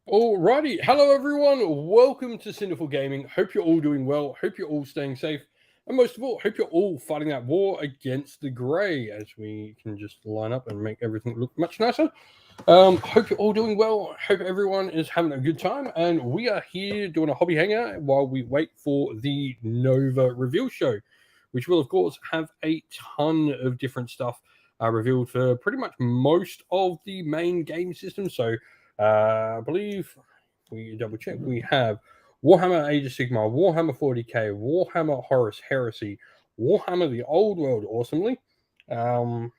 Alrighty, hello everyone. Welcome to Cinderful Gaming. Hope you're all doing well. Hope you're all staying safe, and most of all, hope you're all fighting that war against the grey. As we can just line up and make everything look much nicer. Hope you're all doing well. Hope everyone is having a good time, and we are here doing a hobby hangout while we wait for the Nova reveal show, which will of course have a ton of different stuff revealed for pretty much most of the main game systems. So. I believe we double check. We have Warhammer Age of Sigmar, Warhammer 40k, Warhammer Horus Heresy, Warhammer the Old World, awesomely, Warhammer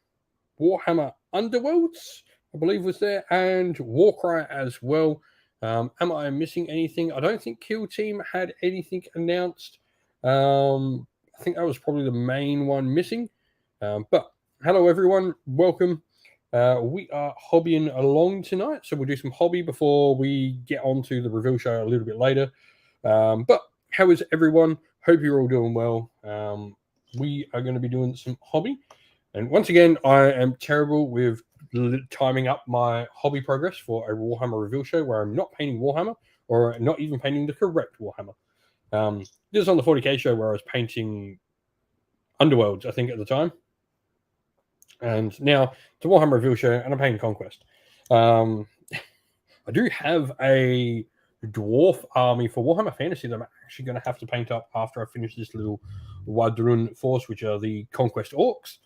Underworlds, I believe was there, and Warcry as well. Am I missing anything? I don't think Kill Team had anything announced. I think that was probably the main one missing. But hello everyone, welcome. We are hobbying along tonight, so we'll do some hobby before we get on to the reveal show a little bit later. But how is everyone? Hope you're all doing well. We are going to be doing some hobby. And once again, I am terrible with timing up my hobby progress for a Warhammer reveal show where I'm not painting Warhammer or not even painting the correct Warhammer. This is on the 40k show where I was painting Underworlds, I think, at the time. And now it's a Warhammer reveal show, and I'm playing Conquest. I do have a dwarf army for Warhammer Fantasy that I'm actually going to have to paint up after I finish this little Wadrun force, which are the Conquest Orcs.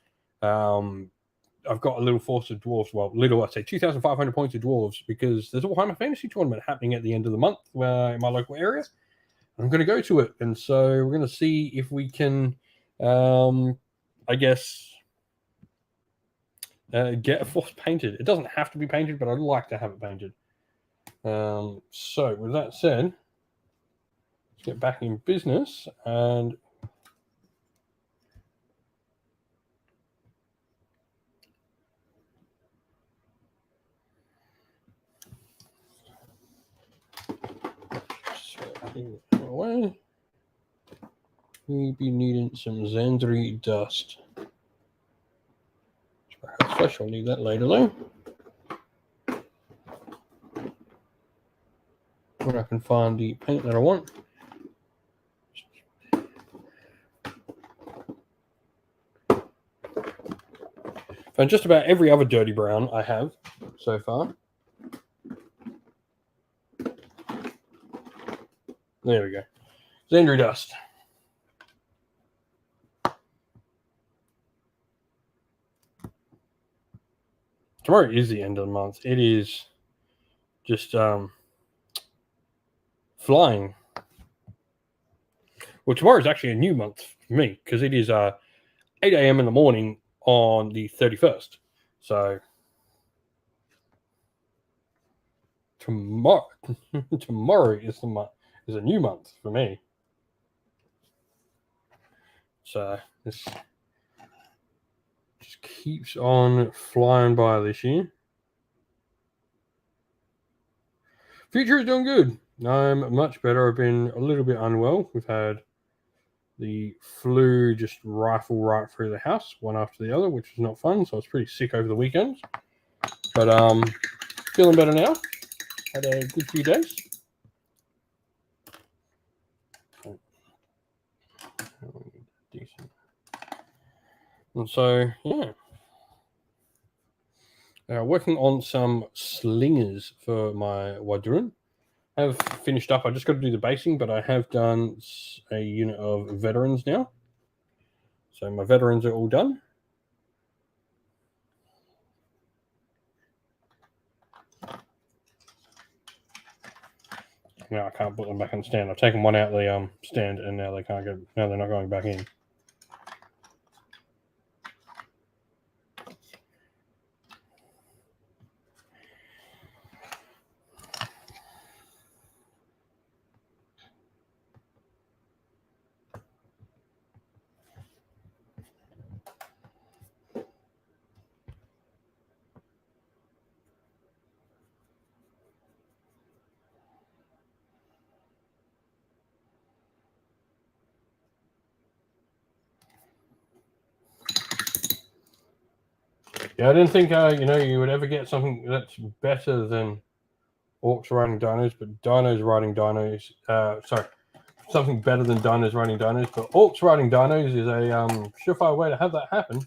I've got a little force of dwarves. Well, little, I'd say 2,500 points of dwarves because there's a Warhammer Fantasy tournament happening at the end of the month in my local area. I'm going to go to it, and so we're going to see if we can, I guess, get a force painted. It doesn't have to be painted, but I'd like to have it painted. So with that said, let's get back in business and away. We'll be needing some Zandri dust. Flesh, I'll need that later though. When I can find the paint that I want. Found just about every other dirty brown I have so far. There we go. Zandri dust. Tomorrow is the end of the month. It is just flying. Well, tomorrow is actually a new month for me because it is 8 a.m. in the morning on the 31st. So tomorrow is a new month for me. So this just keeps on flying by this year. Future is doing good. I'm much better. I've been a little bit unwell. We've had the flu just rifle right through the house, one after the other, which is not fun. So I was pretty sick over the weekend. But feeling better now. Had a good few days. Decent. And so, yeah. Working on some slingers for my Wadrun. I have finished up. I just got to do the basing, but I have done a unit of veterans now. So my veterans are all done. Now I can't put them back on the stand. I've taken one out of the stand, and now they can't go. Now they're not going back in. Yeah, I didn't think you would ever get something that's better than orcs riding dinos, but dinos riding dinos. Sorry, something better than dinos riding dinos, but orcs riding dinos is a surefire way to have that happen.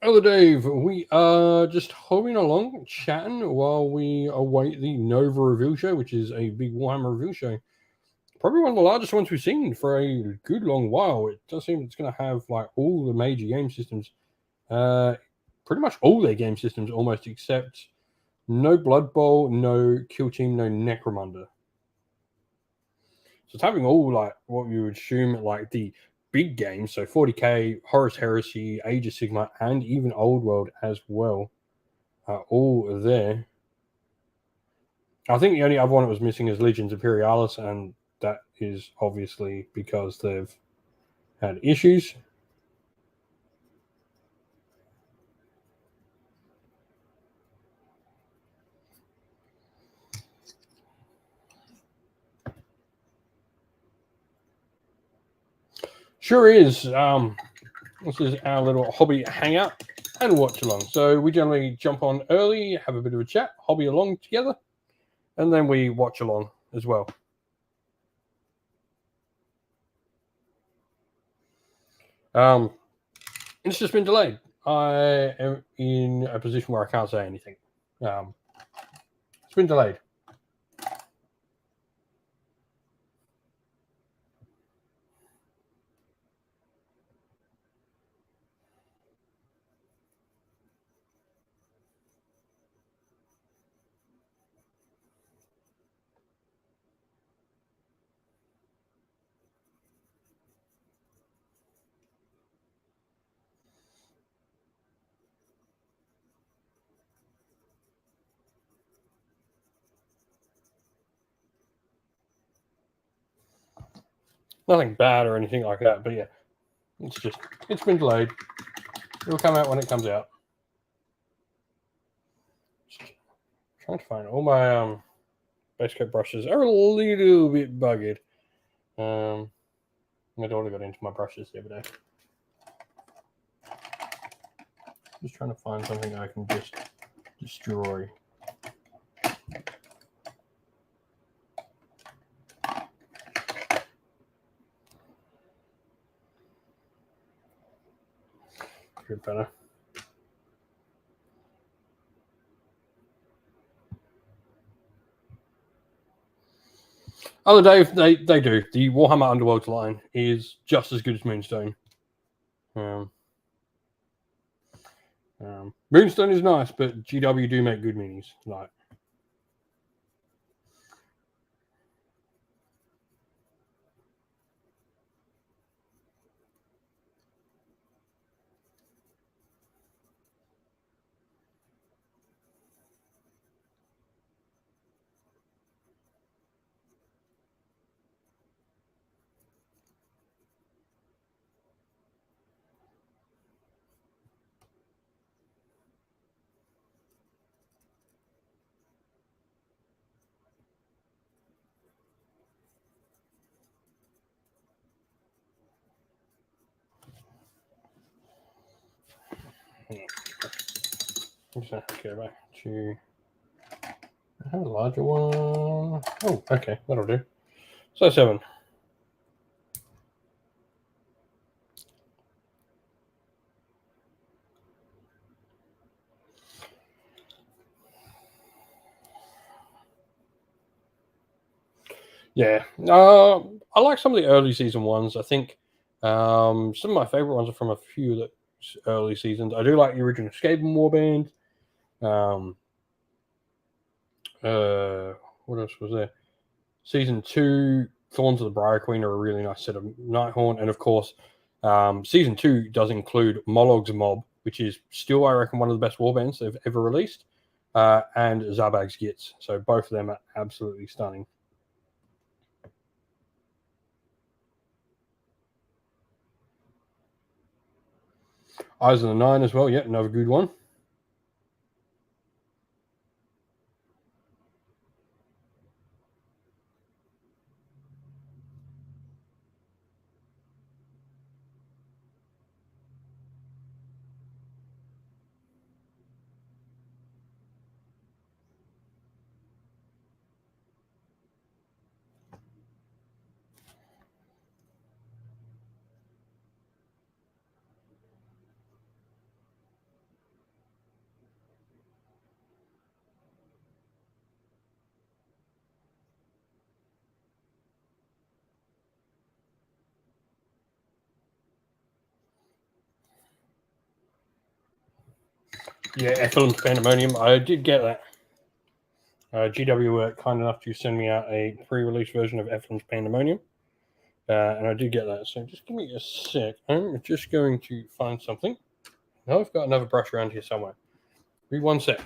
Hello, Dave. We are just hobbing along, chatting while we await the Nova review show, which is a big Warhammer review show. Probably one of the largest ones we've seen for a good long while. It does seem it's going to have like all the major game systems, pretty much all their game systems almost, except no Blood Bowl, no Kill Team, no Necromunda. So it's having all like what you would assume like the big games, so 40k, Horus Heresy, Age of Sigma, and even Old World as well, are all there. I think the only other one that was missing is Legions Imperialis, and that is obviously because they've had issues. Sure is. This is our little hobby hangout and watch along. So we generally jump on early, have a bit of a chat, hobby along together, and then we watch along as well. It's just been delayed. I am in a position where I can't say anything. It's been delayed. Nothing bad or anything like that, but yeah, it's been delayed. It'll come out when it comes out. Just trying to find all my base coat brushes are a little bit buggered. My daughter got into my brushes the other day. Just trying to find something I can just destroy. Good better. Oh, Dave, they do. The Warhammer Underworlds line is just as good as Moonstone. Moonstone is nice, but GW do make good minis. Like, I'm just going to go back to. I have a larger one. Oh, okay, that'll do. So 7. Yeah, I like some of the early season ones. I think some of my favorite ones are from a few of the early seasons. I do like the original Skaven Warband. Um, what else was there? Season two, Thorns of the Briar Queen are a really nice set of Nighthorn, and of course, season two does include Molog's Mob, which is still, I reckon, one of the best warbands they've ever released, and Zabag's Gits. So both of them are absolutely stunning. Eyes of the Nine as well. Yep, another good one. Yeah, Ethelyn's Pandemonium. I did get that. GW were kind enough to send me out a pre-release version of Ethelyn's Pandemonium, and I did get that. So just give me a sec. I'm just going to find something. Now I've got another brush around here somewhere. Be one sec.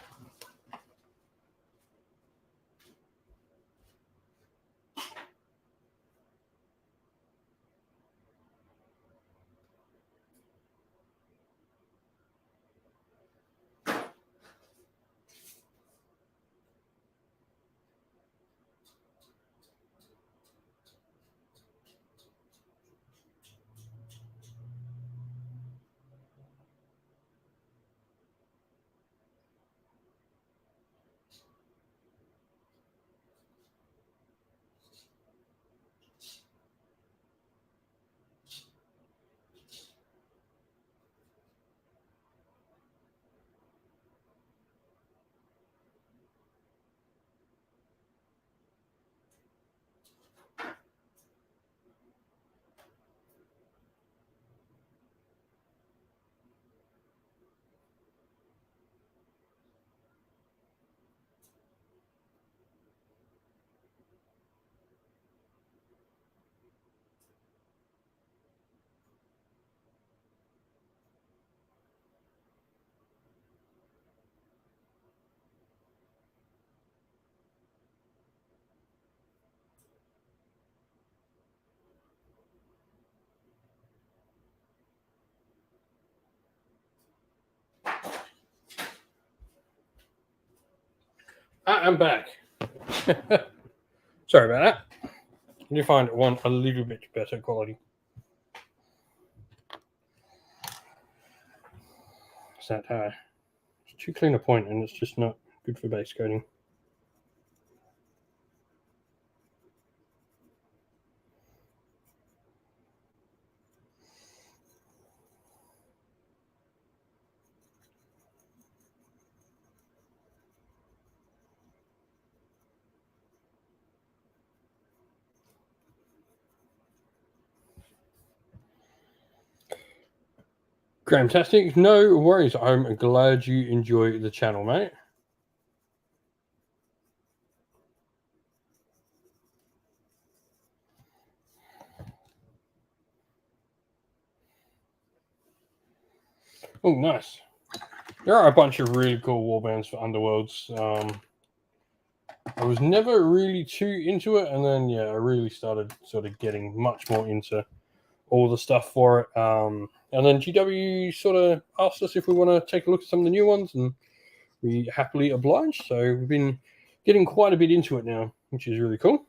I'm back. Sorry about that. I do find one a little bit better quality. It's that it's too clean a point, and it's just not good for base coating. Fantastic. No worries. I'm glad you enjoy the channel, mate. Oh, nice. There are a bunch of really cool warbands for Underworlds. I was never really too into it, and then I really started sort of getting much more into all the stuff for it. And then GW sort of asked us if we want to take a look at some of the new ones, and we happily obliged. So we've been getting quite a bit into it now, which is really cool.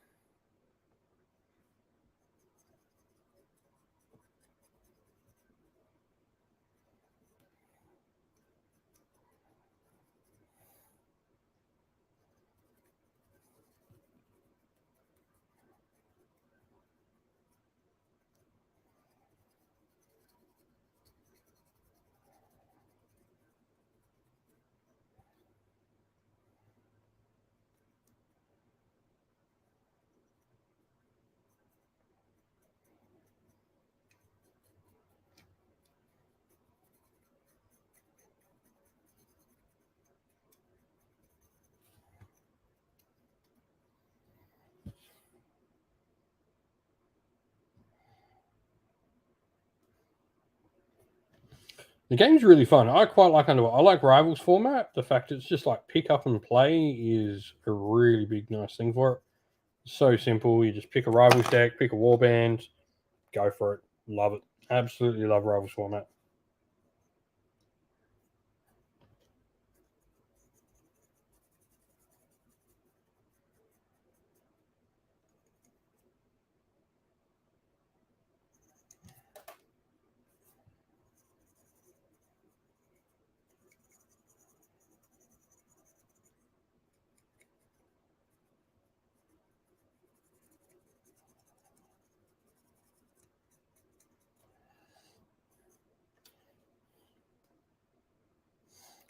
The game's really fun. I quite like Underworld. I like Rivals format. The fact it's just like pick up and play is a really big, nice thing for it. So simple. You just pick a Rivals deck, pick a Warband, go for it. Love it. Absolutely love Rivals format.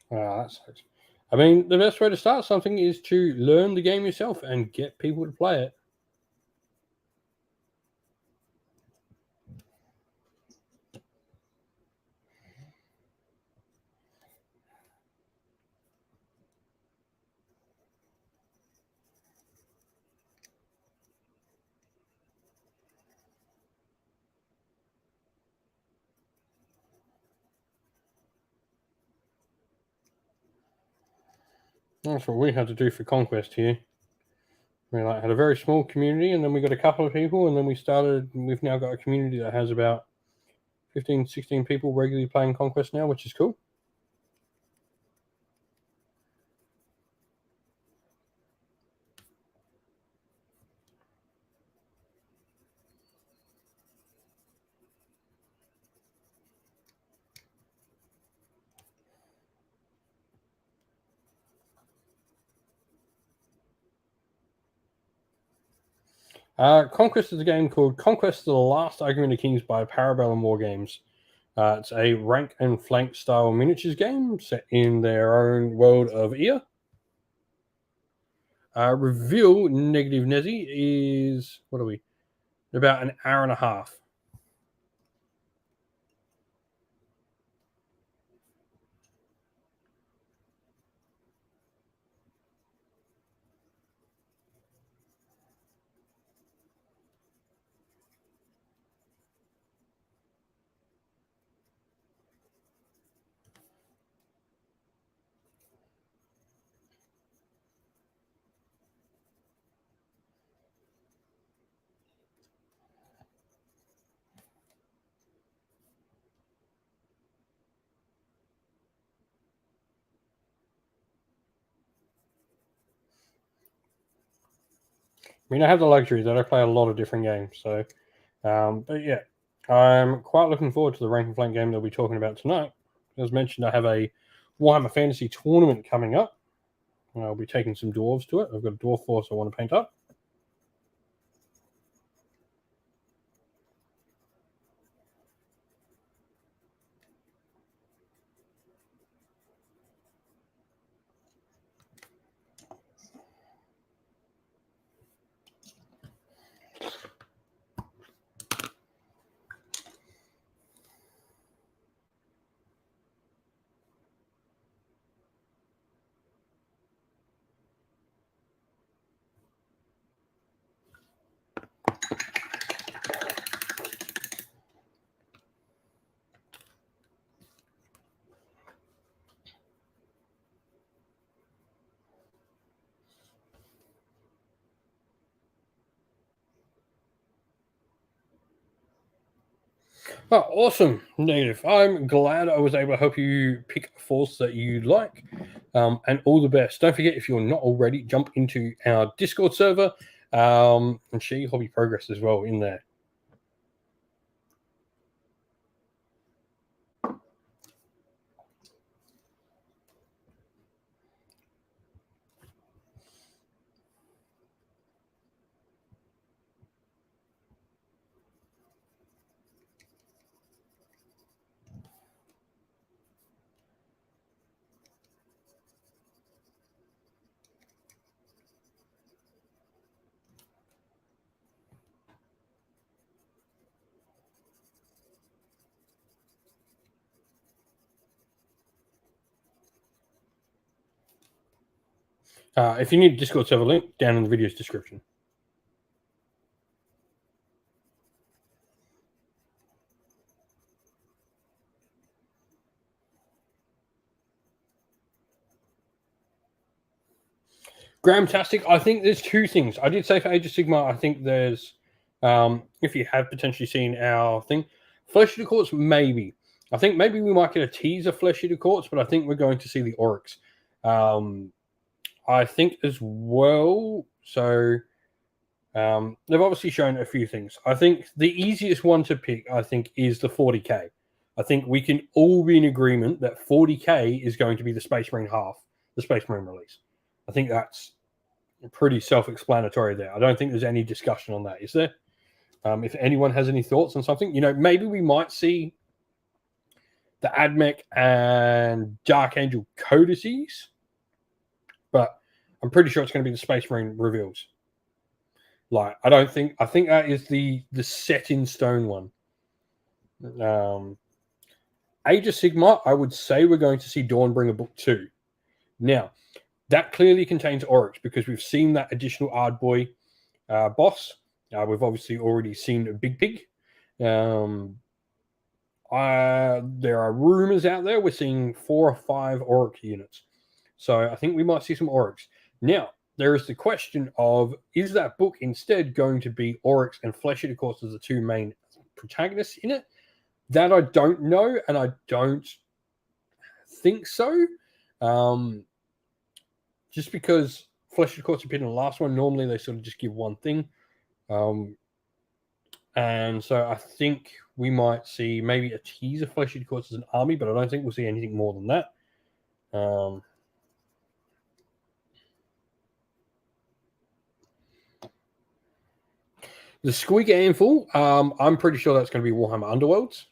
That sucks. I mean, the best way to start something is to learn the game yourself and get people to play it. That's what we had to do for Conquest here. We had a very small community, and then we got a couple of people, and then we've now got a community that has about 15, 16 people regularly playing Conquest now, which is cool. Conquest is a game called Conquest of the Last Argument of Kings by Parabellum War Games. It's a rank and flank style miniatures game set in their own world of Ear. Reveal negative Nezzy is, what are we? About an hour and a half. I mean, I have the luxury that I play a lot of different games. So, but yeah, I'm quite looking forward to the rank and flank game that we'll be talking about tonight. As mentioned, I have a Warhammer Fantasy tournament coming up. I'll be taking some dwarves to it. I've got a dwarf force I want to paint up. Oh, awesome, Native. I'm glad I was able to help you pick a force that you like, and all the best. Don't forget, if you're not already, jump into our Discord server and share your hobby progress as well in there. If you need a Discord server link, down in the video's description. Gramtastic, I think there's two things. I did say for Age of Sigma, I think there's, if you have potentially seen our thing, Flesh Eater Courts, maybe. I think maybe we might get a teaser Flesh Eater Courts, but I think we're going to see the Oryx. I think as well, so they've obviously shown a few things. I think the easiest one to pick, I think, is the 40k. I think we can all be in agreement that 40k is going to be the Space Marine half, the Space Marine release. I think that's pretty self-explanatory there. I don't think there's any discussion on that, is there? If anyone has any thoughts on something, maybe we might see the AdMech and Dark Angel codices, but I'm pretty sure it's going to be the Space Marine reveals. I think that is the set in stone one. Age of Sigma, I would say we're going to see Dawnbringer Book 2. Now, that clearly contains Oryx because we've seen that additional Ardboy boss. We've obviously already seen a Big Pig. There are rumors out there we're seeing 4 or 5 Oryx units. So I think we might see some Oryx. Now, there is the question of, is that book instead going to be Oryx and Flesh Eater Courts as the two main protagonists in it? That I don't know, and I don't think so. Just because Flesh Eater Courts appeared in the last one, normally they sort of just give one thing. And so I think we might see maybe a teaser Flesh Eater Courts as an army, but I don't think we'll see anything more than that. The Squig Handful, I'm pretty sure that's going to be Warhammer Underworlds.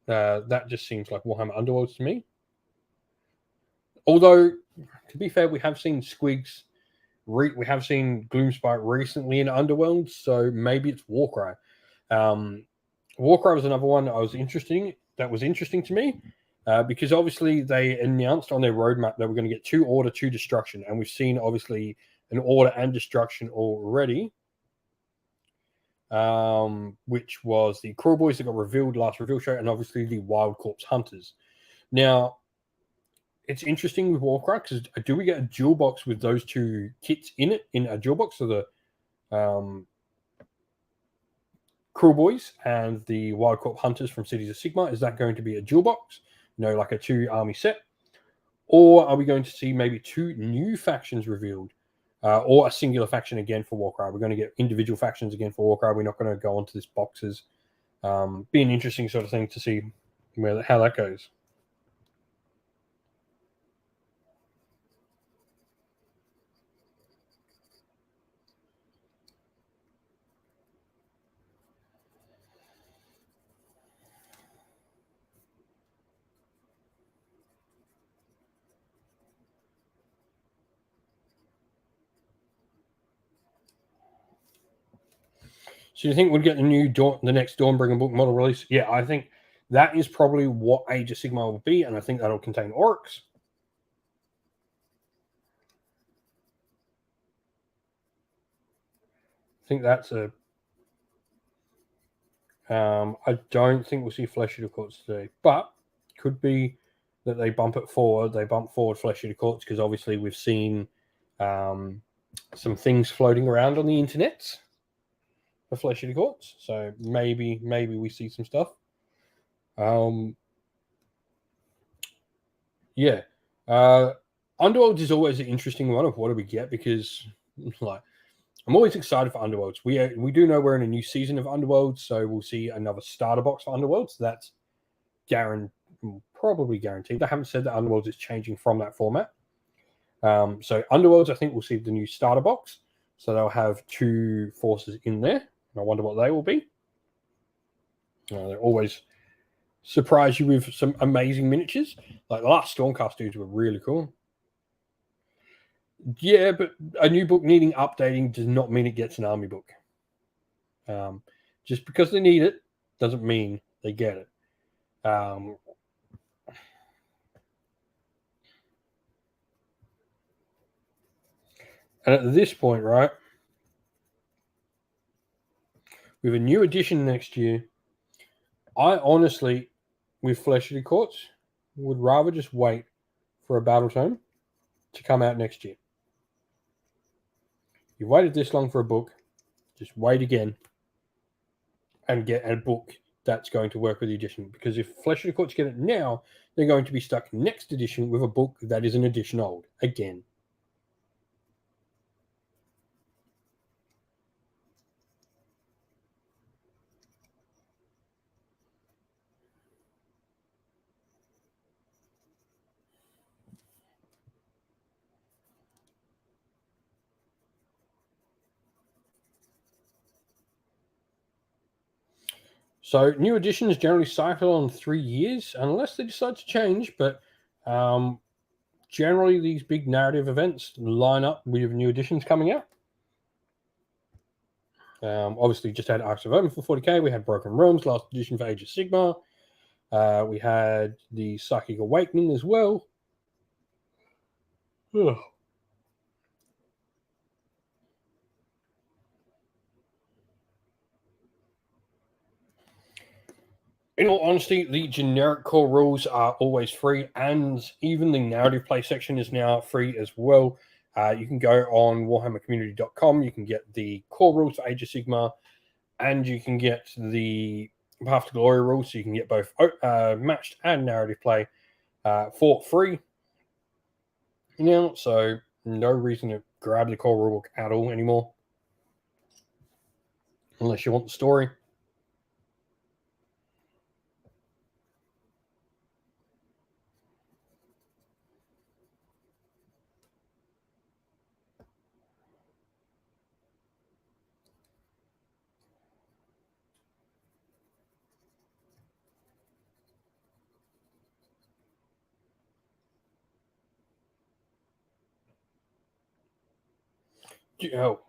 That just seems like Warhammer Underworlds to me. Although, to be fair, we have seen Squigs, we have seen Gloomspite recently in Underworlds, so maybe it's Warcry. Warcry was another one that was interesting to me, because obviously they announced on their roadmap that we're going to get 2 Order, 2 Destruction, and we've seen obviously an Order and Destruction already. Which was the Cruel Boys that got revealed last reveal show, and obviously the Wild Corpse Hunters. Now, it's interesting with Warcry because do we get a dual box with those 2 kits in it, in a dual box? So the Cruel Boys and the Wild Corpse Hunters from Cities of Sigma, is that going to be a dual box? Like a 2 army set? Or are we going to see maybe 2 new factions revealed? Or a singular faction again for Warcry? We're going to get individual factions again for Warcry. We're not going to go onto this boxes. Be an interesting sort of thing to see how that goes. So you think we'll get the next Dawnbringer book model release? Yeah, I think that is probably what Age of Sigma will be, and I think that'll contain Oryx. I think that's I don't think we'll see Flesh Eater Courts today, but could be that they bump it forward. They bump forward Flesh Eater Courts because obviously we've seen some things floating around on the internet for Flesh Eater Courts. So maybe we see some stuff. Yeah. Underworlds is always an interesting one of what do we get, because I'm always excited for Underworlds. We do know we're in a new season of Underworlds, so we'll see another starter box for Underworlds. That's probably guaranteed. They haven't said that Underworlds is changing from that format. So Underworlds, I think we'll see the new starter box. So they'll have 2 forces in there. I wonder what they will be. They always surprise you with some amazing miniatures. Like the last Stormcast dudes were really cool. Yeah, but a new book needing updating does not mean it gets an army book. Just because they need it doesn't mean they get it. And at this point, right, with a new edition next year, I honestly, with Flesh Eater Courts, would rather just wait for a Battle Tome to come out next year. You waited this long for a book, just wait again and get a book that's going to work with the edition. Because if Flesh of the Courts get it now, they're going to be stuck next edition with a book that is an edition old again. So new editions generally cycle on 3 years, unless they decide to change. But generally, these big narrative events line up with new editions coming out. Obviously, just had Arcs of Omen for 40k. We had Broken Realms, last edition for Age of Sigmar. We had the Psychic Awakening as well. Ugh. In all honesty, the generic core rules are always free, and even the narrative play section is now free as well. You can go on warhammercommunity.com, you can get the core rules for Age of Sigmar, and you can get the Path to Glory rules, so you can get both matched and narrative play for free. So no reason to grab the core rulebook at all anymore, unless you want the story.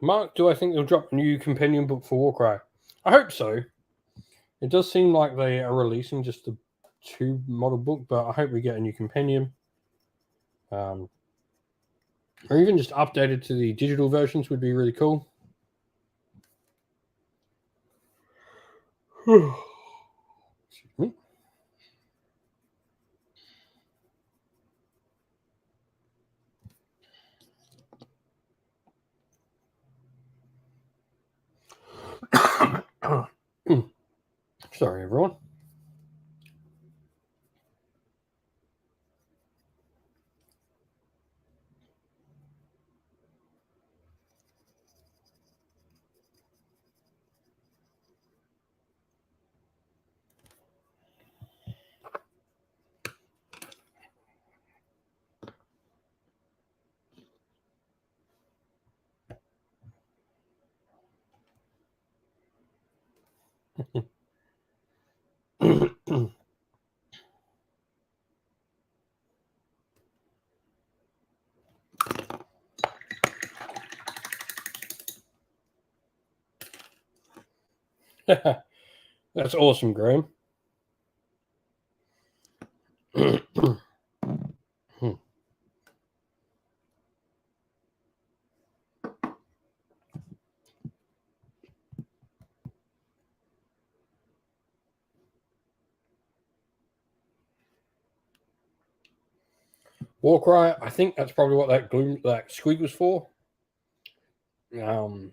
Mark, do I think they'll drop a new companion book for Warcry? I hope so. It does seem like they are releasing just the 2 model book, but I hope we get a new companion. Or even just updated to the digital versions would be really cool. Excuse me. Sorry, everyone. That's awesome, Graham. Warcry, I think that's probably what that squeak was for. I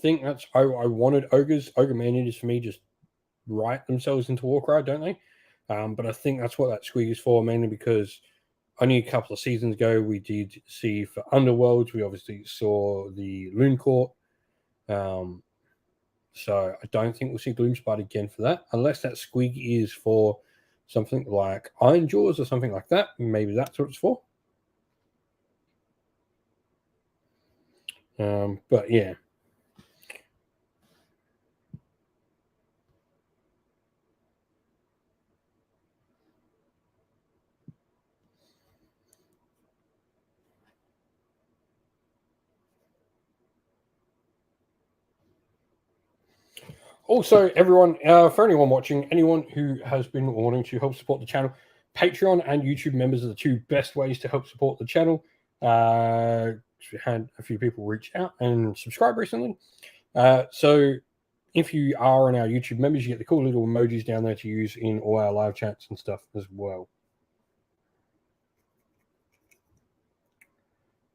think that's I wanted ogres. Ogre man-eaters for me just write themselves into Warcry, don't they? But I think that's what that squeak is for, mainly because only a couple of seasons ago we did see for Underworlds, we obviously saw the Loon Court. So I don't think we'll see Gloomspite again for that, unless that squeak is for something like Iron Jaws or something like that. Maybe that's what it's for. But yeah. Also, everyone, for anyone watching, anyone who has been wanting to help support the channel, Patreon and YouTube members are the 2 best ways to help support the channel. We had a few people reach out and subscribe recently. So if you are on our YouTube members, you get the cool little emojis down there to use in all our live chats and stuff as well.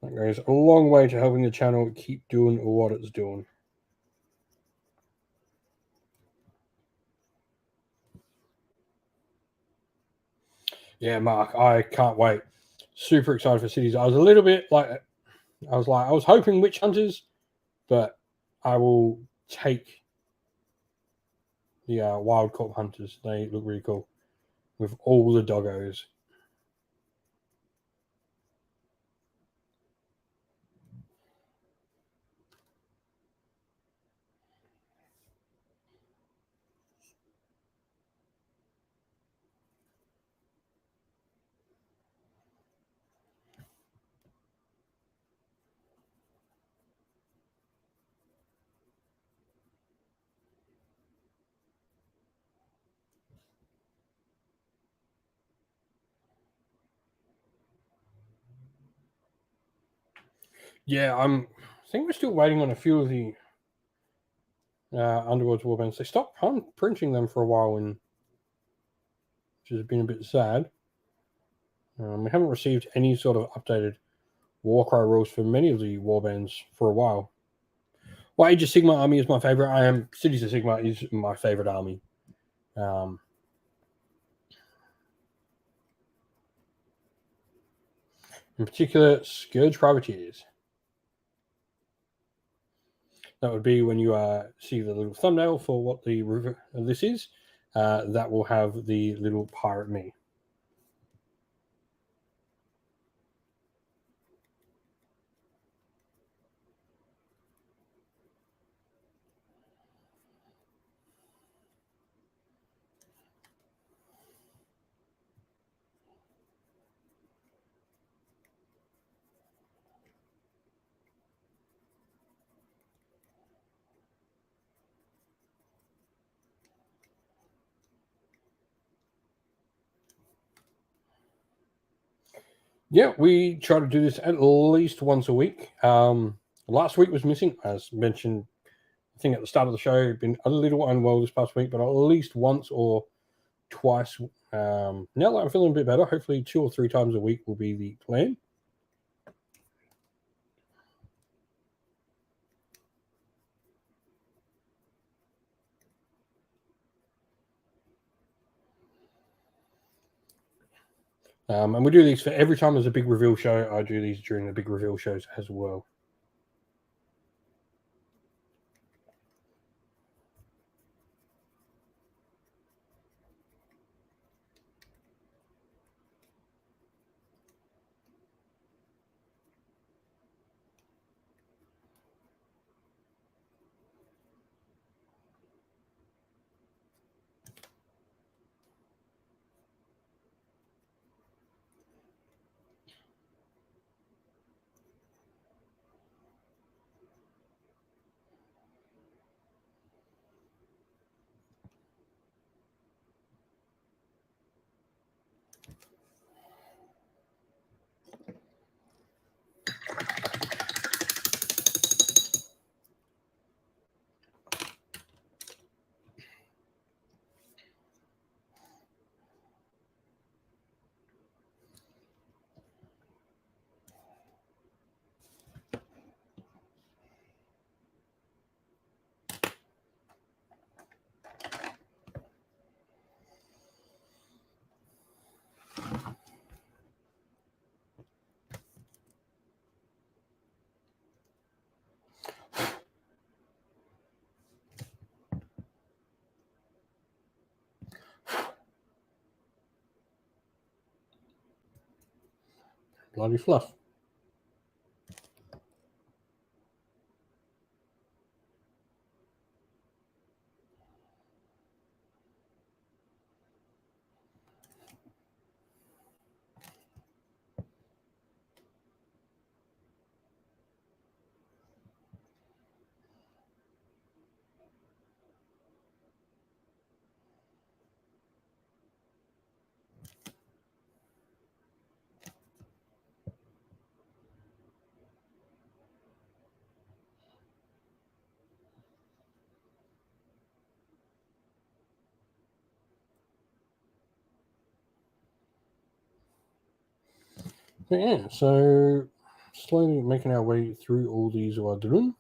That goes a long way to helping the channel keep doing what it's doing. Yeah, Mark, I can't wait. Super excited for Cities. I was a little bit like, I was hoping Witch Hunters, but I will take the Wild Corp Hunters. They look really cool with all the doggos. Yeah, I think we're still waiting on a few of the Underworld's Warbands. They stopped printing them for a while, which has been a bit sad. We haven't received any sort of updated Warcry rules for many of the warbands for a while. Well, Age of Sigma army is my favorite. Cities of Sigma is my favorite army. In particular, Scourge Privateers. That would be when you see the little thumbnail for what this is. That will have the little pirate me. Yeah, we try to do this at least once a week. Last week was missing, as mentioned. I think at the start of the show, been a little unwell this past week, but at least once or twice. Now that I'm feeling a bit better, hopefully 2 or 3 times a week will be the plan. And we do these for every time there's a big reveal show. I do these during the big reveal shows as well. Bloody fluff. But yeah, so slowly making our way through all these Wadrun.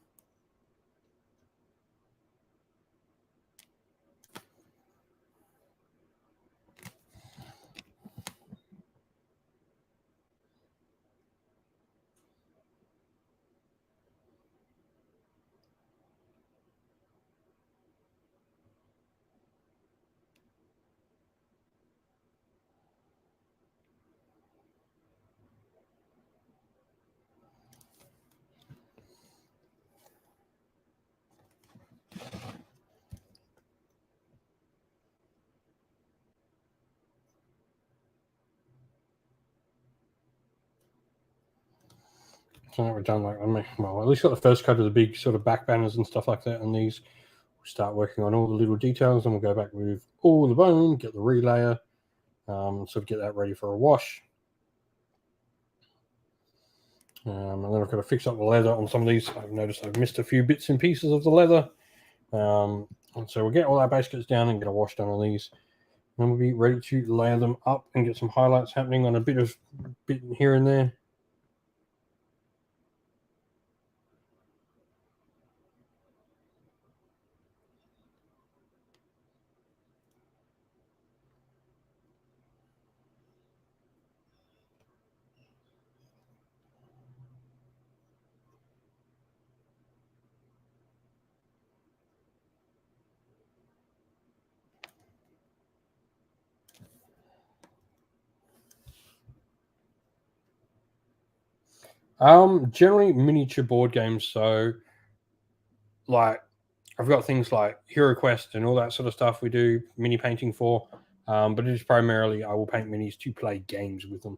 So now we've done well, at least got the first coat of the big sort of back banners and stuff like that. And these, we'll start working on all the little details, and we'll go back with all the bone, get the relayer, sort of get that ready for a wash. And then I've got to fix up the leather on some of these. I've noticed I've missed a few bits and pieces of the leather. And so we'll get all our base coats down and get a wash done on these. And we'll be ready to layer them up and get some highlights happening on a bit here and there. Generally miniature board games. So, like, I've got things like Hero Quest and all that sort of stuff we do mini painting for. But it is primarily I will paint minis to play games with them.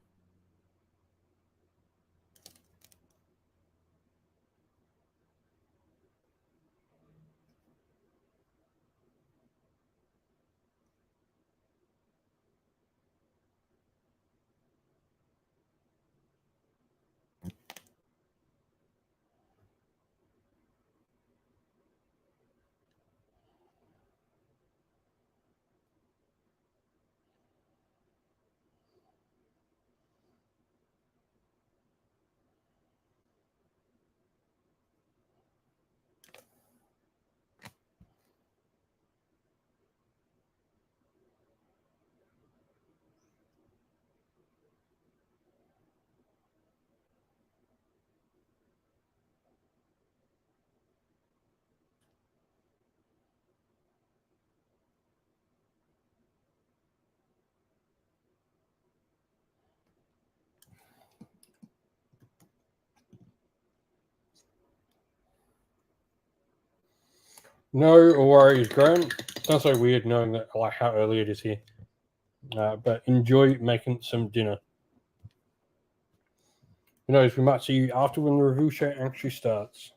No worries, Graham. Sounds so weird knowing that like how early it is here. But enjoy making some dinner. Who knows? We might see you after when the review show actually starts.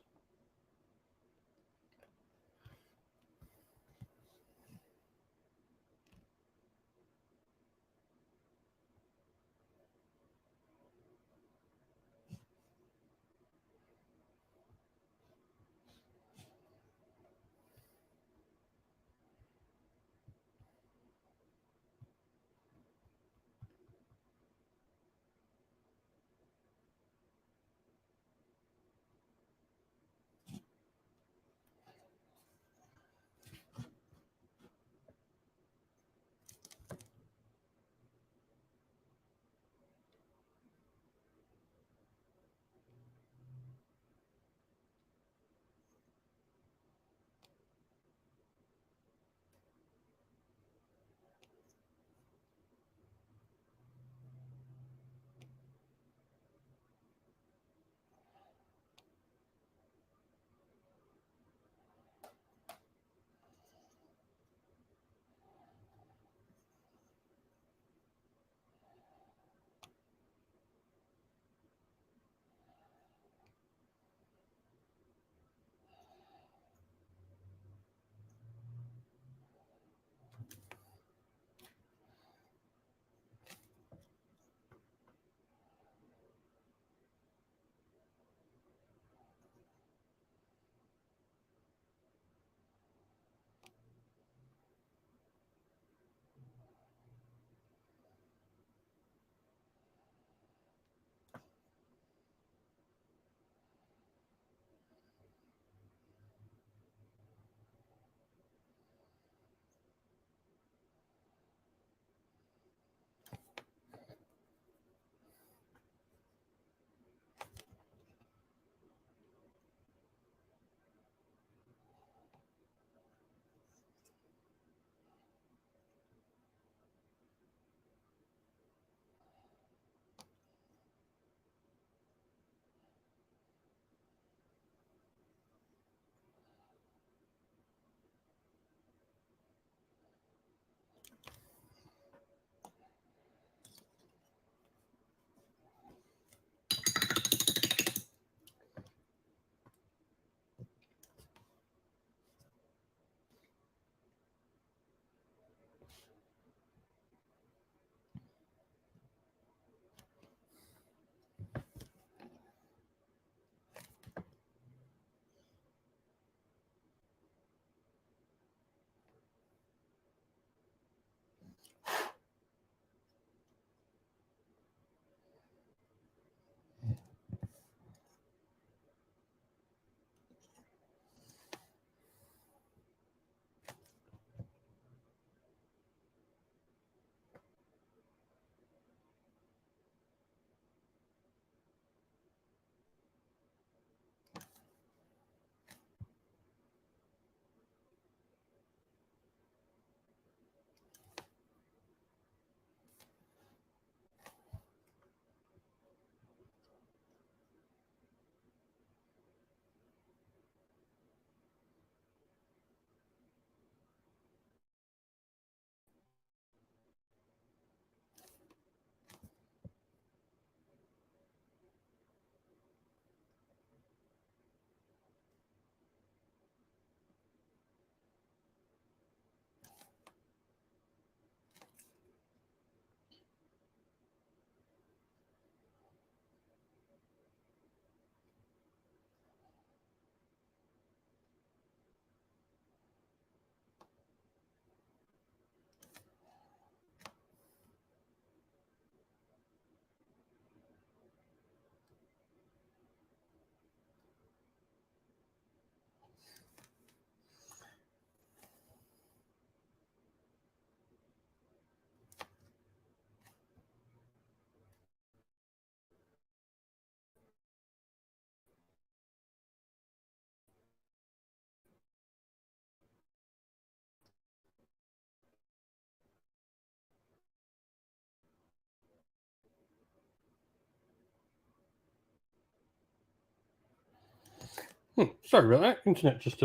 Sorry about that. Internet just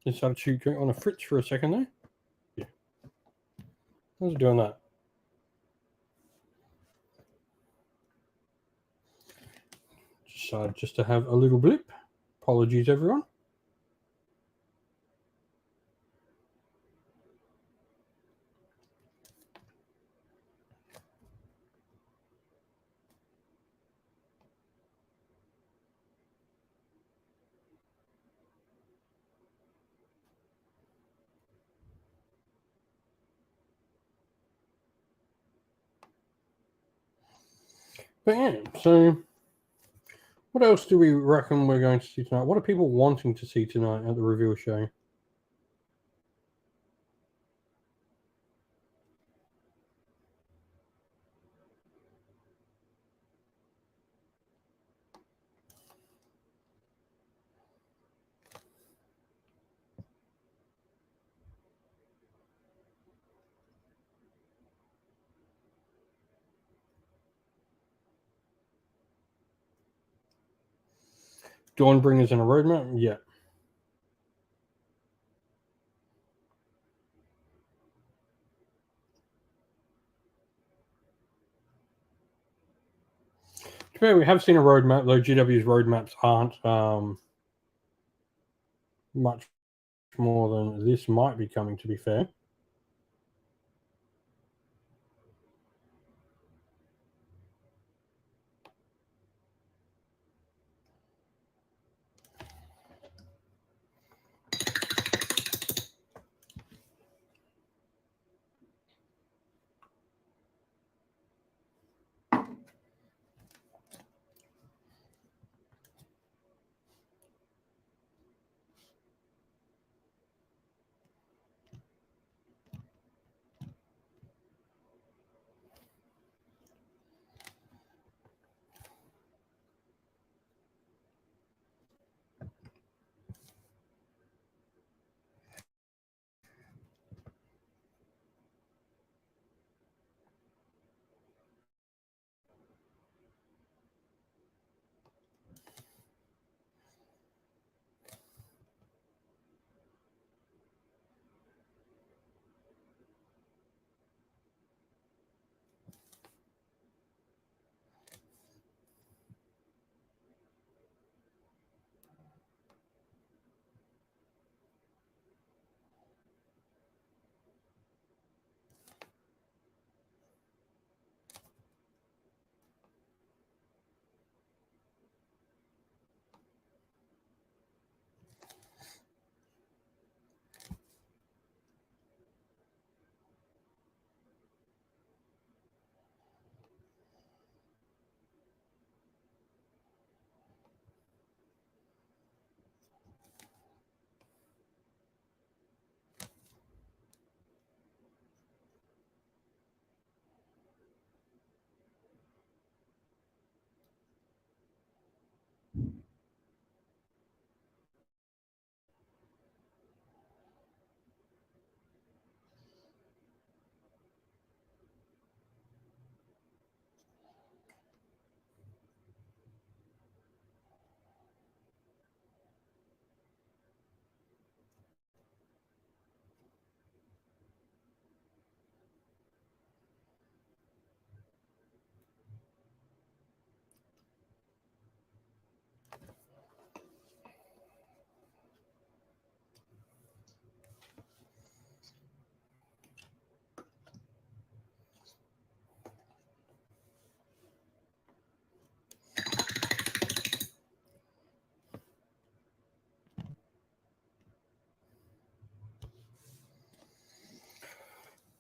decided to go on a fritz for a second there. Yeah. How's it doing that? Decided just to have a little blip. Apologies, everyone. But yeah, so what else do we reckon we're going to see tonight? What are people wanting to see tonight at the reveal show? Dawnbringers in a roadmap? Yeah. We have seen a roadmap, though GW's roadmaps aren't much more than this might be coming, to be fair.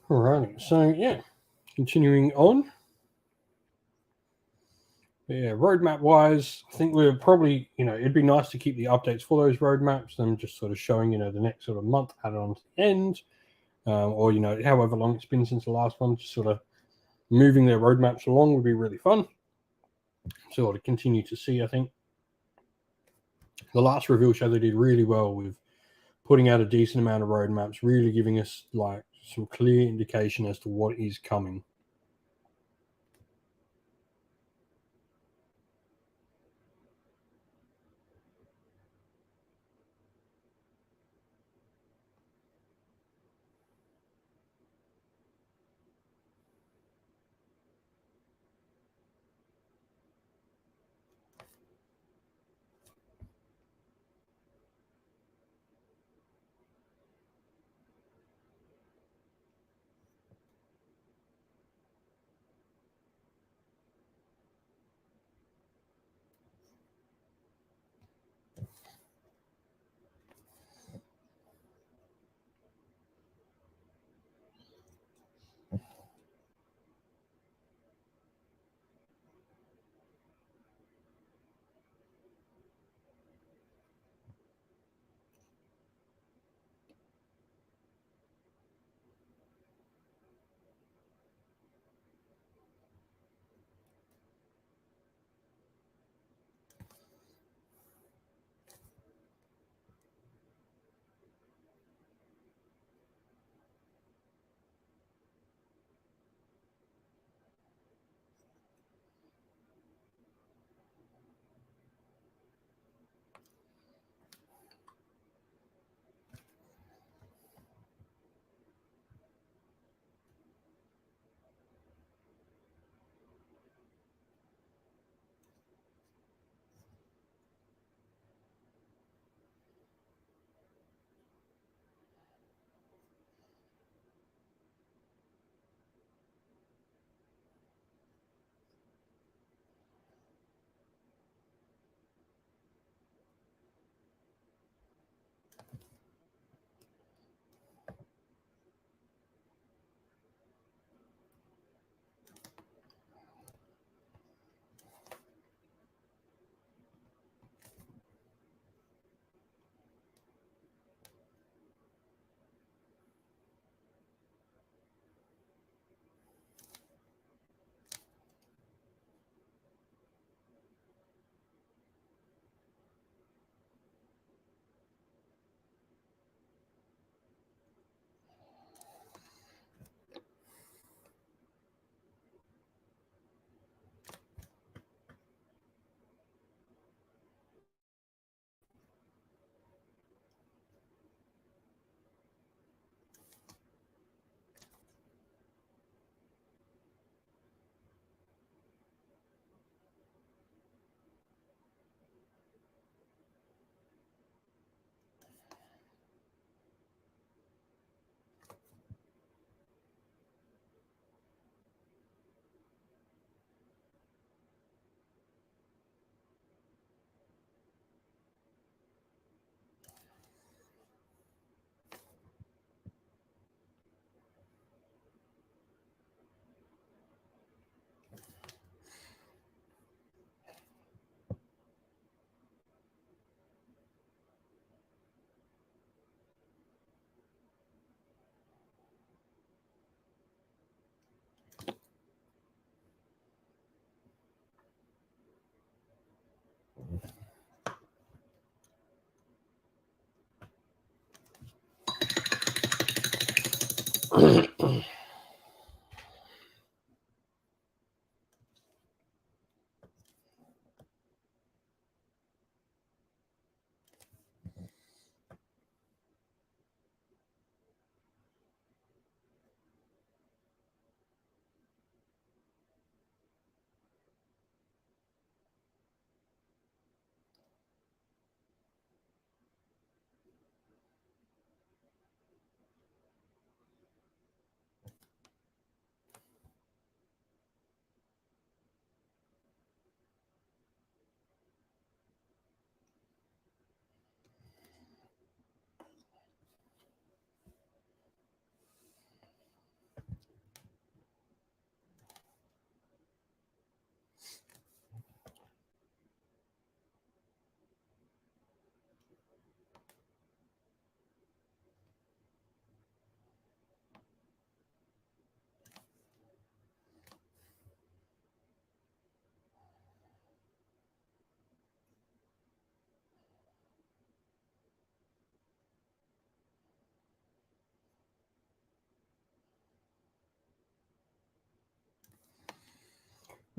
Alrighty, so yeah, continuing on. Yeah, roadmap wise, I think we're probably, it'd be nice to keep the updates for those roadmaps, them just sort of showing, the next sort of month added on to the end, or, however long it's been since the last one, just sort of moving their roadmaps along would be really fun. So to continue to see, I think the last reveal show they did really well with putting out a decent amount of roadmaps, really giving us like some clear indication as to what is coming.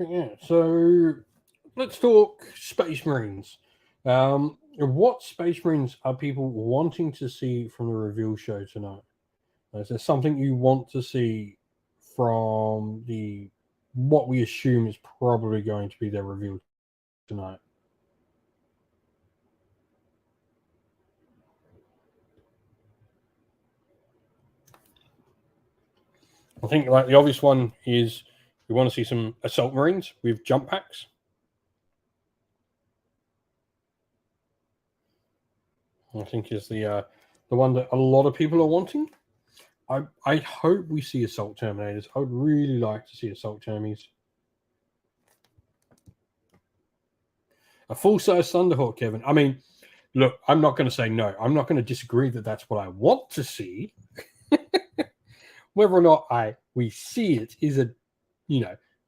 Yeah, so let's talk Space Marines. What Space Marines are people wanting to see from the reveal show tonight? Is there something you want to see from the what we assume is probably going to be their reveal tonight? I think like the obvious one is we want to see some Assault Marines with jump packs. I think is the one that a lot of people are wanting. I hope we see Assault Terminators. I would really like to see Assault Termies. A full-size Thunderhawk, Kevin. I mean, look, I'm not going to say no. I'm not going to disagree that that's what I want to see. Whether or not we see it is a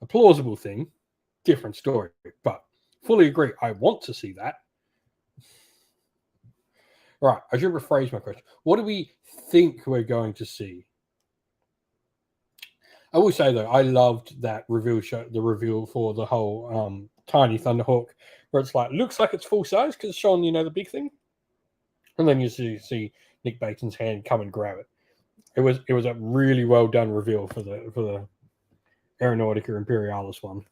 plausible thing, different story. But fully agree. I want to see that. All right, I should rephrase my question. What do we think we're going to see? I will say though, I loved that reveal show, the reveal for the whole tiny Thunderhawk, where it's like looks like it's full size because it's showing the big thing, and then you see Nick Baton's hand come and grab it. It was a really well done reveal for the Aeronautica Imperialis one.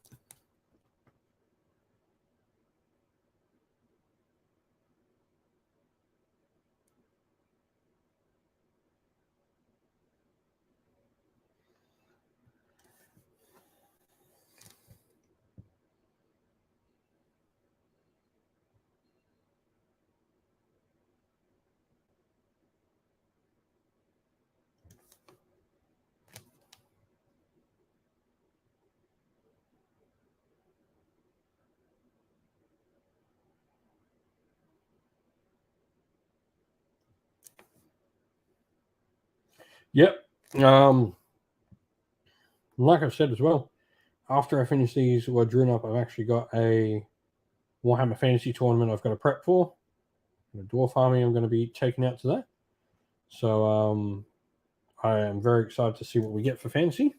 Yep. Like I've said as well, after I finish these Wadrun up, I've actually got a Warhammer Fantasy tournament I've got to prep for. A Dwarf Army I'm going to be taking out today. So I am very excited to see what we get for Fantasy.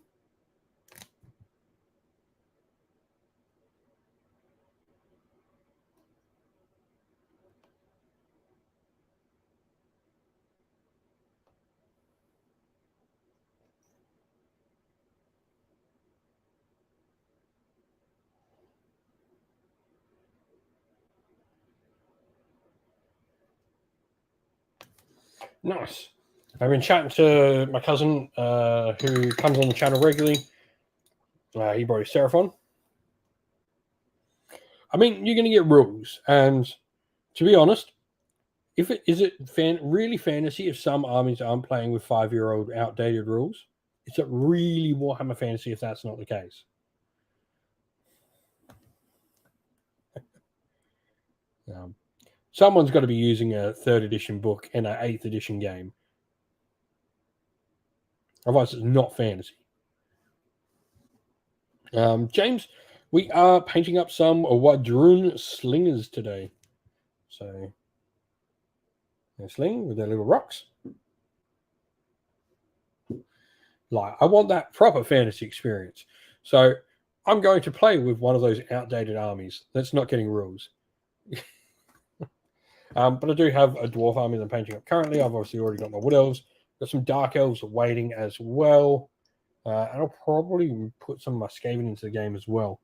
Nice. I've been chatting to my cousin who comes on the channel regularly. He brought his Seraphon. I mean, you're going to get rules, and to be honest, is it really fantasy if some armies aren't playing with 5-year-old outdated rules? Is it really Warhammer Fantasy if that's not the case? Someone's got to be using a 3rd edition book in an 8th edition game. Otherwise, it's not fantasy. James, we are painting up some Wadrun slingers today. So, a sling with their little rocks. Like, I want that proper fantasy experience. So I'm going to play with one of those outdated armies that's not getting rules. But I do have a dwarf army that I'm painting up currently. I've obviously already got my wood elves. Got some dark elves waiting as well. And I'll probably put some of my Skaven into the game as well.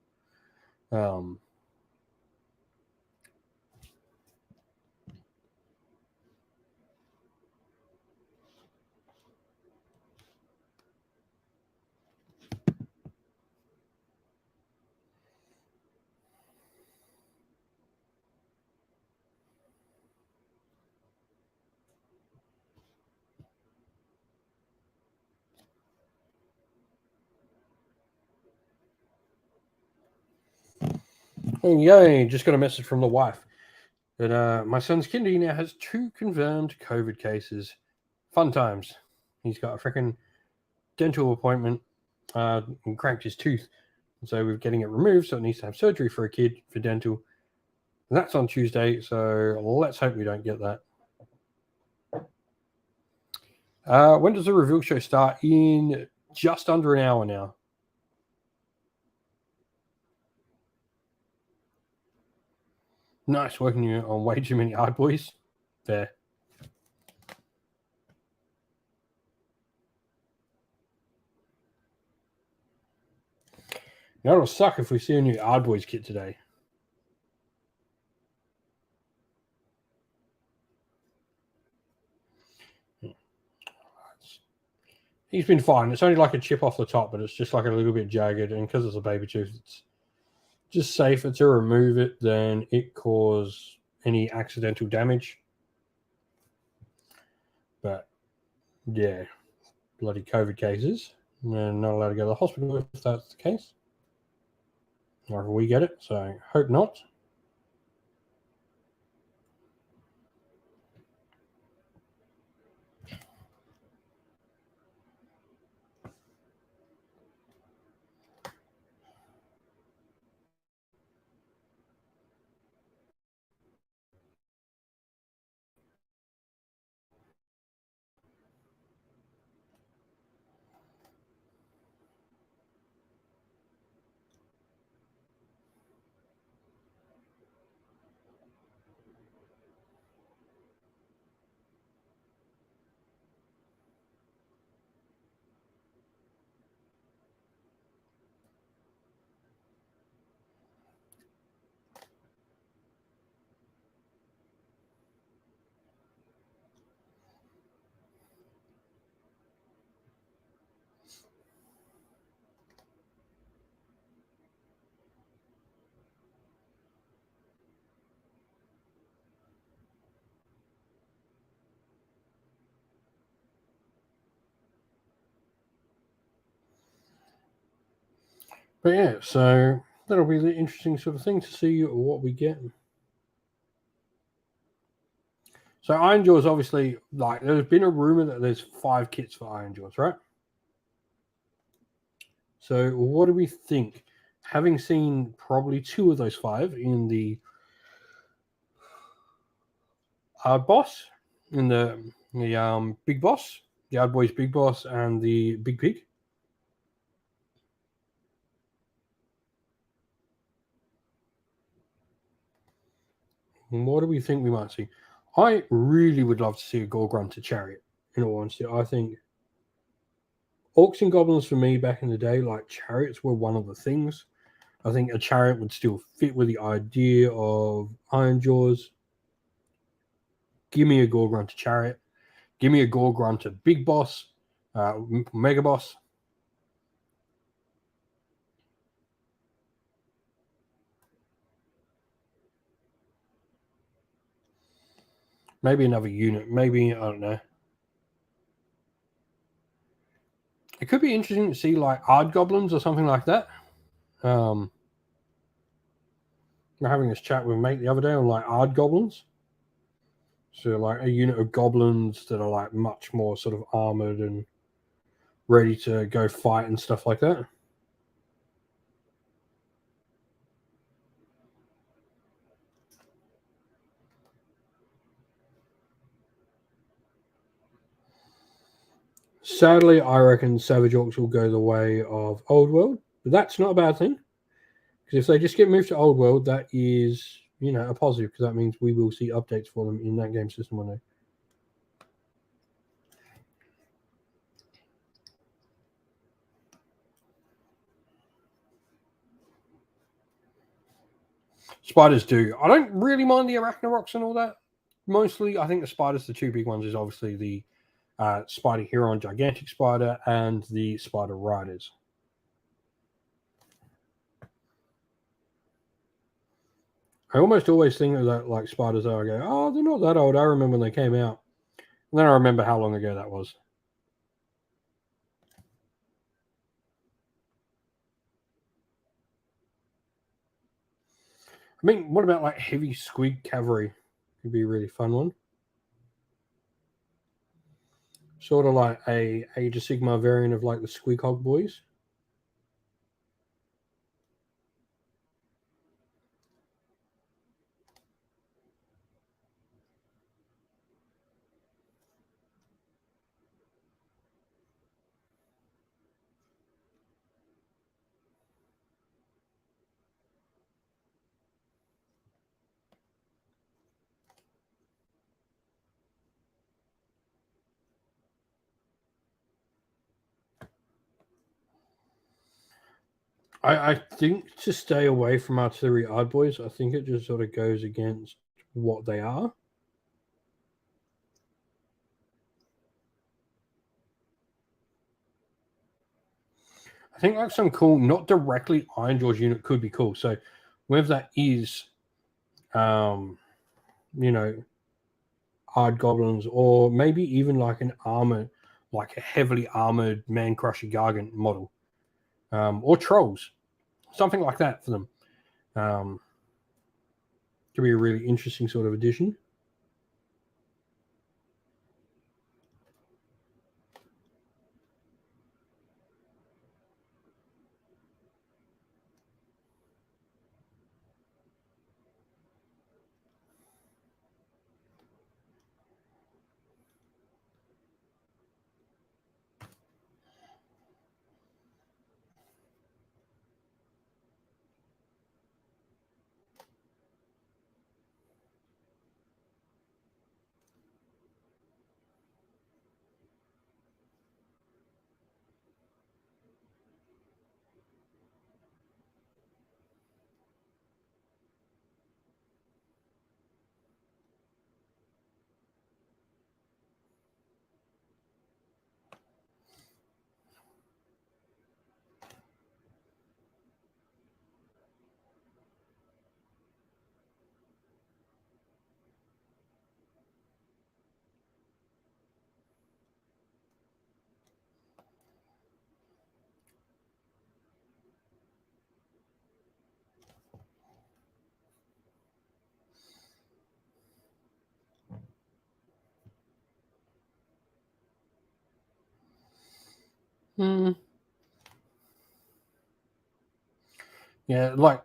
Yay, just got a message from the wife that my son's kindy now has 2 confirmed COVID cases. Fun times. He's got a freaking dental appointment and cracked his tooth. So we're getting it removed, so it needs to have surgery for a kid for dental. And that's on Tuesday, so let's hope we don't get that. When does the reveal show start? In just under an hour now. Nice working you on way too many hard boys. There. Now it'll suck if we see a new hard boys kit today. He's been fine. It's only like a chip off the top, but it's just like a little bit jagged. And because it's a baby tooth, it's just safer to remove it than it cause any accidental damage. But yeah, bloody COVID cases. We're not allowed to go to the hospital if that's the case. Or if we get it, so hope not. But yeah, so that'll be the interesting sort of thing to see what we get. So Iron Jaws, obviously, like there's been a rumor that there's 5 kits for Iron Jaws, right? So what do we think? Having seen probably 2 of those 5 in the boss, in the big boss, the Hard Boys big boss, and the big pig. What do we think we might see? I really would love to see a Gorgrunter chariot. In all honesty, I think orcs and goblins for me back in the day, like chariots were one of the things. I think a chariot would still fit with the idea of Iron Jaws. Give me a Gorgrunter chariot. Give me a Gorgrunter big boss, mega boss. Maybe another unit. Maybe, I don't know. It could be interesting to see like Ard Goblins or something like that. We're having this chat with a mate the other day on like Ard Goblins. So like a unit of goblins that are like much more sort of armored and ready to go fight and stuff like that. Sadly, I reckon Savage Orcs will go the way of Old World, but that's not a bad thing. Because if they just get moved to Old World, that is, a positive, because that means we will see updates for them in that game system one day. Spiders do. I don't really mind the Arachnaroks and all that. Mostly, I think the spiders, the two big ones, is obviously the Spider Huron Gigantic Spider and the Spider Riders. I almost always think that like spiders are. I go, oh, they're not that old. I remember when they came out. And then I remember how long ago that was. I mean, what about like heavy squid cavalry? Could be a really fun one. Sort of like a Age of Sigmar variant of like the Squig Hog boys. I think to stay away from artillery odd boys, I think it just sort of goes against what they are. I think like some cool, not directly Iron Jaws unit could be cool. So whether that is, you know, hard goblins or maybe even like an armored, like a heavily armored man crusher gargant model, or trolls, something like that for them. Could be a really interesting sort of addition. Hmm. Yeah, like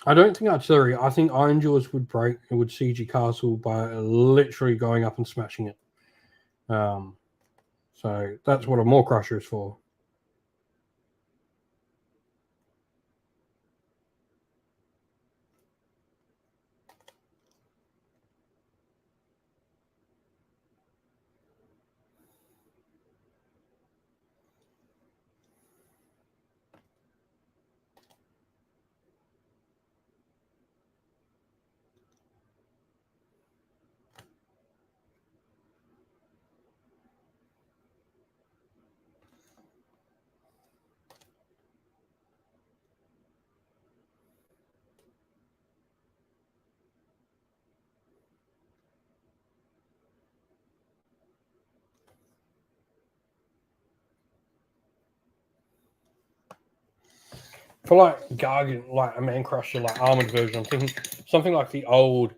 I don't think artillery. I think Iron Jaws would break. It would siege your castle by literally going up and smashing it. So that's what a Maw Crusher is for. For like Gargant, like a Man Crusher, like armored version, I'm thinking something like the old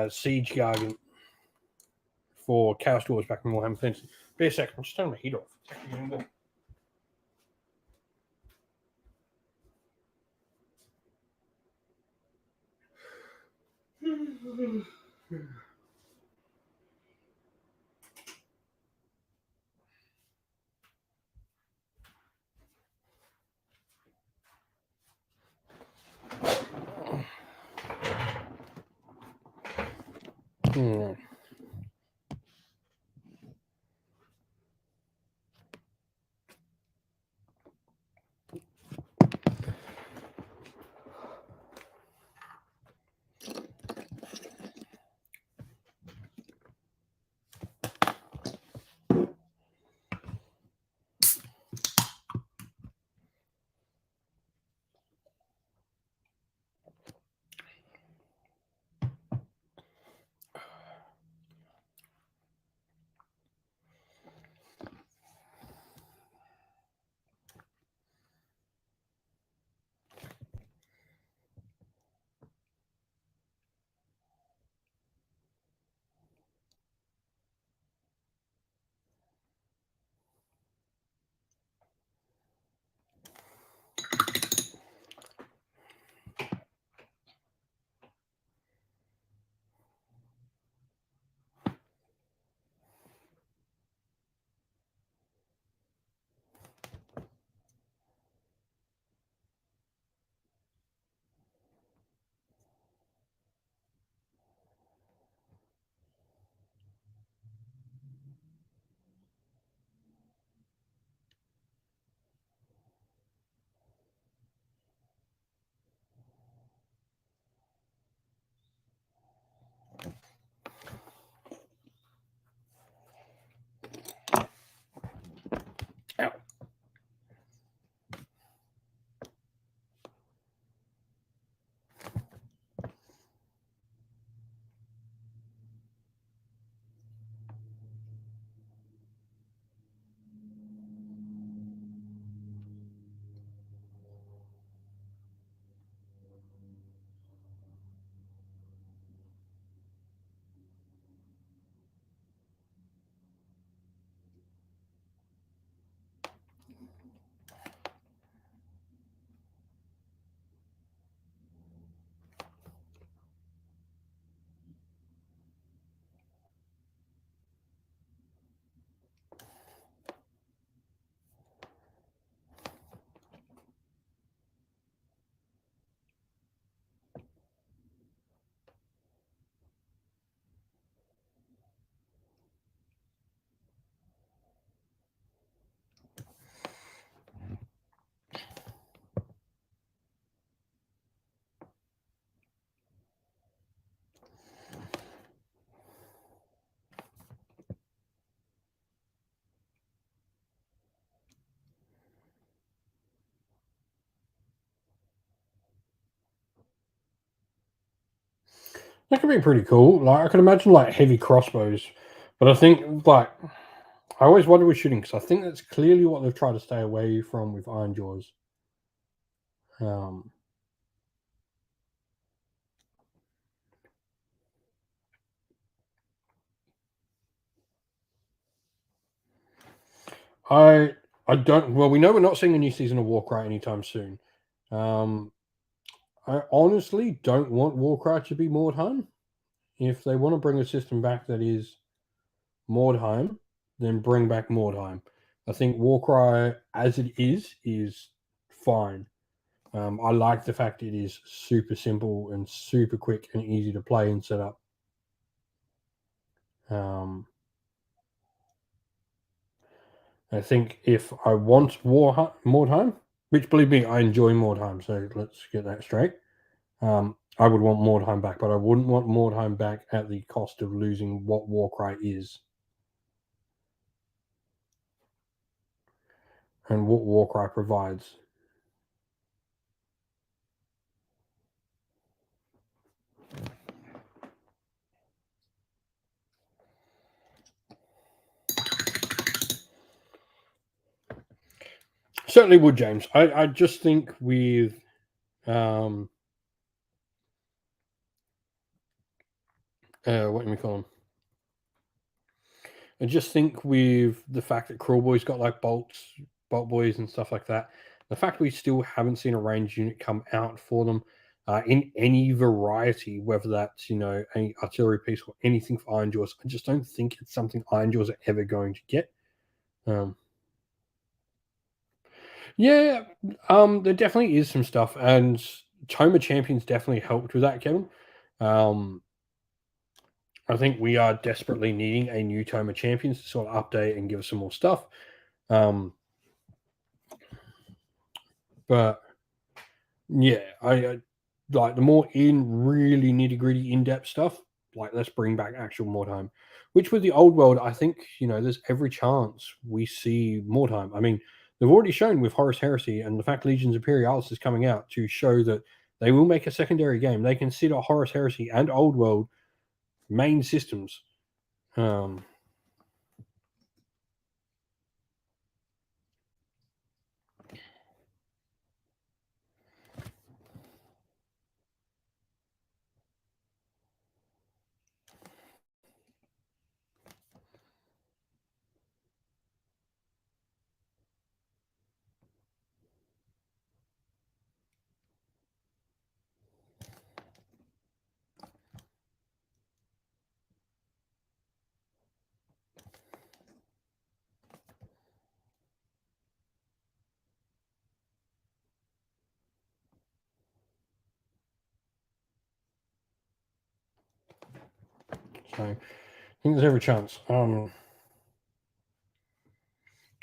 Siege Gargant for Chaos Dwarves back in Warhammer Fantasy. Be a second, I'm just turning my heat off. Hmm. Ow. That could be pretty cool. Like I could imagine like heavy crossbows, but I think like I always wonder with shooting because I think that's clearly what they've tried to stay away from with Iron Jaws. Um, I I don't. Well, we know we're not seeing a new season of Warcry anytime soon. Um, I honestly don't want Warcry to be Mordheim. If they want to bring a system back that is Mordheim, then bring back Mordheim. I think Warcry as it is fine. I like the fact it is super simple and super quick and easy to play and set up. Um, I think if I want Mordheim, which believe me, I enjoy Mordheim, so let's get that straight. I would want Mordheim back, but I wouldn't want Mordheim back at the cost of losing what Warcry is and what Warcry provides. Certainly would, James. I just think with um, what do we call them? I just think with the fact that Crawlboy's got like bolt boys and stuff like that, the fact we still haven't seen a range unit come out for them in any variety, whether that's any artillery piece or anything for Iron Jaws, I just don't think it's something Iron Jaws are ever going to get. Um, yeah, there definitely is some stuff, and Toma Champions definitely helped with that, Kevin. Um, I think we are desperately needing a new Tome of Champions to sort of update and give us some more stuff. But yeah, I like the more really nitty gritty, in depth stuff. Like, let's bring back actual Mordheim. Which with the old world, I think there's every chance we see Mordheim. I mean, they've already shown with Horus Heresy and the fact Legions Imperialis is coming out to show that they will make a secondary game. They consider Horus Heresy and Old World main systems. So I think there's every chance. Because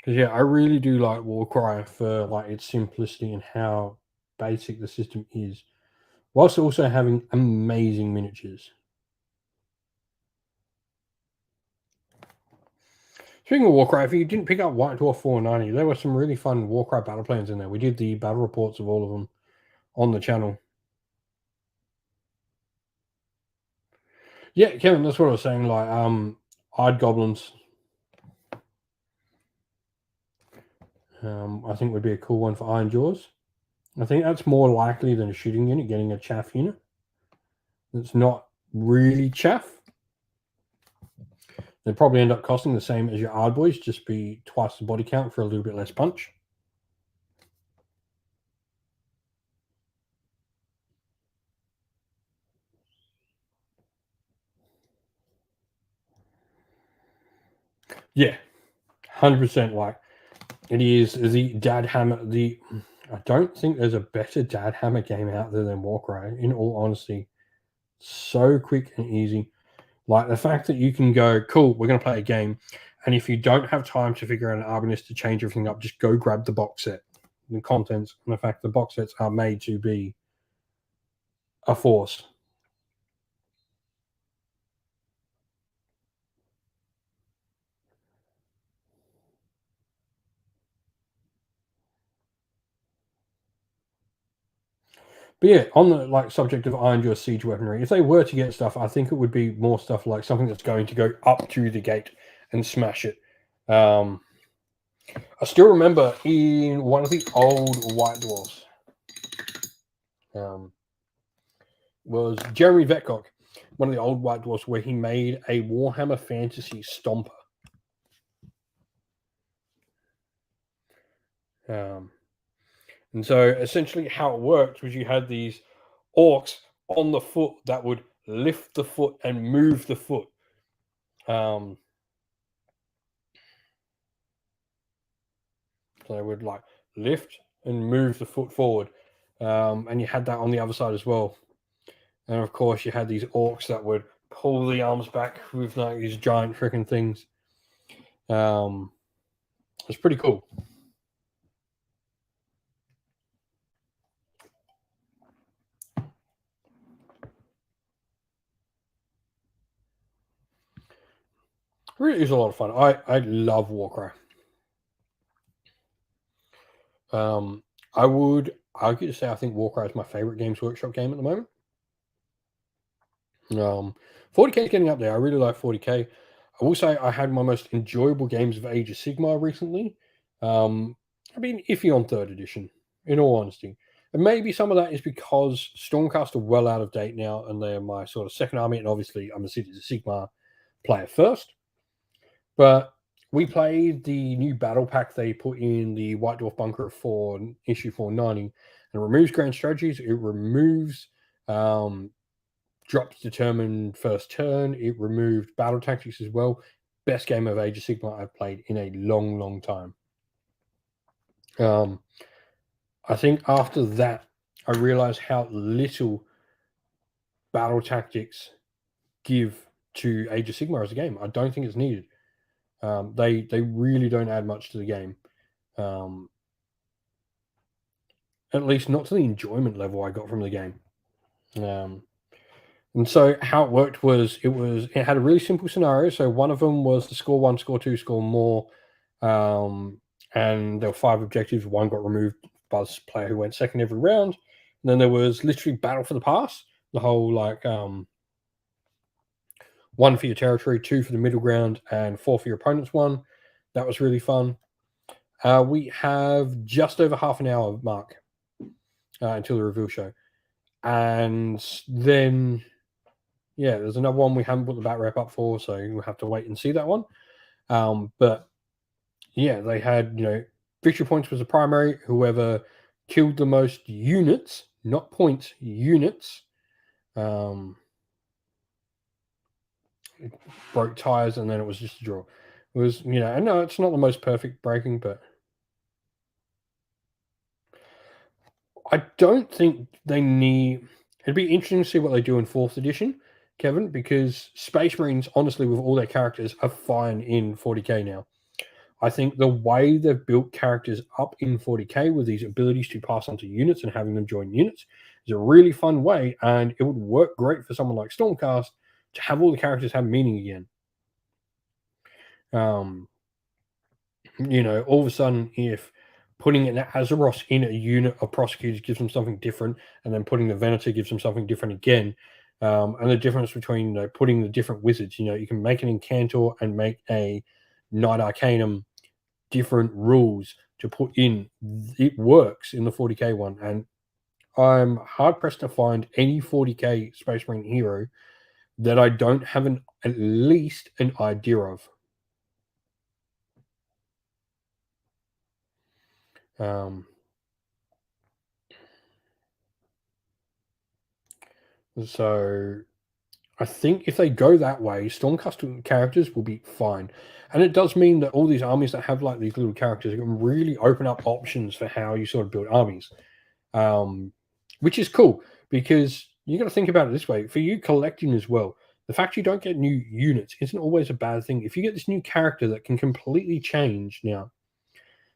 yeah, I really do like Warcry for like its simplicity and how basic the system is, whilst also having amazing miniatures. Speaking of Warcry, if you didn't pick up White Dwarf 490, there were some really fun Warcry battle plans in there. We did the battle reports of all of them on the channel. Yeah, Kevin, that's what I was saying. Like, Eyed Goblins, I think would be a cool one for Iron Jaws. I think that's more likely than a shooting unit getting a chaff unit. It's not really chaff. They'd probably end up costing the same as your Ard Boys, just be twice the body count for a little bit less punch. Yeah, 100% like it is the Dad Hammer. I don't think there's a better Dad Hammer game out there than Warcry, in all honesty. So quick and easy. Like the fact that you can go, cool, we're going to play a game. And if you don't have time to figure out an Arbanist to change everything up, just go grab the box set, the contents, and the fact the box sets are made to be a force. But yeah, on the like subject of Iron Jaw siege weaponry, if they were to get stuff, I think it would be more stuff like something that's going to go up to the gate and smash it. I still remember in one of the old White Dwarfs, was Jeremy Vetcock, one of the old White Dwarfs, where he made a Warhammer Fantasy Stomper. And so essentially how it worked was you had these orcs on the foot that would lift the foot and move the foot. So they would like lift and move the foot forward. And you had that on the other side as well. And of course you had these orcs that would pull the arms back with like these giant freaking things. It's pretty cool. It really is a lot of fun. I love Warcry. I would argue to say I think Warcry is my favorite Games Workshop game at the moment. 40k is getting up there. I really like 40k. I will say I had my most enjoyable games of Age of Sigmar recently. I've been iffy on 3rd edition, in all honesty. And maybe some of that is because Stormcast are well out of date now, and they're my sort of second army, and obviously I'm a Cities of Sigmar player first. But we played the new battle pack they put in the White Dwarf Bunker for issue 490, and it removes grand strategies. It removes drops determined first turn. It removed battle tactics as well. Best game of Age of Sigmar I've played in a long, long time. I think after that, I realized how little battle tactics give to Age of Sigmar as a game. I don't think it's needed. They really don't add much to the game. At least not to the enjoyment level I got from the game. And so how it worked was it had a really simple scenario. So one of them was to score one, score two, score more. And there were 5 objectives. One got removed by the player who went second every round. And then there was literally battle for the pass. The whole 1 for your territory, 2 for the middle ground, and 4 for your opponent's one. That was really fun. We have just over half an hour mark until the reveal show. And then, yeah, there's another one we haven't put the bat wrap up for, so we'll have to wait and see that one. But yeah, they had, victory points was the primary. Whoever killed the most units, not points, units, broke ties, and then it was just a draw. It was, I know it's not the most perfect breaking, but I don't think they need. It'd be interesting to see what they do in 4th edition, Kevin, because Space Marines, honestly, with all their characters, are fine in 40k now. I think the way they've built characters up in 40k with these abilities to pass on to units and having them join units is a really fun way, and it would work great for someone like Stormcast to have all the characters have meaning again. All of a sudden, if putting an Azeroth in a unit of prosecutors gives them something different, and then putting the Venator gives them something different again, and the difference between putting the different wizards, you can make an Incantor and make a Knight Arcanum, different rules to put in. It works in the 40k one, and I'm hard pressed to find any 40k Space Marine hero that I don't have at least an idea of. So I think if they go that way, Stormcast characters will be fine. And it does mean that all these armies that have these little characters can really open up options for how you sort of build armies, which is cool because you got to think about it this way. For you collecting as well, the fact you don't get new units isn't always a bad thing. If you get this new character that can completely change now.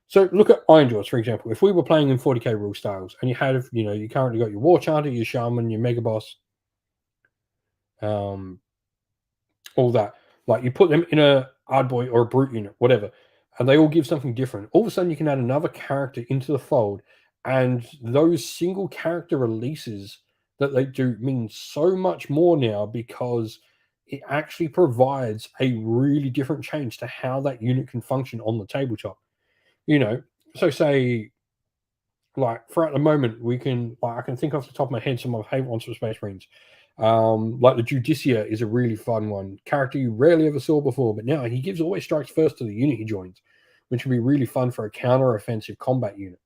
So look at Iron Jaws, for example. If we were playing in 40k rule styles and you had, you currently got your War Chanter, your Shaman, your Mega Boss, all that. You put them in a Ardboy or a Brute unit, whatever, and they all give something different. All of a sudden, you can add another character into the fold, and those single character releases that they do mean so much more now because it actually provides a really different change to how that unit can function on the tabletop. So say, for at the moment, we can, I can think off the top of my head some of my favorite ones for Space Marines. The Judicia is a really fun one. Character you rarely ever saw before, but now he gives always strikes first to the unit he joins, which would be really fun for a counter-offensive combat unit.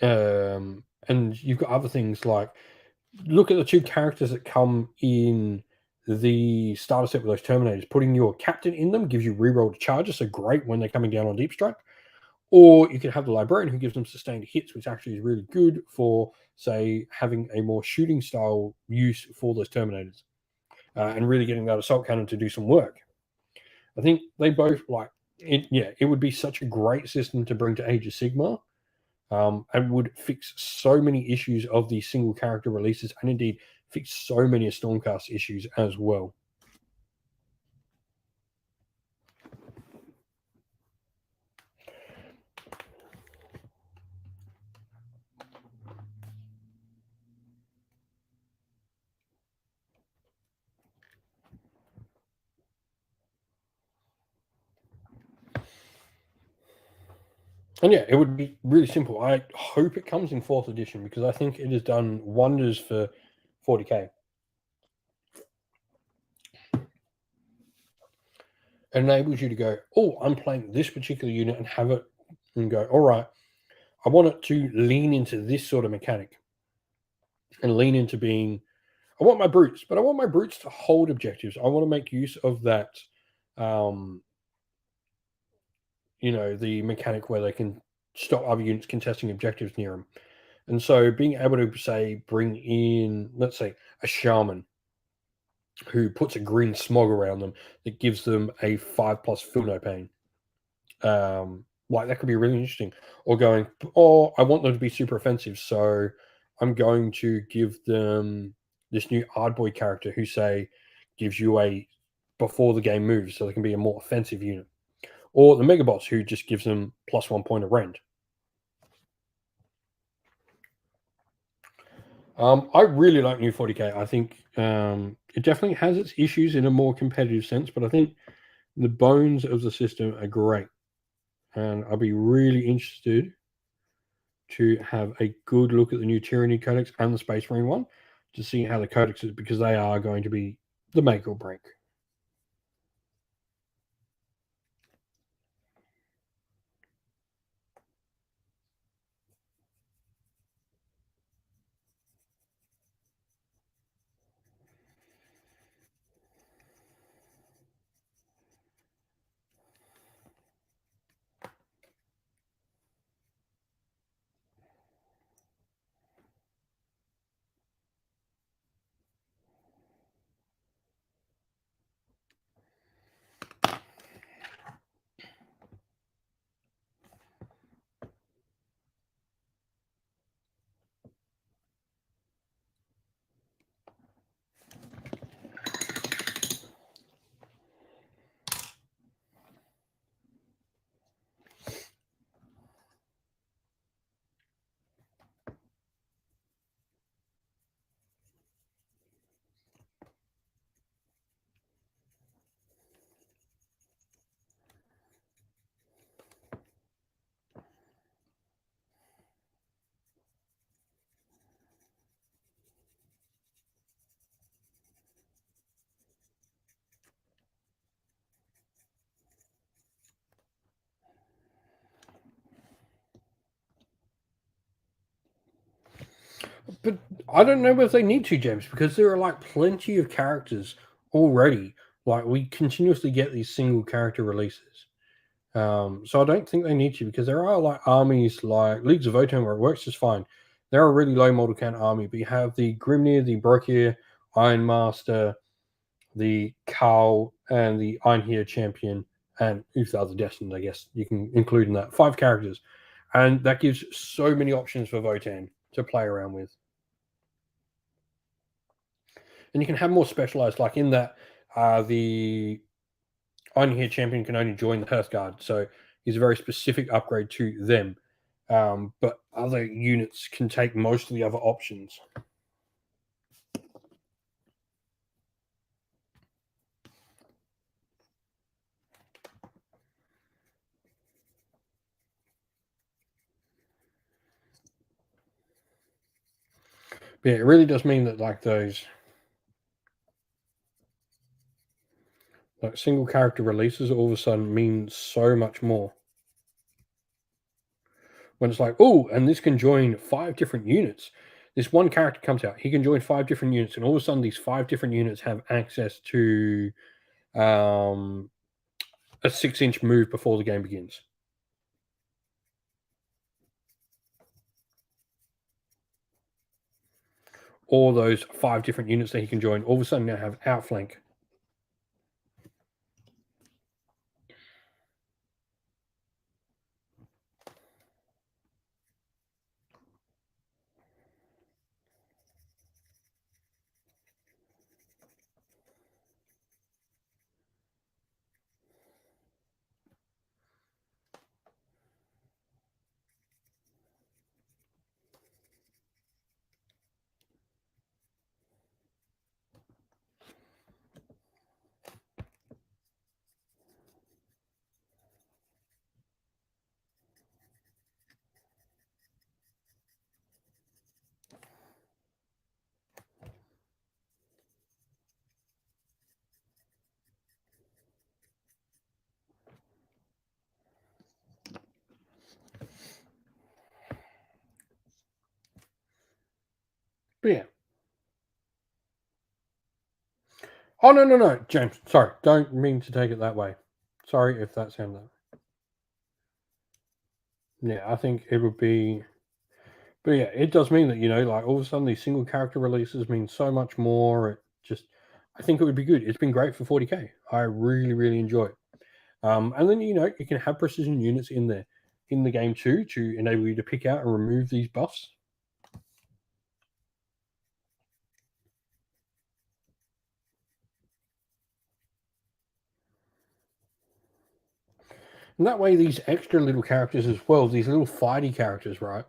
And you've got other things like, look at the 2 characters that come in the starter set with those Terminators. Putting your captain in them gives you reroll to charges, so great when they're coming down on deep strike. Or you can have the Librarian who gives them sustained hits, which actually is really good for, say, having a more shooting style use for those Terminators and really getting that Assault Cannon to do some work. I think they both it would be such a great system to bring to Age of Sigmar and would fix so many issues of the single character releases and indeed fix so many Stormcast issues as well. And yeah, it would be really simple. I hope it comes in 4th edition because I think it has done wonders for 40k. It enables you to go, oh, I'm playing this particular unit and have it and go, all right, I want it to lean into this sort of mechanic and lean into being, I want my brutes, but I want my brutes to hold objectives. I want to make use of that, the mechanic where they can stop other units contesting objectives near them. And so being able to say bring in, let's say, a shaman who puts a green smog around them that gives them a 5+ feel no pain. Like that could be really interesting. Or going, oh, I want them to be super offensive, so I'm going to give them this new Ardboy character who say gives you a before the game moves, so they can be a more offensive unit. Or the Mega Boss who just gives them +1 point of rend. I really like New 40k. I think it definitely has its issues in a more competitive sense, but I think the bones of the system are great. And I'll be really interested to have a good look at the new Tyranny Codex and the Space Marine one to see how the codexes, because they are going to be the make or break. But I don't know if they need to, James, because there are like plenty of characters already. Like we continuously get these single character releases. So I don't think they need to, because there are like armies like Leagues of Votan where it works just fine. They're a really low model count army, but you have the Grimnir, the Brokir, Ironmaster, the Carl, and the Einhir champion, and Uthar the Destined, I guess you can include in that. 5 characters. And that gives so many options for Votan to play around with. And you can have more specialized, like in that the Einhir champion can only join the Hearthguard, so he's a very specific upgrade to them. But other units can take most of the other options. But yeah, it really does mean that like those like single character releases all of a sudden mean so much more. When it's like, oh, and this can join 5 different units. This one character comes out, he can join 5 different units, and all of a sudden these 5 different units have access to um, a 6-inch move before the game begins. Or those 5 different units that he can join all of a sudden now have outflank. But yeah. Oh no, no, no, James. Sorry, don't mean to take it that way. Sorry if that sounded. Yeah, I think it would be. But yeah, it does mean that, like all of a sudden these single character releases mean so much more. I think it would be good. It's been great for 40k. I really, really enjoy it. And then, you can have precision units in there in the game too to enable you to pick out and remove these buffs. And that way, these extra little characters as well, these little fighty characters, right?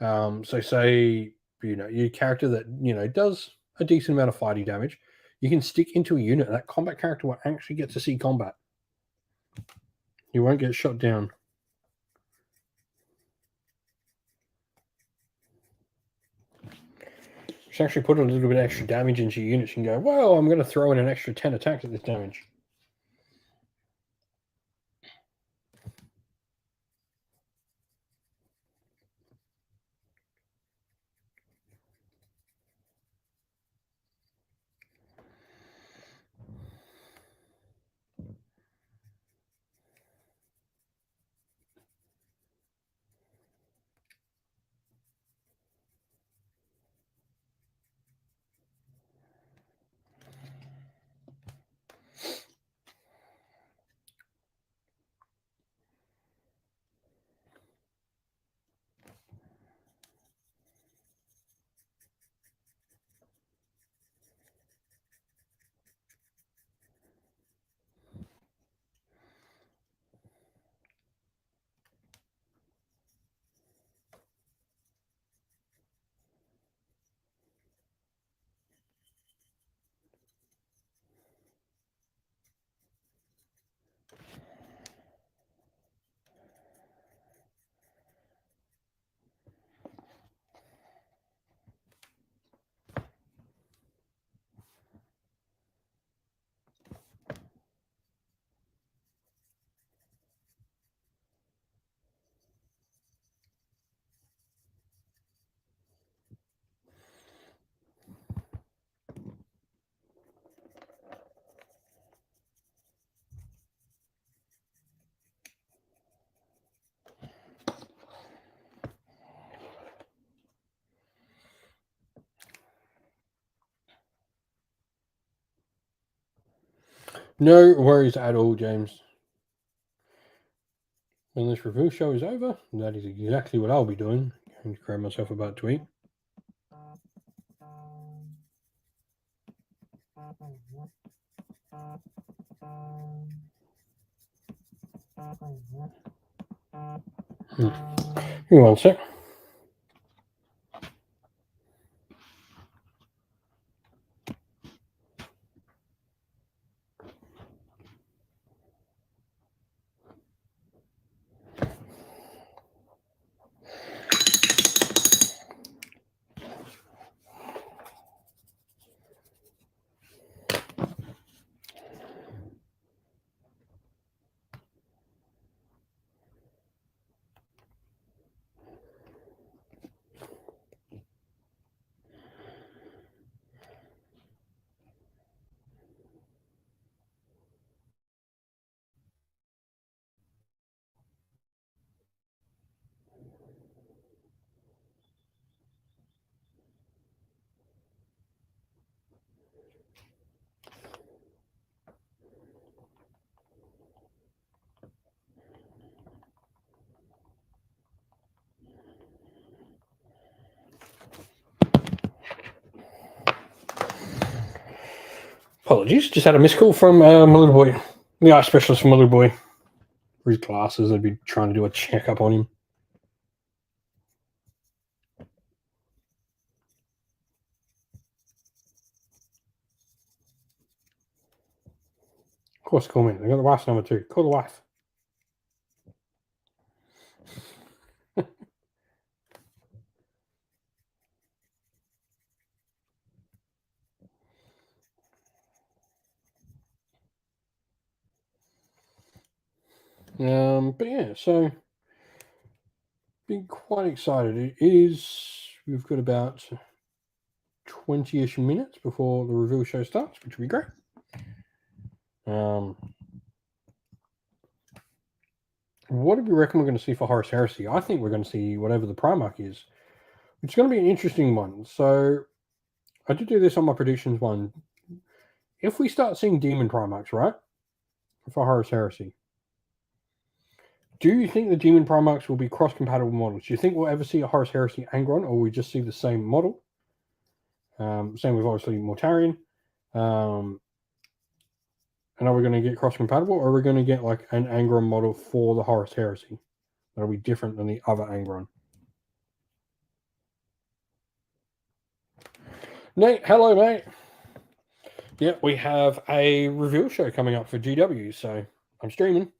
So say, your character that, does a decent amount of fighty damage, you can stick into a unit, and that combat character will actually get to see combat. You won't get shot down. Just actually put a little bit of extra damage into your units and go, well, I'm going to throw in an extra 10 attacks at this damage. No worries at all, James. When this review show is over, that is exactly what I'll be doing. I'm going to grab myself a bite to eat. Give me one sec. Apologies, just had a missed call from my little boy, the eye specialist from my little boy. For his glasses, I'd be trying to do a checkup on him. Of course, call me. I got the wife's number too. Call the wife. But yeah, so been quite excited. It is. We've got about 20-ish minutes before the reveal show starts, which will be great. What do we reckon we're going to see for Horus Heresy? I think we're going to see whatever the Primarch is. It's going to be an interesting one. So I did do this on my predictions one. If we start seeing Demon Primarchs, right, for Horus Heresy, do you think the Demon Primarchs will be cross-compatible models? Do you think we'll ever see a Horus Heresy Angron, or will we just see the same model? Same with obviously Mortarion. And are we going to get cross-compatible, or are we going to get like an Angron model for the Horus Heresy that'll be different than the other Angron? Nate, hello, mate. Yeah, we have a reveal show coming up for GW, so I'm streaming.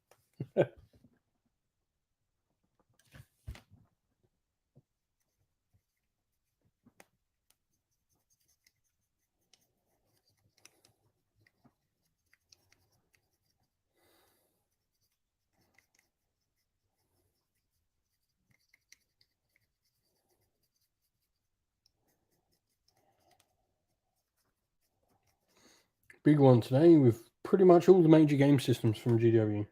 Big one today with pretty much all the major game systems from GW.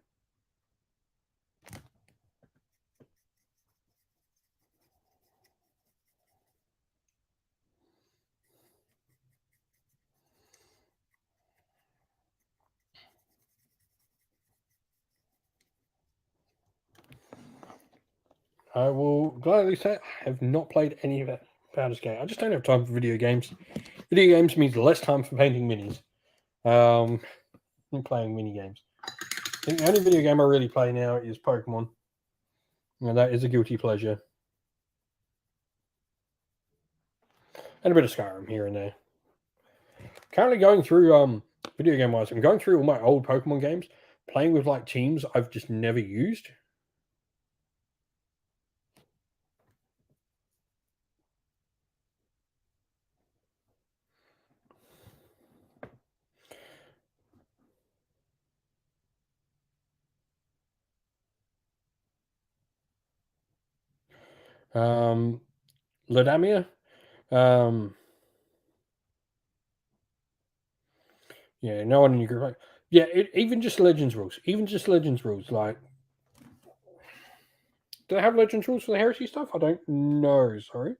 I will gladly say I have not played any of that Baldur's Gate. I just don't have time for video games. Video games means less time for painting minis. And playing mini games. I think the only video game I really play now is Pokemon. And that is a guilty pleasure. And a bit of Skyrim here and there. Currently going through video game wise, I'm going through all my old Pokemon games, playing with like teams I've just never used. Ladamia. Yeah, no one in your group. Yeah, even just Legends rules. Even just Legends rules. Like, do they have Legends rules for the Heresy stuff? I don't know. Sorry.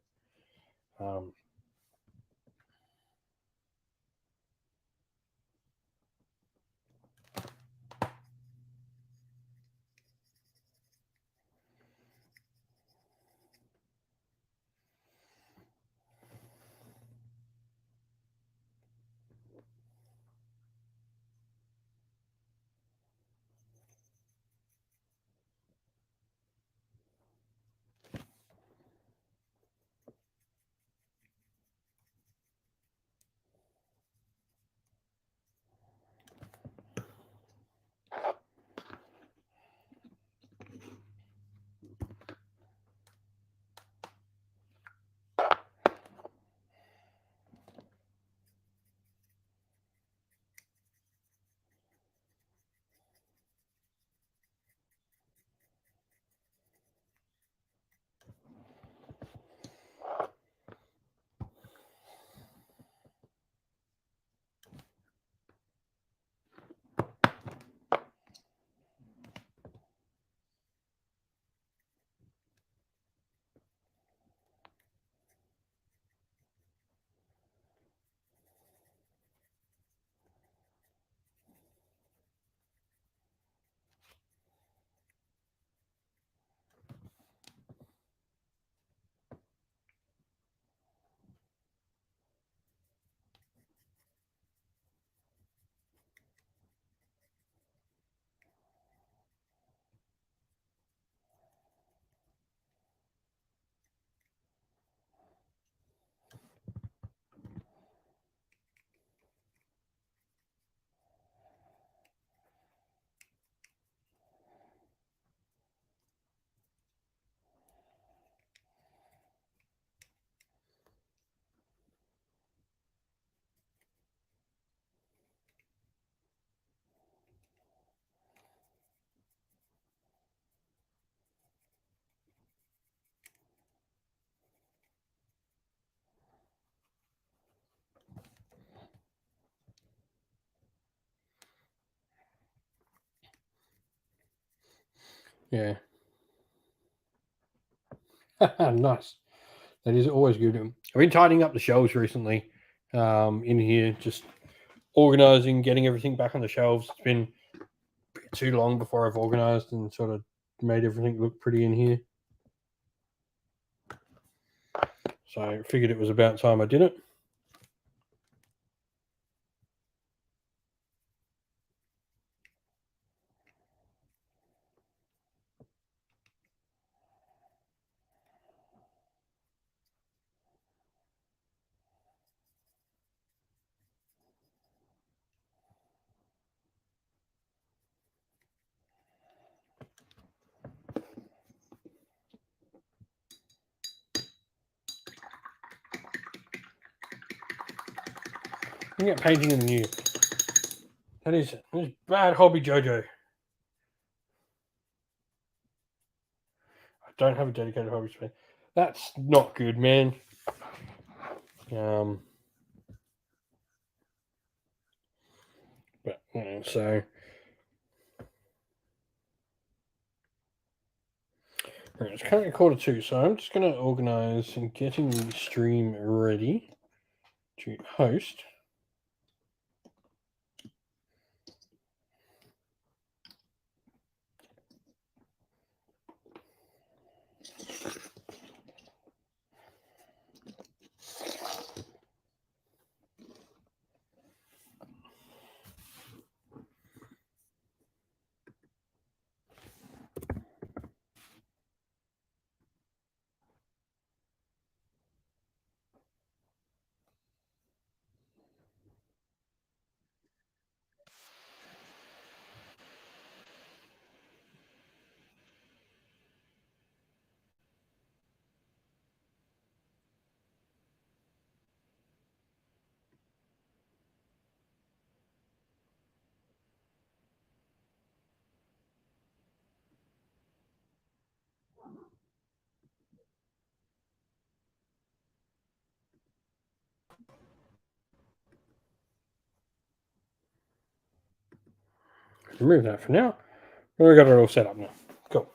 Yeah. Nice. That is always good. I've been tidying up the shelves recently in here, just organizing, getting everything back on the shelves. It's been too long before I've organized and sort of made everything look pretty in here. So I figured it was about time I did it. You get painting in the new. That is bad hobby, Jojo. I don't have a dedicated hobby space. That's not good, man. But so it's currently 1:45, so I'm just going to organize and getting the stream ready to host. Remove that for now. We got it all set up now. Cool.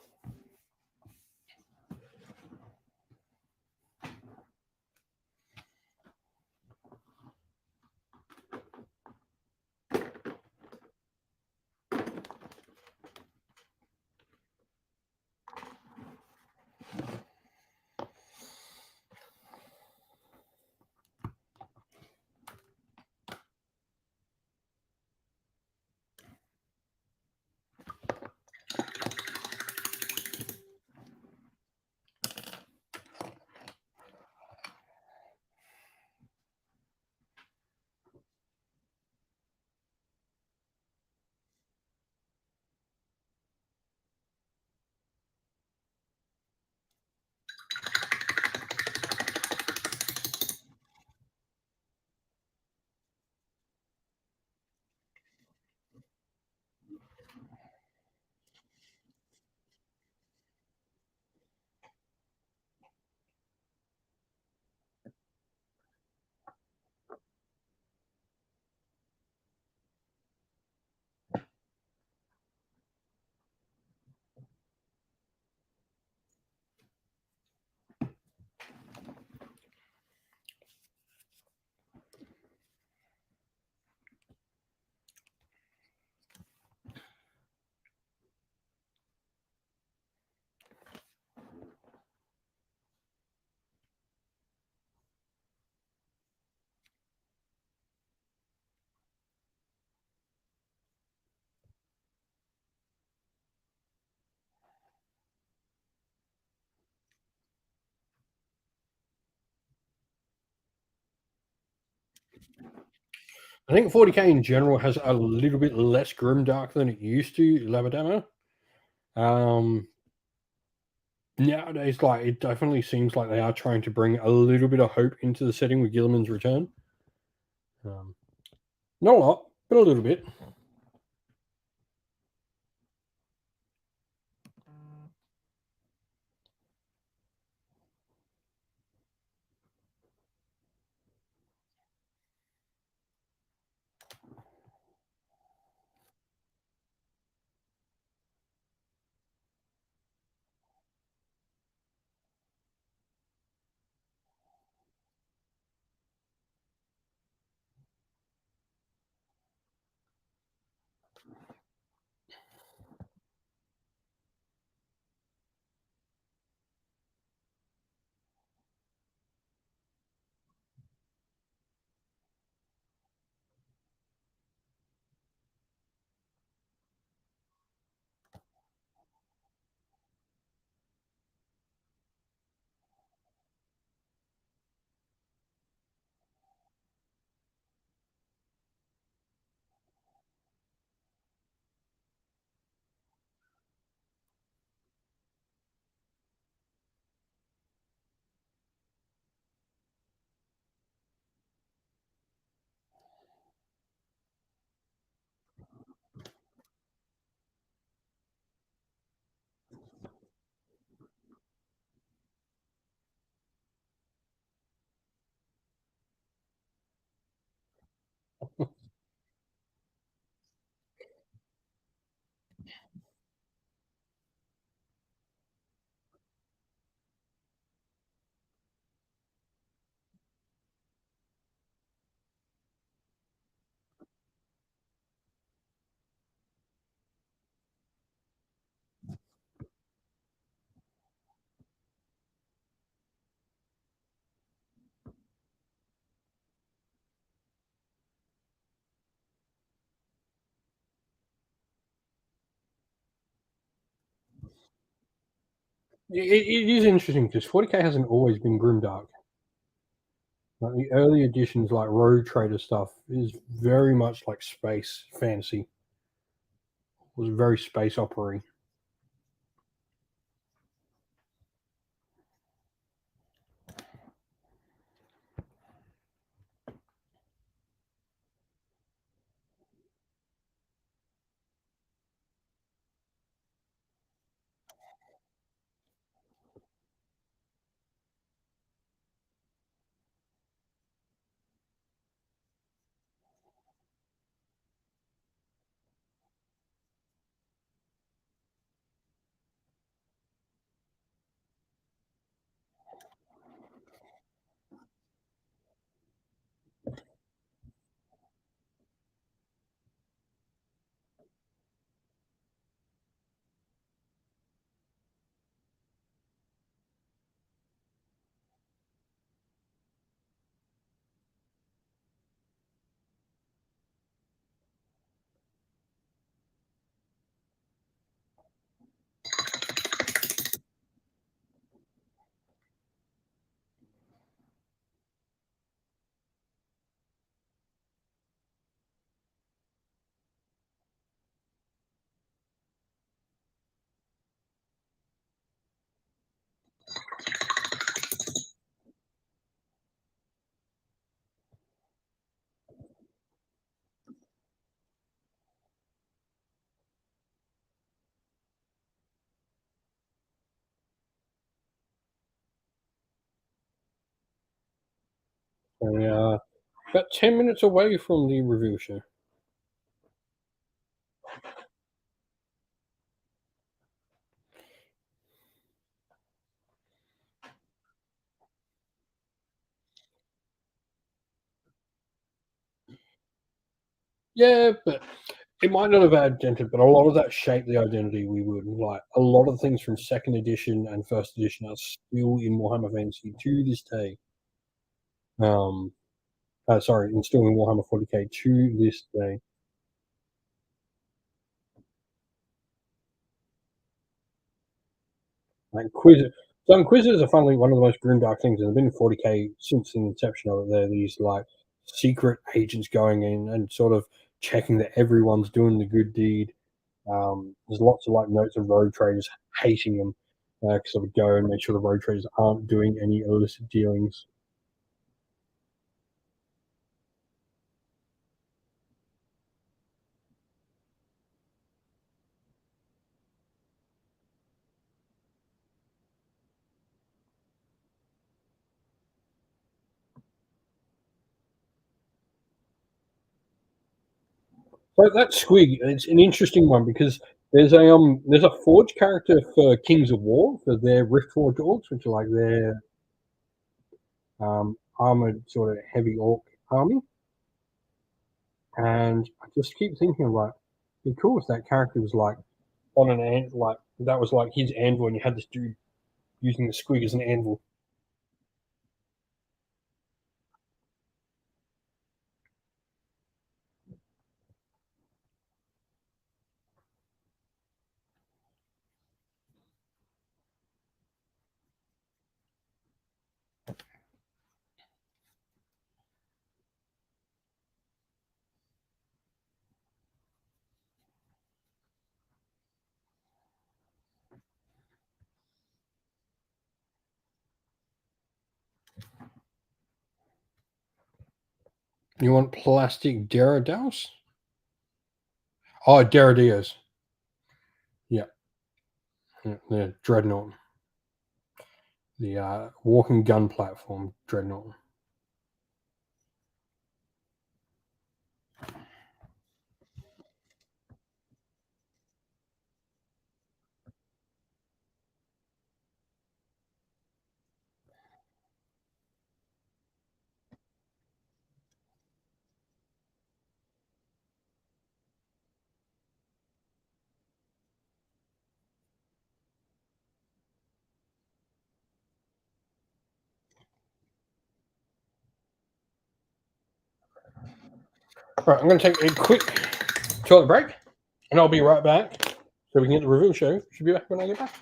I think 40k in general has a little bit less grimdark than it used to, Labadama. Nowadays, like it definitely seems like they are trying to bring a little bit of hope into the setting with Gilliman's return. Not a lot, but a little bit. It is interesting because 40k hasn't always been grimdark. Like the early editions, like Road Trader stuff, is very much like space fantasy. It was very space opera. And about 10 minutes away from the review show. Yeah, but it might not have agented, but a lot of that shaped the identity we would like. A lot of things from second edition and first edition are still in Warhammer Fantasy to this day. Um, sorry, and still in Warhammer 40k to this day. Like Inquisitors are funnily one of the most grimdark things, and they've been in 40k since the inception of it. They're these like secret agents going in and sort of checking that everyone's doing the good deed. There's lots of like notes of road traders hating them because they would go and make sure the road traders aren't doing any illicit dealings. So that squig, it's an interesting one because there's a forge character for Kings of War for their Riftforge orcs, which are like their armored sort of heavy orc army. And I just keep thinking of like, it'd be cool if that character was like on an like that was like his anvil, and you had this dude using the squig as an anvil. You want plastic Derridaus? Oh, Derrideos. Yeah, yeah, the Dreadnought, the walking gun platform Dreadnought. All right, I'm going to take a quick toilet break, and I'll be right back so we can get the review show. Should be back when I get back.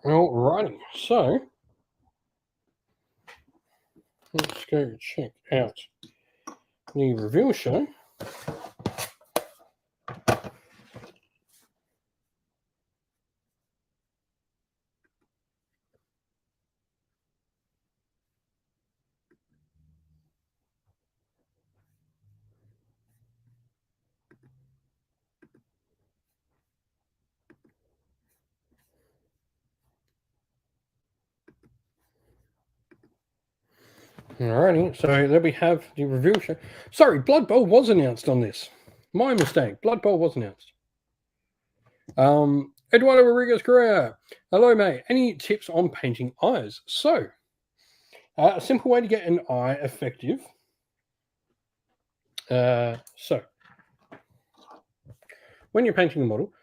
Alrighty, so let's go check out the reveal show. Alrighty, so there we have the reveal show. Sorry, Blood Bowl was announced on this. My mistake. Blood Bowl was announced. Eduardo Rodriguez Correa. Hello, mate. Any tips on painting eyes? So, a simple way to get an eye effective. So, when you're painting a model,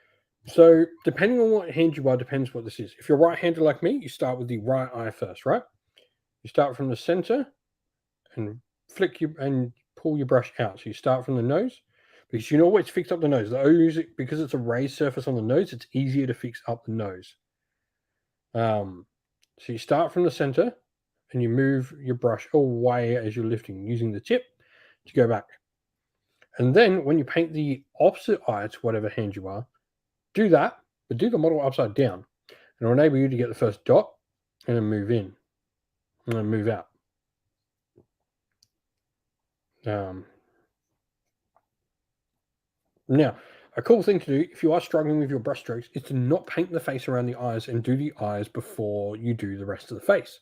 so depending on what hand you are, depends what this is. If you're right-handed like me, you start with the right eye first, right? You start from the center and flick your and pull your brush out. So you start from the nose because you can always fix up the nose. Because it's a raised surface on the nose, it's easier to fix up the nose. So you start from the center and you move your brush away as you're lifting, using the tip to go back. And then when you paint the opposite eye to whatever hand you are, do that, but do the model upside down. And it'll enable you to get the first dot and then move in and then move out. Now, a cool thing to do if you are struggling with your brush strokes is to not paint the face around the eyes and do the eyes before you do the rest of the face.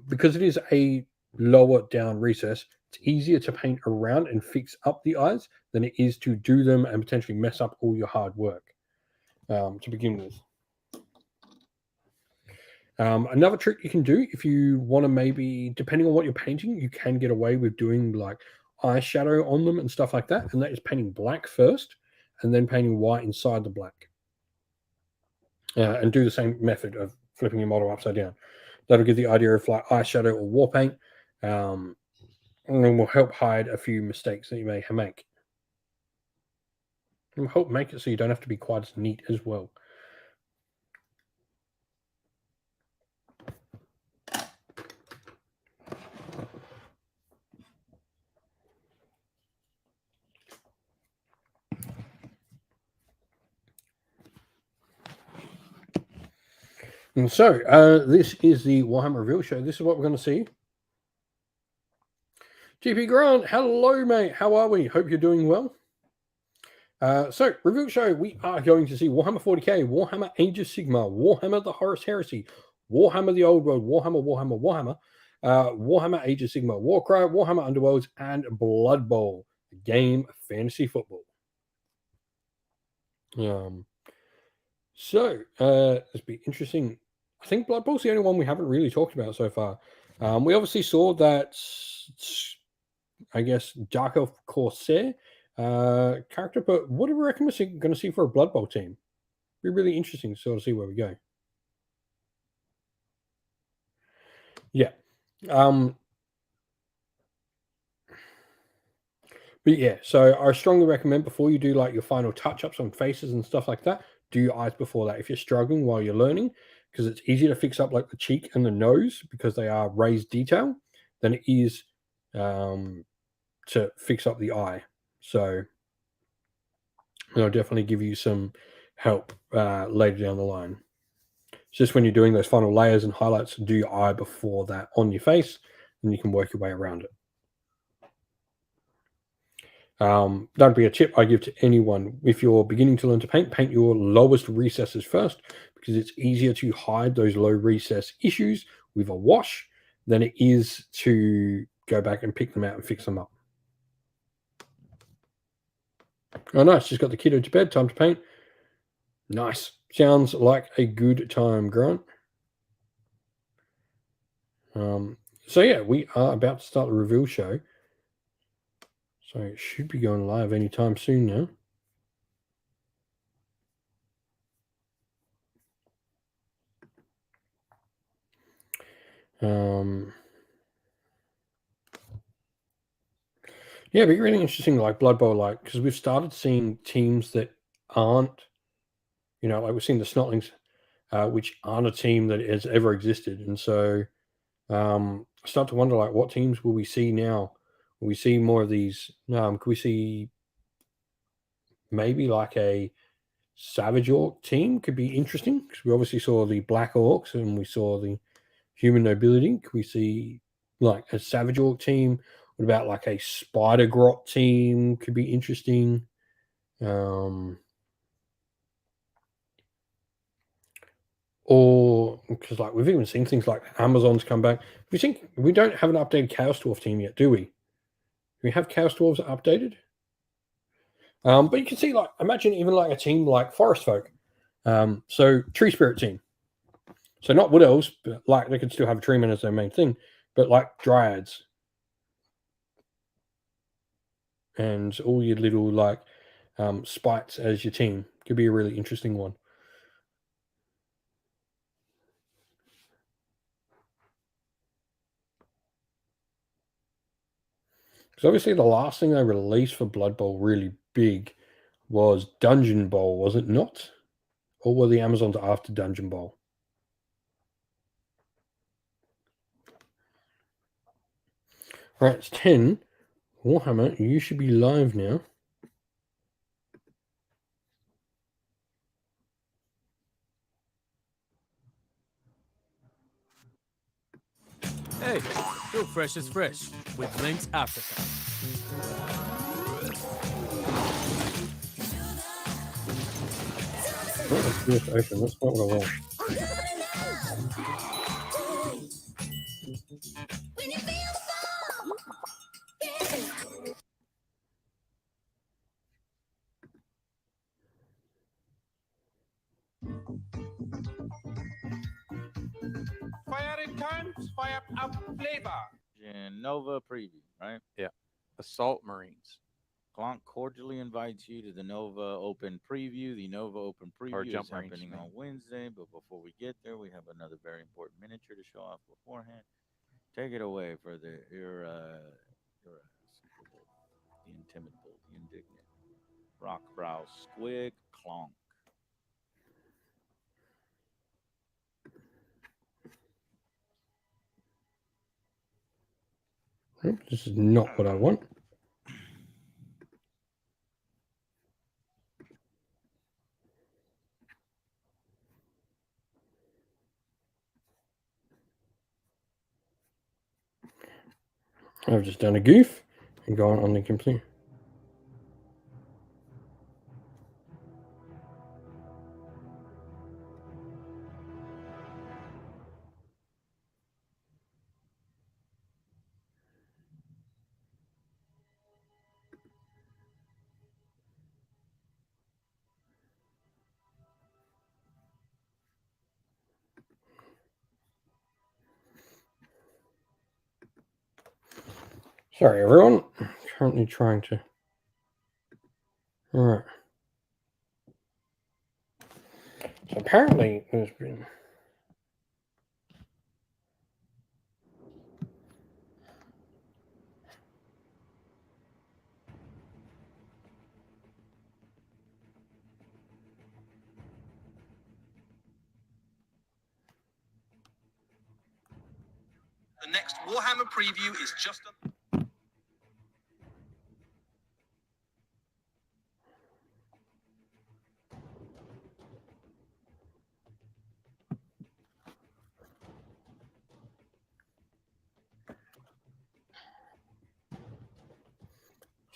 Because it is a lower down recess, it's easier to paint around and fix up the eyes than it is to do them and potentially mess up all your hard work to begin with. Another trick you can do if you want to, maybe depending on what you're painting, you can get away with doing like eyeshadow on them and stuff like that, and that is painting black first and then painting white inside the black, and do the same method of flipping your model upside down. That'll give the idea of like eyeshadow or war paint, and then will help hide a few mistakes that you may make, and help make it so you don't have to be quite as neat as well. And so, this is the Warhammer reveal show. This is what we're going to see. GP Grant, hello, mate. How are we? Hope you're doing well. So, reveal show, we are going to see Warhammer 40k, Warhammer Age of Sigmar, Warhammer the Horus Heresy, Warhammer the Old World, Warhammer, Warhammer Age of Sigmar, Warcry, Warhammer Underworlds, and Blood Bowl, game fantasy football. So, it's be interesting. I think Blood Bowl's the only one we haven't really talked about so far. We obviously saw that, I guess, Dark Elf Corsair character, but what do we reckon we're going to see for a Blood Bowl team? Be really interesting to sort of see where we go. Yeah. But yeah, so I strongly recommend before you do like your final touch-ups on faces and stuff like that, do your eyes before that if you're struggling while you're learning, because it's easier to fix up like the cheek and the nose because they are raised detail than it is to fix up the eye. So it'll definitely give you some help later down the line. It's just when you're doing those final layers and highlights, do your eye before that on your face, and you can work your way around it. That'd be a tip I give to anyone. If you're beginning to learn to paint, paint your lowest recesses first, because it's easier to hide those low recess issues with a wash than it is to go back and pick them out and fix them up. Oh, nice. Just got the kiddo to bed. Time to paint. Nice. Sounds like a good time, Grant. So yeah, we are about to start the reveal show. So it should be going live anytime soon now. Yeah, but really interesting, like Blood Bowl, like, because we've started seeing teams that aren't, like we've seen the Snotlings, which aren't a team that has ever existed, and so I start to wonder, like, what teams will we see now? Will we see more of these? Could we see maybe like a Savage Orc team? Could be interesting because we obviously saw the Black Orcs and we saw the Human Nobility. Could we see like a Savage Orc team? What about like a Spider Grot team? Could be interesting. Or because like we've even seen things like Amazons come back. We think we don't have an updated Chaos Dwarf team yet, do we? Do we have Chaos Dwarves updated? But you can see, like, imagine even like a team like Forest Folk. So Tree Spirit team. So not Wood Elves, but like they could still have a Treeman as their main thing, but like Dryads and all your little like spites as your team could be a really interesting one. Because obviously the last thing they released for Blood Bowl really big was Dungeon Bowl, was it not? Or were the Amazons after Dungeon Bowl? Right, it's 10. Warhammer, you should be live now. Hey, feel fresh is fresh with Lynx Africa. Let's do this open. That's not what I want. Firing times, fire up flavor. Nova preview, right? Yeah. Assault Marines. Clonk cordially invites you to the Nova Open preview. The Nova Open preview is happening on Wednesday, but before we get there, we have another very important miniature to show off beforehand. Take it away for the intimidable, the indignant, Rockbrow Squig Clonk. This is not what I want. I've just done a goof and gone on the complete. Sorry, everyone. I'm currently trying to. All right. So apparently, there's been. The next Warhammer preview is just a...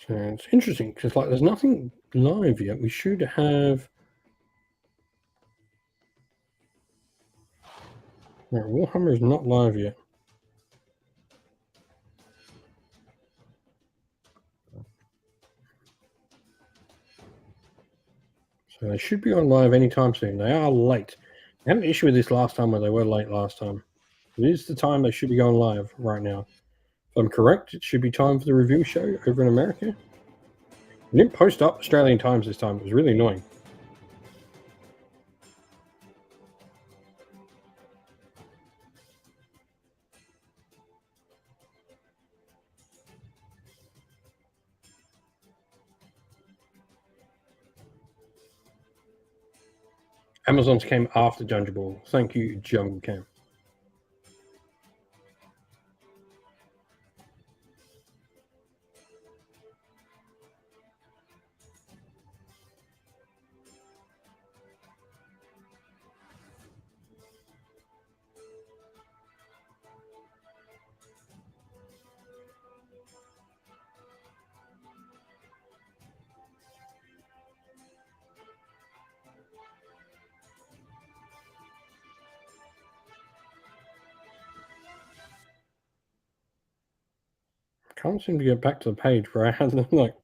So it's interesting because like there's nothing live yet. We should have. Right, Warhammer is not live yet. So they should be on live anytime soon. They are late. I had an issue with this last time where they were late last time. It is the time they should be going live right now. If I'm correct, it should be time for the review show over in America. We didn't post up Australian times this time. It was really annoying. Amazon's came after Jungle Ball. Thank you, Jungle Cam. Can't seem to get back to the page where I had them like.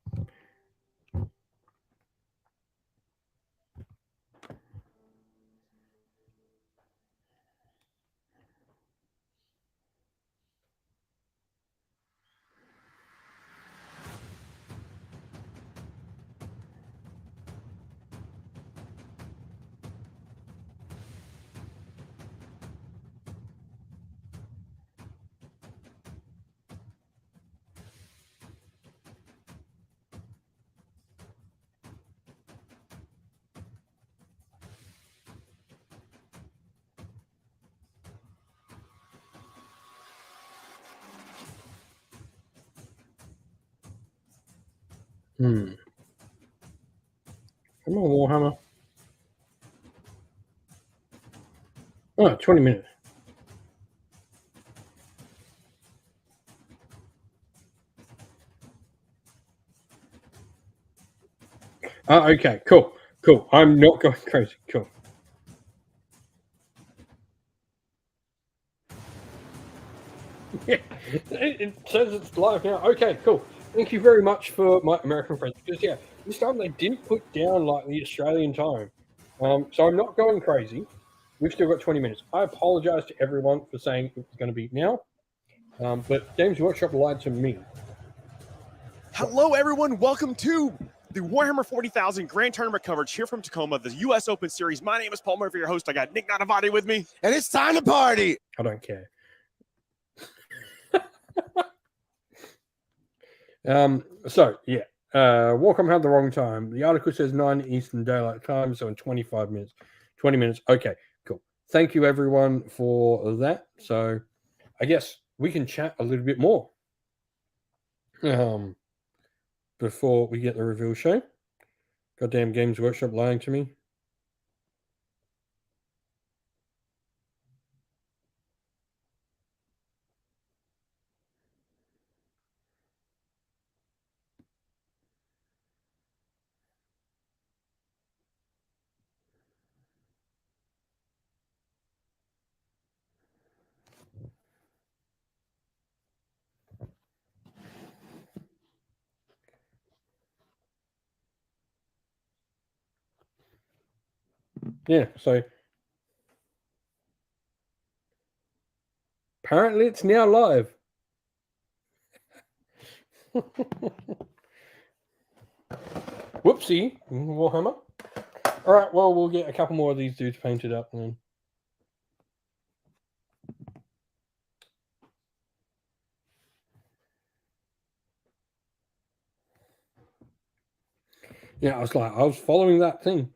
Come on, Warhammer. Oh, 20 minutes. Oh, okay, cool. I'm not going crazy. Cool. Yeah, it says it's live now. Okay, cool. Thank you very much for my American friends. Because, yeah, this time they didn't put down like the Australian time. So I'm not going crazy. We've still got 20 minutes. I apologize to everyone for saying it was going to be now. But Games Workshop lied to me. Hello, everyone. Welcome to the Warhammer 40,000 Grand Tournament coverage here from Tacoma, the U.S. Open Series. My name is Paul Murphy, your host. I got Nick Nanavati with me. And it's time to party. I don't care. So, yeah. Warcom had the wrong time. The article says 9 Eastern Daylight Time, so in 25 minutes. 20 minutes. Okay, cool. Thank you, everyone, for that. So, I guess we can chat a little bit more before we get the reveal show. Goddamn Games Workshop lying to me. Yeah, so apparently it's now live. Whoopsie, Warhammer. All right, well, we'll get a couple more of these dudes painted up and then. Yeah, I was following that thing.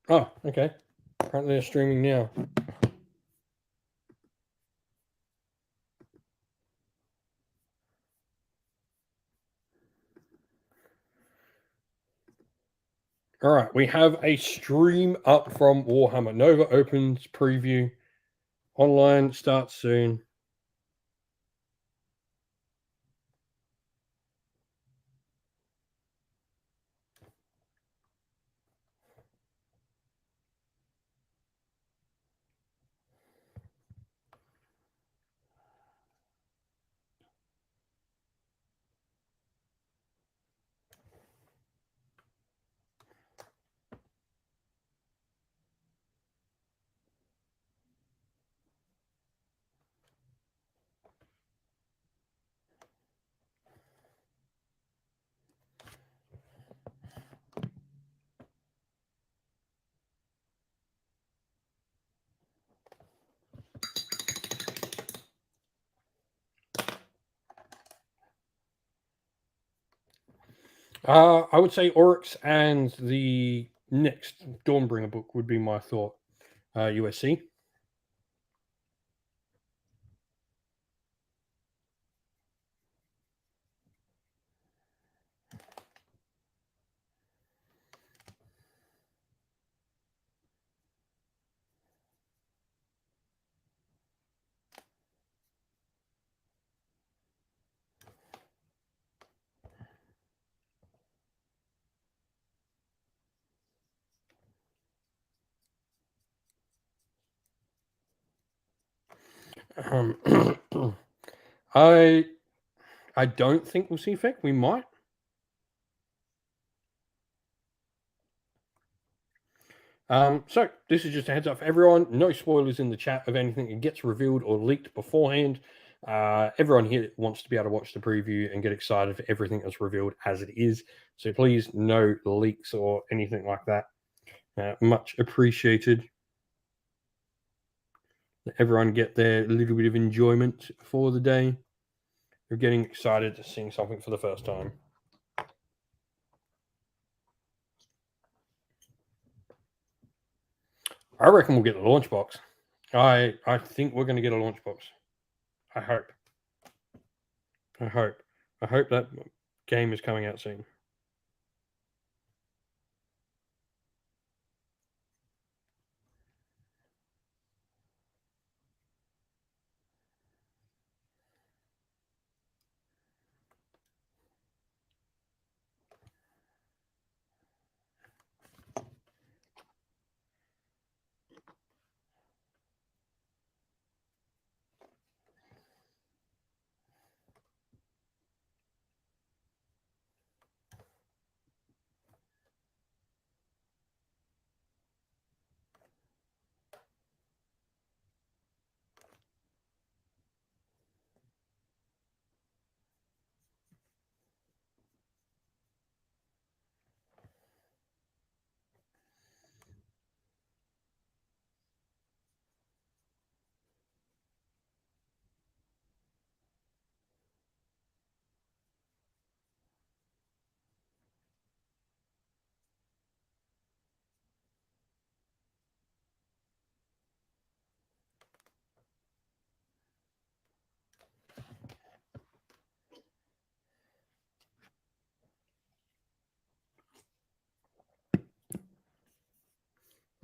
Oh, okay. Apparently they're streaming now. All right, we have a stream up from Warhammer. Nova opens preview. Online starts soon. I would say Oryx and the next Dawnbringer book would be my thought. USC. I don't think we'll see Feck. We might. So this is just a heads up for everyone. No spoilers in the chat of anything that gets revealed or leaked beforehand. Everyone here wants to be able to watch the preview and get excited for everything that's revealed as it is. So please, no leaks or anything like that. Much appreciated. Let everyone get their little bit of enjoyment for the day. You're getting excited to seeing something for the first time. I reckon we'll get the launch box. I think we're going to get a launch box. I hope. I hope that game is coming out soon.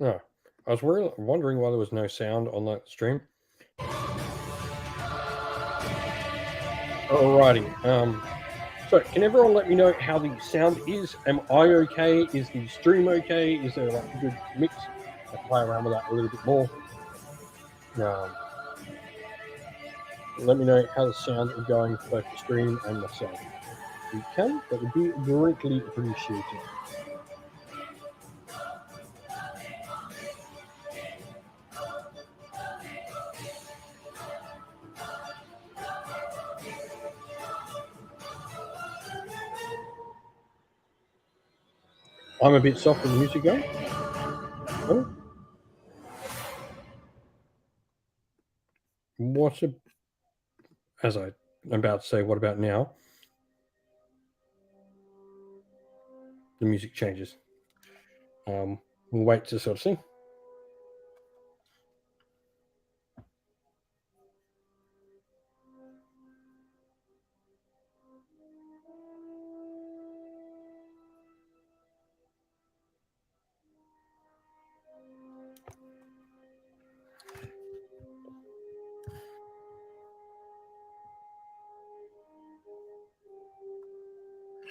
Yeah. I was wondering why there was no sound on that stream. Alrighty. So can everyone let me know how the sound is? Am I okay? Is the stream okay? Is there like a good mix? I can play around with that a little bit more. Let me know how the sound is going for both the stream and myself. If you can, that would be greatly appreciated. I'm a bit soft with the music going. Oh. As I'm about to say, what about now? The music changes. We'll wait to sort of see.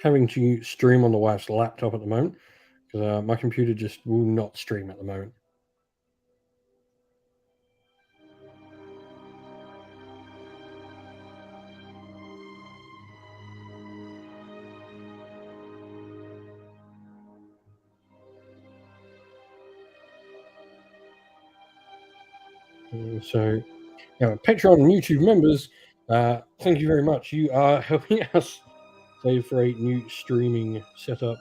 Having to stream on the wife's laptop at the moment because my computer just will not stream at the moment. So, now, Patreon and YouTube members, thank you very much. You are helping us save for a new streaming setup.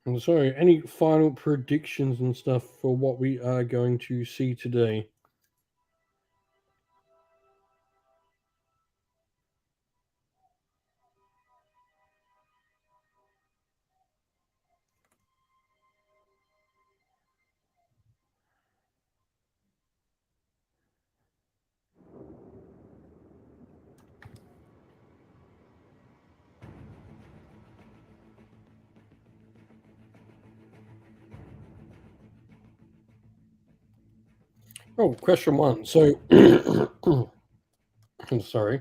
And so, any final predictions and stuff for what we are going to see today? Oh, question one. So, I'm sorry.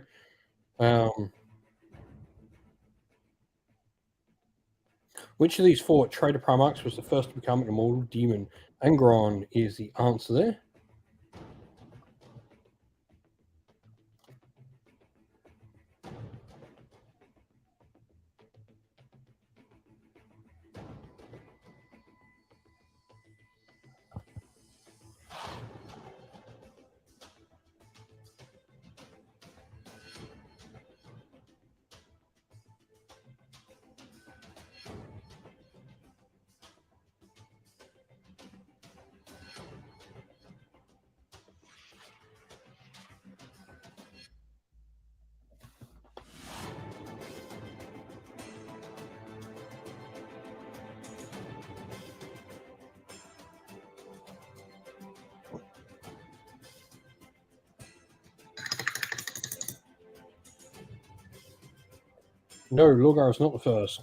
Which of these 4 Trader Primarchs was the first to become an immortal demon? Angron is the answer there. No, Lorgar is not the first.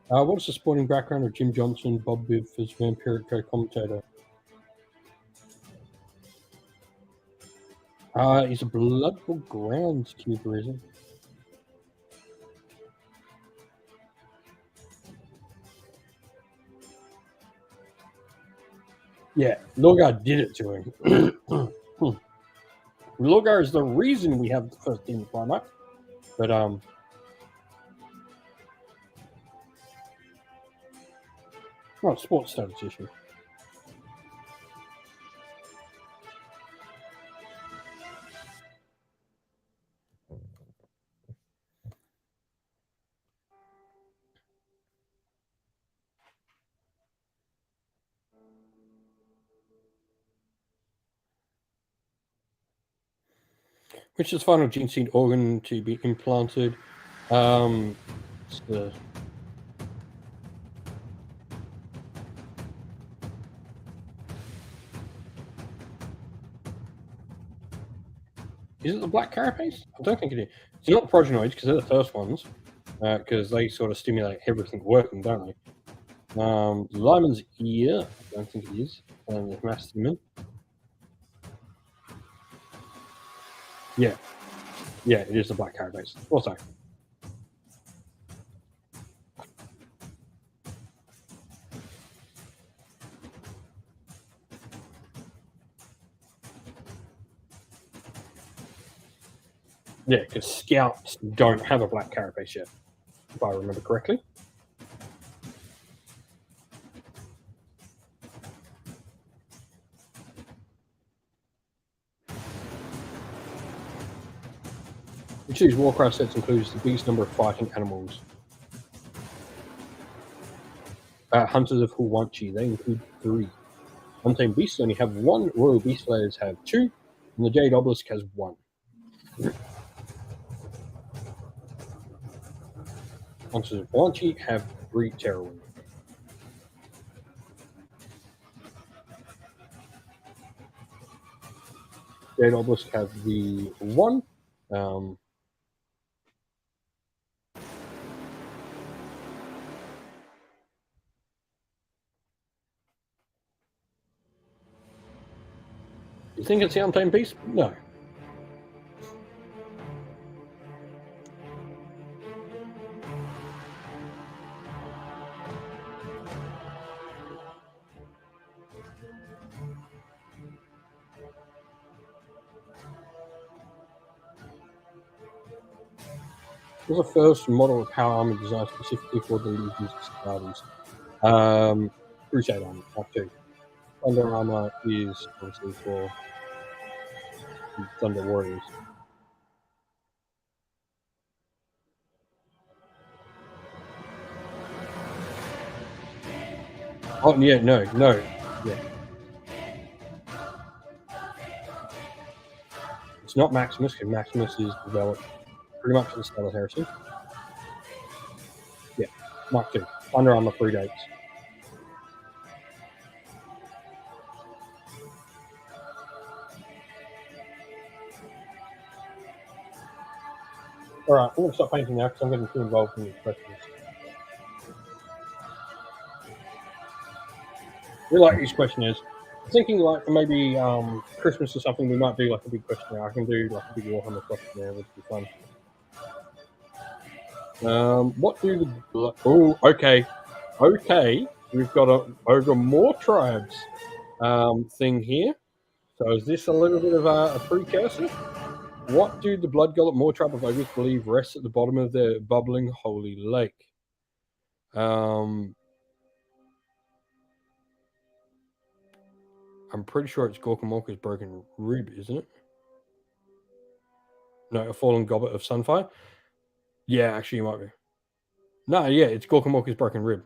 What's the sporting background of Jim Johnson, Bob Biff as vampiric co-commentator? He's a Blood Bowl groundskeeper, is he? Yeah, Lorgar did it to him. Lorgar is the reason we have the first demon Primarch. But, well, sports status issue. Which is the final gene seed organ to be implanted? It's the Is it the black carapace? I don't think it is. It's not progenoids because they're the first ones, because they sort of stimulate everything working, don't they? Lyman's ear, I don't think it is. The Mastimin. Yeah. Yeah, it is the black carapace. Also. Yeah, because scouts don't have a black carapace yet, if I remember correctly. Which of these Warcraft sets includes the biggest number of fighting animals? Hunters of Huwanchi, they include 3. Untamed Beasts only have 1, Royal Beast Slayers have 2, and the Jade Obelisk has 1. Hunters of Huwanchi have 3 Terrorwind. Jade Obelisk have the 1. You think it's the Untamed Beast? No. was the first model of power armor designed specifically for the Legion's Astartes. Crusade armor, Mark II. Thunder armor is obviously for Thunder Warriors. Oh yeah, no, yeah. It's not Maximus, because Maximus is developed pretty much at the start of Heresy. Yeah, Mark II. Thunder armor predates. All right, I'm going to stop painting now because I'm getting too involved in these questions. We like these questionnaires. I'm thinking like for maybe Christmas or something, we might do like a big questionnaire. I can do like a big Warhammer questionnaire, which would be fun. What do the... Oh, okay. Okay, we've got a Ogre More Tribes thing here. So is this a little bit of a precursor? What do the Blood Gullet More Tribe of Ogres believe rests at the bottom of the bubbling holy lake? I'm pretty sure it's Gorkamorka's broken rib, isn't it? No, a fallen goblet of sunfire? Yeah, actually, you might be. No, yeah, it's Gorkamorka's broken rib.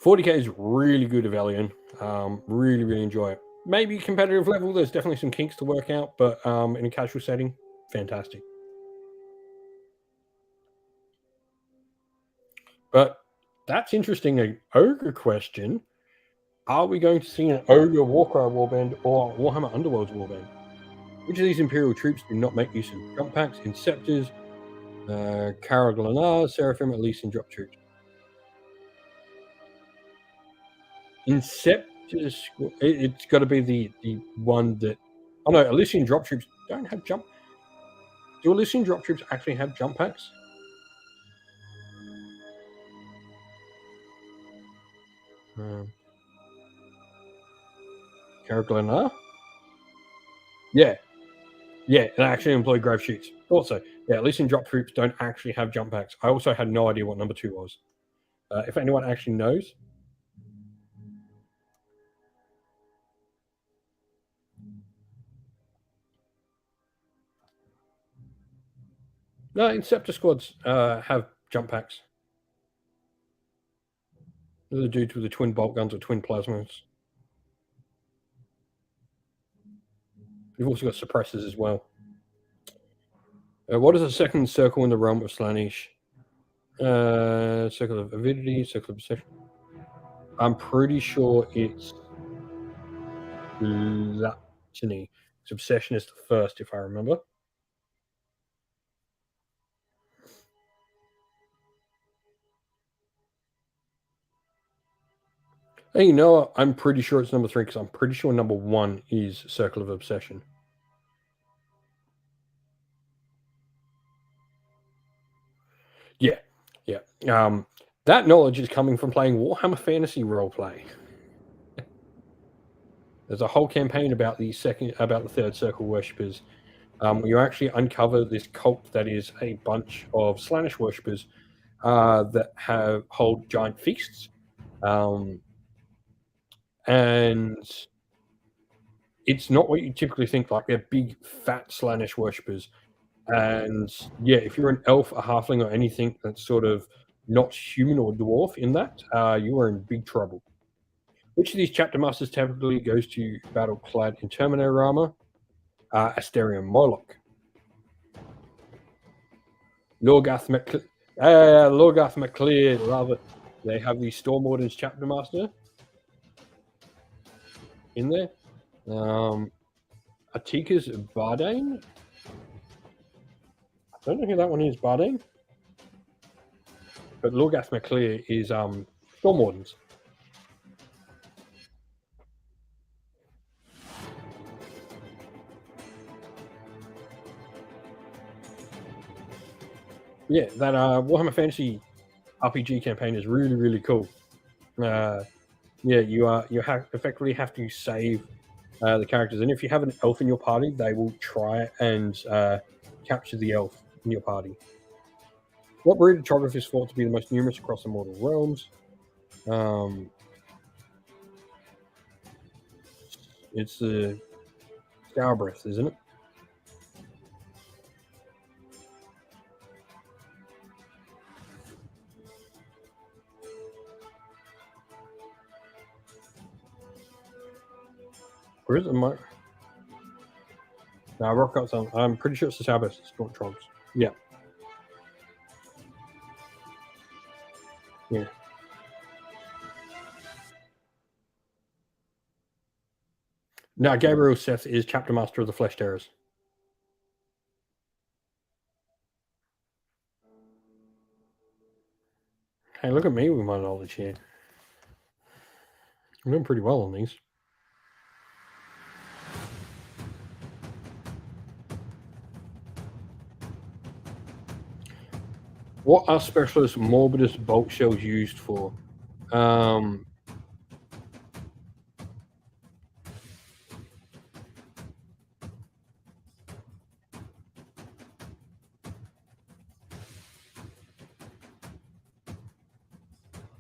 $40K is really good Avelian. Really, really enjoy it. Maybe competitive level, there's definitely some kinks to work out, but in a casual setting, fantastic. But that's interesting. An Ogre question. Are we going to see an Ogre Warcry warband or Warhammer Underworlds warband? Which of these Imperial troops do not make use of jump packs, Inceptors, Karaglanar, Seraphim, Elysian drop troops? Inceptors, it's got to be the one that... Oh no, Elysian drop troops don't have jump... Do Elysian drop troops actually have jump packs? Karaglanar? Yeah, and actually employ grave shoots. Also, yeah, Elysian drop troops don't actually have jump packs. I also had no idea what number 2 was. If anyone actually knows. No, Inceptor squads have jump packs. They're the dudes with the twin bolt guns or twin plasmas. You've also got suppressors as well. What is the second circle in the realm of Slaanesh? Circle of Avidity, Circle of Obsession. I'm pretty sure it's Gluttony. Obsession is the first, if I remember. Hey, you know what? I'm pretty sure it's number 3 because I'm pretty sure number 1 is Circle of Obsession. Yeah. That knowledge is coming from playing Warhammer Fantasy Roleplay. There's a whole campaign about the third circle worshippers. You actually uncover this cult that is a bunch of Slaanesh worshippers that hold giant feasts. And it's not what you typically think, like they're big, fat Slaanesh worshippers. And yeah, if you're an elf, a halfling, or anything that's sort of not human or dwarf in that, you are in big trouble. Which of these chapter masters typically goes to battle clad in Terminator armor? Asterion Moloch. Lorgath MacLeod, love it. They have the Storm Warden's chapter master in there. Atika's Bardane. I don't know who that one is, Bardane. But Lorgath MacLeod is Storm Wardens. Yeah, that Warhammer Fantasy RPG campaign is really, really cool. Yeah, you effectively have to save the characters, and if you have an elf in your party, they will try and capture the elf in your party. What breed of Troggoth is thought to be the most numerous across the mortal realms? It's the Starbreath, isn't it? Or is it? No, Rock Out's on. I'm pretty sure it's the Starbreath. It's not Trogs. Yeah. Yeah. Now, Gabriel Seth is Chapter Master of the Flesh Terrors. Hey, look at me with my knowledge here. I'm doing pretty well on these. What are specialist Morbidus bolt shells used for?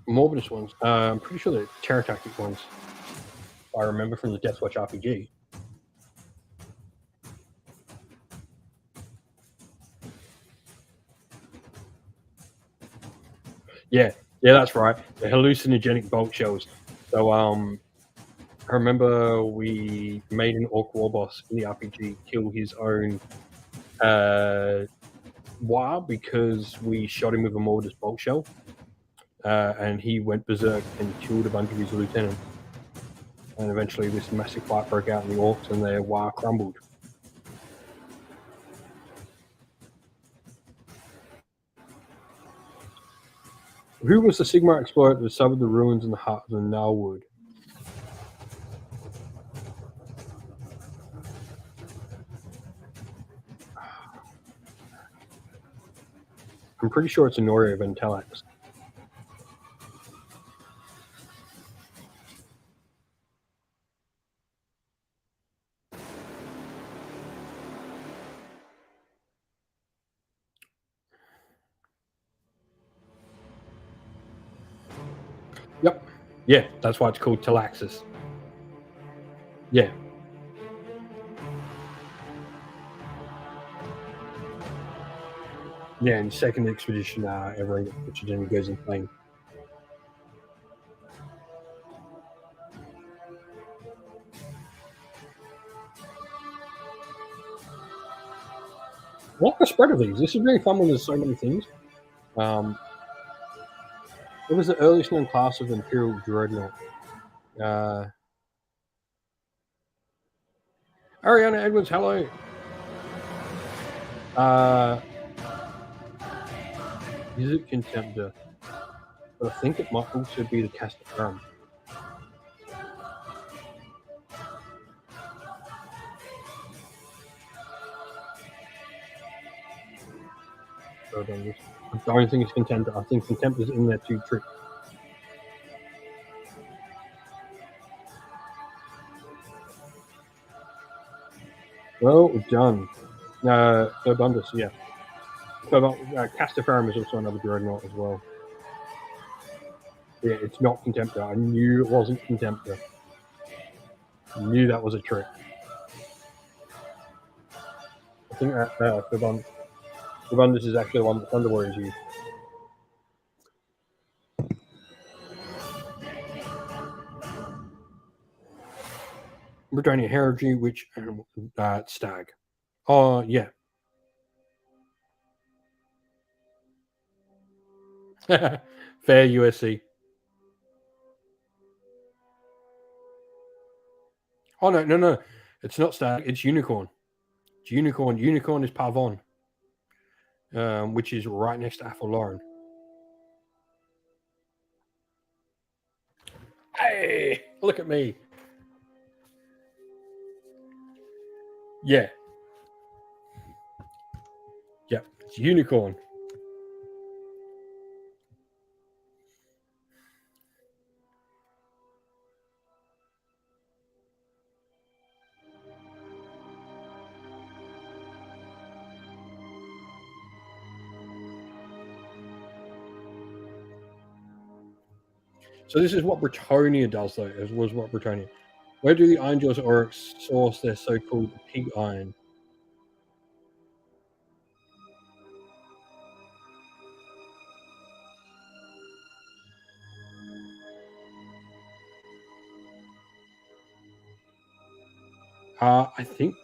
Morbidus ones. I'm pretty sure they're Terror Tactic ones. I remember from the Deathwatch RPG. Yeah, that's right. The hallucinogenic bolt shells. So, I remember we made an Orc War boss in the RPG kill his own War because we shot him with a Morbidus bolt shell, and he went berserk and killed a bunch of his lieutenants. And eventually, this massive fight broke out in the Orcs, and their War crumbled. Who was the Sigmar explorer that discovered the ruins in the heart of the Narwood? I'm pretty sure it's Honoria of Intelax. Yep. Yeah, that's why it's called Talaxis. Yeah. Yeah, and second expedition ever, which then goes in plane. I like the spread of these. This is really fun when there's so many things. It was the earliest known class of Imperial Dreadnought. Ariana Edwards, hello. Is it Contemptor? But I think it might also be the Castafarum. I don't think it's Contemptor. I think Contemptor's in there too, trick. Well done. Abundus, yeah. Castafarum is also another Dreadnought as well. Yeah, it's not Contemptor. I knew it wasn't Contemptor. I knew that was a trick. I think that Abundus is actually the one that Thunder Warriors use. Britannia Heraldry, which Stag. Oh, yeah. Fair USC. Oh, no. It's not Stag. It's Unicorn. It's Unicorn. Unicorn is Pavon, which is right next to Athel-Lauren. Hey, look at me. Yeah. Yep, it's Unicorn. So this is what Britonia does, though. It was what Britonia. Where do the Iron Jaws Oryx source their so-called pig iron? I think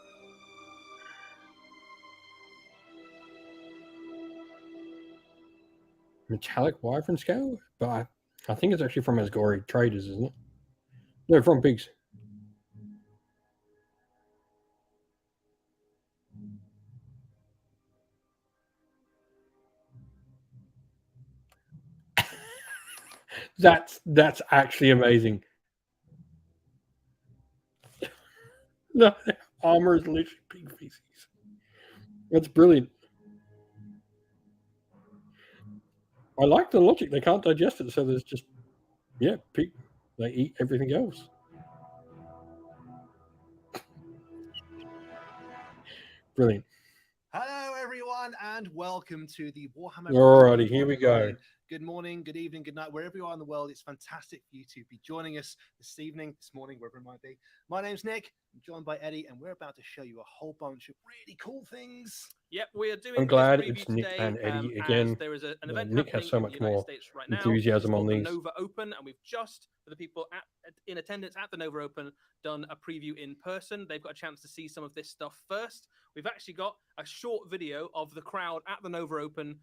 metallic wyvern scale, but I think it's actually from Asgore traders, isn't it? No, from pigs. That's actually amazing. No, armor is literally pig feces. That's brilliant. I like the logic. They can't digest it, so there's just pig. They eat everything else. Brilliant. Hello, everyone, and welcome to the Warhammer. Alrighty, here we go. Good morning, good evening, good night, wherever you are in the world. It's fantastic for you to be joining us this evening, this morning, wherever it might be. My name's Nick. I'm joined by Eddie, and we're about to show you a whole bunch of really cool things. Yep, we are doing. I'm glad this it's preview Nick today, and Eddie again. There is an event Nick has so happening in much the United more States right now. enthusiasm It's on called these. the Nova Open, and we've just, for the people in attendance at the Nova Open, done a preview in person. They've got a chance to see some of this stuff first. We've actually got a short video of the crowd at the Nova Open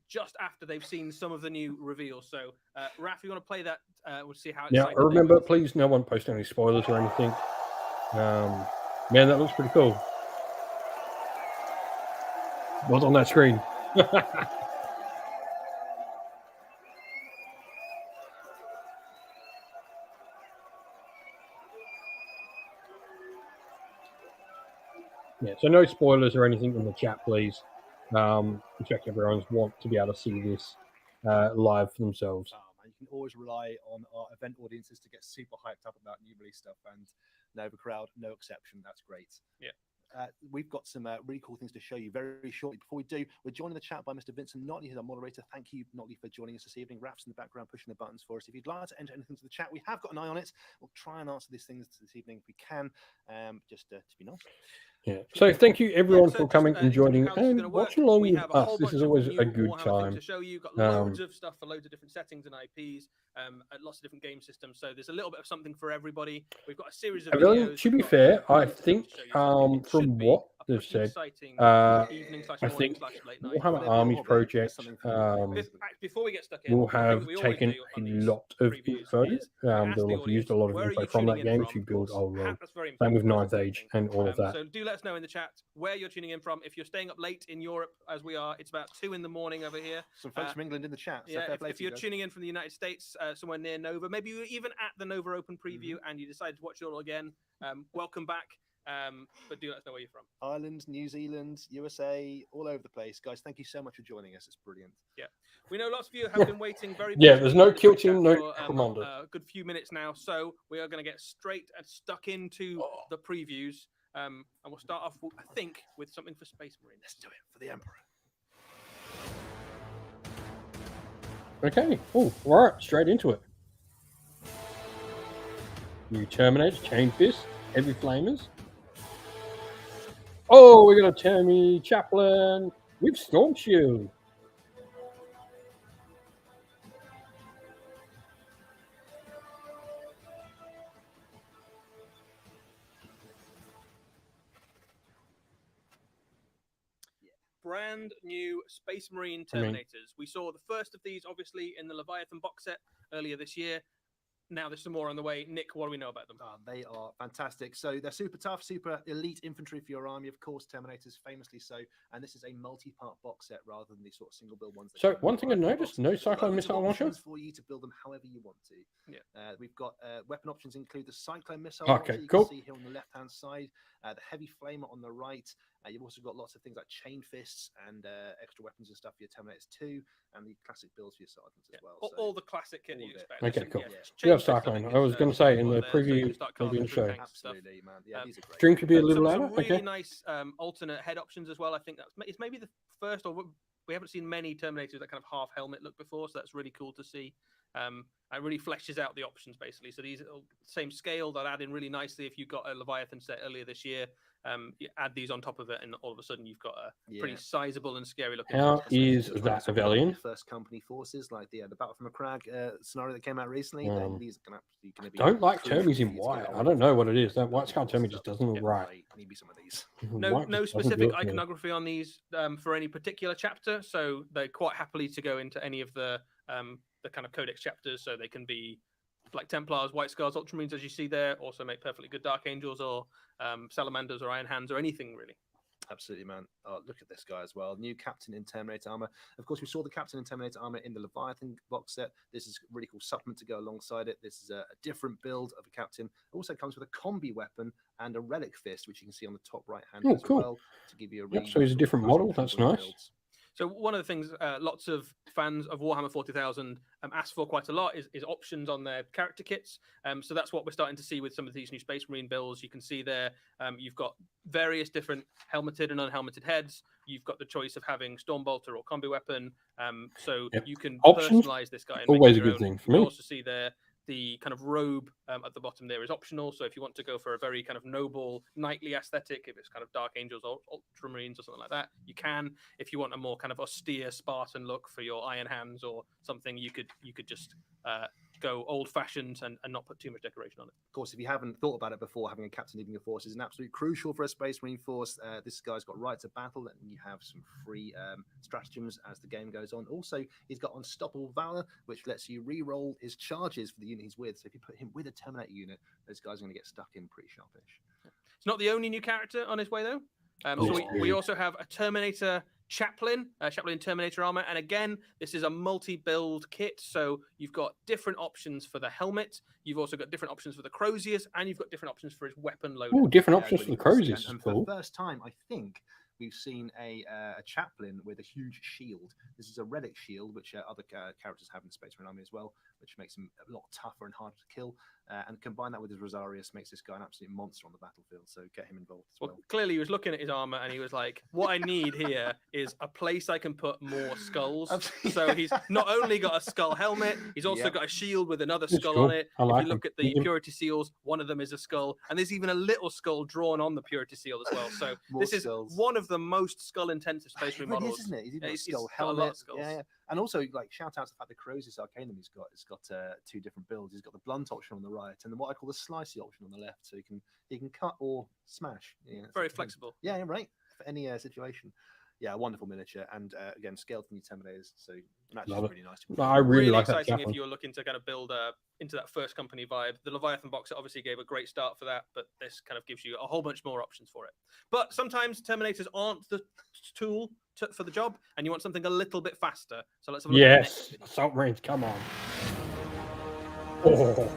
just after they've seen some of the new reveals. So, Raf, you want to play that? We'll see how. Now, remember, please, no one post any spoilers or anything. Man, that looks pretty cool. What's on that screen? So no spoilers or anything in the chat, please. Check everyone's want to be able to see this live for themselves. And you can always rely on our event audiences to get super hyped up about new release stuff, and Nova crowd, no exception. That's great. Yeah. We've got some really cool things to show you very shortly. Before we do, we're joined in the chat by Mr. Vincent Notley, who's our moderator. Thank you, Notley, for joining us this evening. Raf's in the background pushing the buttons for us. If you'd like to enter anything to the chat, we have got an eye on it. We'll try and answer these things this evening if we can, just to be nice. Yeah. So thank you everyone for coming and joining and watching along with us. This is always a good time. To show you, got loads of stuff for loads of different settings and IPs, lots of different game systems. So there's a little bit of something for everybody. We've got a series of videos. To be fair, I think from what they've said, I think Warhammer Armies Project before we get stuck in, will have taken a lot of info. They'll have used a lot of info from that game to build old world. Same with Ninth Age and all of that. So do let us know in the chat where you're tuning in from. If you're staying up late in Europe, as we are, it's about 2 in the morning over here. Some folks from England in the chat. So if you're tuning in from the United States, somewhere near Nova, maybe you're even at the Nova Open preview and you decided to watch it all again, welcome back. But do let us know where you're from. Ireland, New Zealand, USA, all over the place. Guys, thank you so much for joining us. It's brilliant. Yeah. We know lots of you have been waiting very there's no kill team, no commander. A good few minutes now, so we are going to get straight and stuck into the previews. And we'll start off, I think, with something for Space Marine. Let's do it for the Emperor. Okay. Oh, right. Straight into it. New Terminators, Chain Fist, Heavy Flamers. Oh, we got a Tammy Chaplain with Storm Shield. Brand new Space Marine Terminators. We saw the first of these, obviously, in the Leviathan box set earlier this year. Now there's some more on the way. Nick, what do we know about them? They are fantastic. So they're super tough, super elite infantry for your army, of course, Terminators famously so. And this is a multi-part box set rather than the sort of single build ones. So one thing I noticed, no Cyclone Missile launcher? For you to build them however you want to. Yeah. We've got weapon options include the Cyclone Missile. Okay, you cool. can see here on the left-hand side, the Heavy Flamer on the right. You've also got lots of things like Chain Fists and extra weapons and stuff for your Terminators too, and the classic builds for your Sergeants as well. All the classic kit that you expect. Okay, cool. Yeah, Yeah, Cyclone. I was going to say in the preview, maybe in the show. Absolutely, man. Yeah, these are great. String could be a little some louder. really Okay. nice alternate head options as well. I think it's maybe the first, or we haven't seen many Terminators that kind of half helmet look before, so that's really cool to see. It really fleshes out the options basically. So these are same scale that add in really nicely. If you got a Leviathan set earlier this year, you add these on top of it, and all of a sudden you've got a pretty sizable and scary looking. How is that Avelian? First company forces like the Battle from a Crag scenario that came out recently. These are going to be. Don't like Termies in white. I don't know what it is. That white scar Termy just doesn't look right. Maybe some of these. No specific iconography on these for any particular chapter, so they're quite happily to go into any of the kind of Codex chapters, so they can be Black Templars, White Scars, Ultramarines, as you see there. Also make perfectly good Dark Angels or Salamanders or Iron Hands or anything really. Absolutely, man. Oh, look at this guy as well. New Captain in Terminator armor. Of course, we saw the Captain in Terminator armor in the Leviathan box set. This is a really cool supplement to go alongside it. This is a different build of a Captain. It also comes with a combi weapon and a relic fist, which you can see on the top right hand as well to give you a so he's a different model. That's nice. Builds. So one of the things lots of fans of Warhammer 40,000 ask for quite a lot is options on their character kits. So that's what we're starting to see with some of these new Space Marine builds. You can see there you've got various different helmeted and unhelmeted heads. You've got the choice of having Stormbolter or combi weapon. So you can personalize this guy. And always a good thing for me. You also see there the kind of robe at the bottom there is optional. So if you want to go for a very kind of noble knightly aesthetic, if it's kind of Dark Angels or Ultramarines or something like that, you can. If you want a more kind of austere Spartan look for your Iron Hands or something, you could just go old-fashioned and not put too much decoration on it. Of course, if you haven't thought about it before, having a captain leading a force is an absolute crucial for a Space Marine force. This guy's got rights of battle, and you have some free stratagems as the game goes on. Also, he's got Unstoppable Valor, which lets you re-roll his charges for the unit he's with. So if you put him with a Terminator unit, those guys are going to get stuck in pretty sharpish. It's not the only new character on his way, though. So we also have a Terminator Chaplain Terminator armor, and again, this is a multi-build kit, so you've got different options for the helmet, you've also got different options for the Croziers, and you've got different options for his weapon loader. Oh, different options for the Croziers. And for the first time, I think we've seen a chaplain with a huge shield. This is a relic shield, which other characters have in the Space Marine army as well, which makes him a lot tougher and harder to kill. And combine that with his Rosarius makes this guy an absolute monster on the battlefield. So get him involved as well. Clearly, he was looking at his armor and he was like, "What I need here is a place I can put more skulls." So he's not only got a skull helmet, he's also got a shield with another skull on it. If you look at the Purity Seals, one of them is a skull, and there's even a little skull drawn on the Purity Seal as well. So this is one of the most skull-intensive Space Marine models, isn't it? He's even got a skull helmet. Yeah. And also, like, shout out to the fact that Crozius Arcanum he's got two different builds. He's got the blunt option on the right and what I call the slicey option on the left, so he can cut or smash. Yeah, very flexible. Yeah, right. For any situation. Yeah, wonderful miniature, and again scaled from the Terminators, so that's really nice. I really like that. Exciting if you're looking to kind of build into that first company vibe. The Leviathan box set obviously gave a great start for that, but this kind of gives you a whole bunch more options for it. But sometimes Terminators aren't the tool for the job, and you want something a little bit faster. So let's have a look at the next video. Assault Marines, come on. Oh,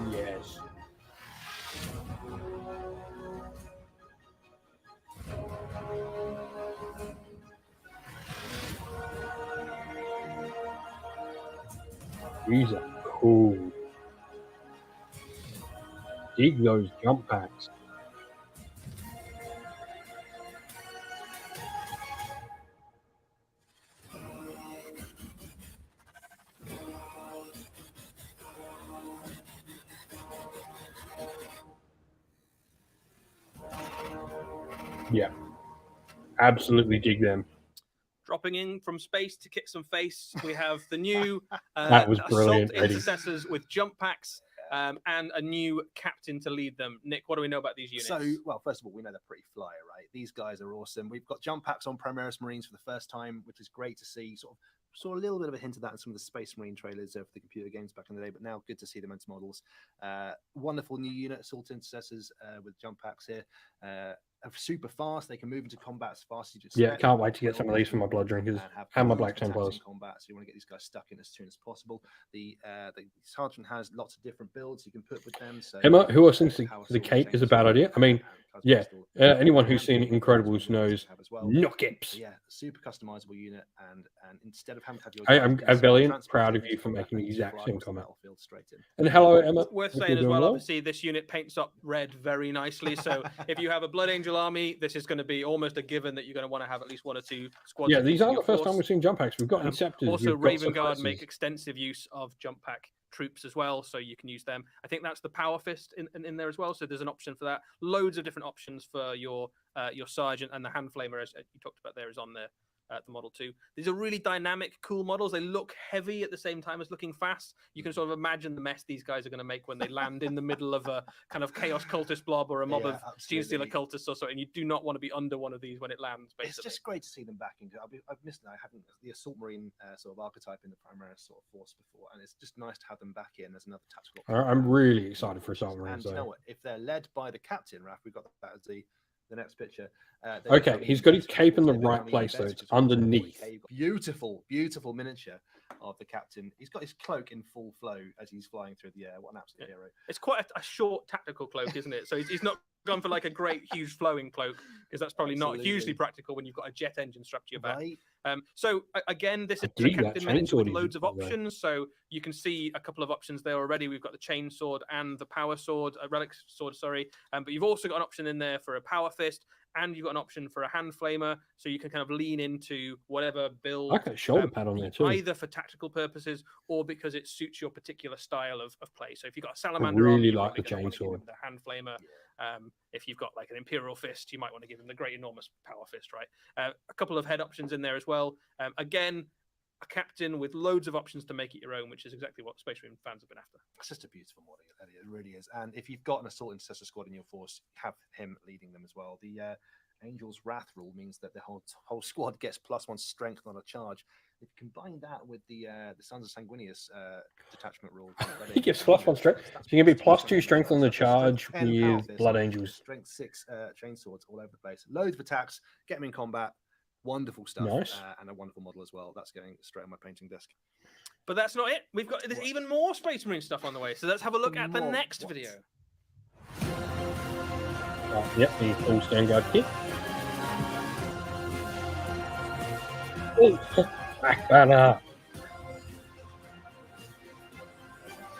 yes. These are cool. Dig those jump packs. Yeah, absolutely dig them. Dropping in from space to kick some face, we have the new that was brilliant, Assault Intercessors with jump packs and a new captain to lead them. Nick, what do we know about these units? So, well, first of all, we know they're pretty flyer, right? These guys are awesome. We've got jump packs on Primaris Marines for the first time, which is great to see. Saw a little bit of a hint of that in some of the Space Marine trailers for the computer games back in the day, but now good to see them into models. Wonderful new unit, Assault Intercessors with jump packs here. Super fast, they can move into combat as fast as you just expect. Can't wait to get some of these for my Blood Drinkers and my Black Templars. Combat, so you want to get these guys stuck in as soon as possible. The Sergeant has lots of different builds you can put with them. So Emma, who else thinks the cape is a bad idea? I mean, Yeah, pistol. anyone who's And seen Incredibles knows have as well. Knockips. Yeah, super customizable unit, and instead of having to have your I'm guys do Valiant, transport proud of into you for combat, making the they just exact fly same across the comment. battlefield straight in. And hello, Emma. Worth Hope saying you're as doing well, well. obviously, this unit paints up red very nicely. So if you have a Blood Angel army, this is going to be almost a given that you're going to want to have at least 1 or 2 squads. Yeah, of these these in aren't your the first time force. we've seen jump packs. We've got Inceptors. Also, we've got Raven Guard make Suppressors. extensive use of jump pack troops as well, so you can use them. I think that's the Power Fist in there as well, so there's an option for that. Loads of different options for your Sergeant, and the Hand Flamer, as you talked about there, is on there. The model 2. These are really dynamic, cool models. They look heavy at the same time as looking fast. You can sort of imagine the mess these guys are going to make when they land in the middle of a kind of chaos cultist blob or a mob of Gene Stealer cultists or something. And you do not want to be under one of these when it lands. Basically, it's just great to see them back into. I've missed that. I haven't the Assault Marine sort of archetype in the Primaris sort of force before, and it's just nice to have them back in as another tactical. I'm really excited for Assault And Marines. you know what? If they're led by the captain, Raph, we've got that as the next picture. Okay, he's got his cape in the right place, though. It's underneath. Beautiful, beautiful miniature of the captain. He's got his cloak in full flow as he's flying through the air. What an absolute hero! It's quite a short tactical cloak, isn't it? So he's not gone for like a great, huge flowing cloak, because that's probably not hugely practical when you've got a jet engine strapped to your back. Right. So again, this is I a dig that captain miniature with chainsaw loads of he's got there. options. So you can see a couple of options there already. We've got the chain sword and the power sword, a relic sword, sorry. But you've also got an option in there for a power fist, and you've got an option for a hand flamer, so you can kind of lean into whatever build. I got a shoulder pad on there too. Either for tactical purposes or because it suits your particular style of play. So if you've got a I salamander, really army, you're like the probably gonna wanna give chainsaw. him the hand flamer. If you've got like an imperial fist, you might want to give him the great enormous power fist, right? A couple of head options in there as well. Again, a captain with loads of options to make it your own, which is exactly what Space Marine fans have been after. It's just a beautiful model, it really is. And if you've got an assault intercessor squad in your force, have him leading them as well. The Angel's Wrath rule means that the whole squad gets +1 strength on a charge. If you combine that with the Sons of Sanguinius detachment rule, He gets +1 strength. So you can be +2 strength on the charge with Blood Angels. Strength 6 chainswords all over the place. Loads of attacks. Get them in combat. Wonderful stuff. Nice. And a wonderful model as well. That's going straight on my painting desk. But that's not it. There's even more Space Marine stuff on the way. So let's have a look at the next video. Yep, the full Vanguard kit. Oh, back banner.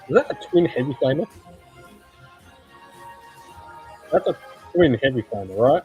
Is that a twin heavy flamer? That's a twin heavy flamer, right?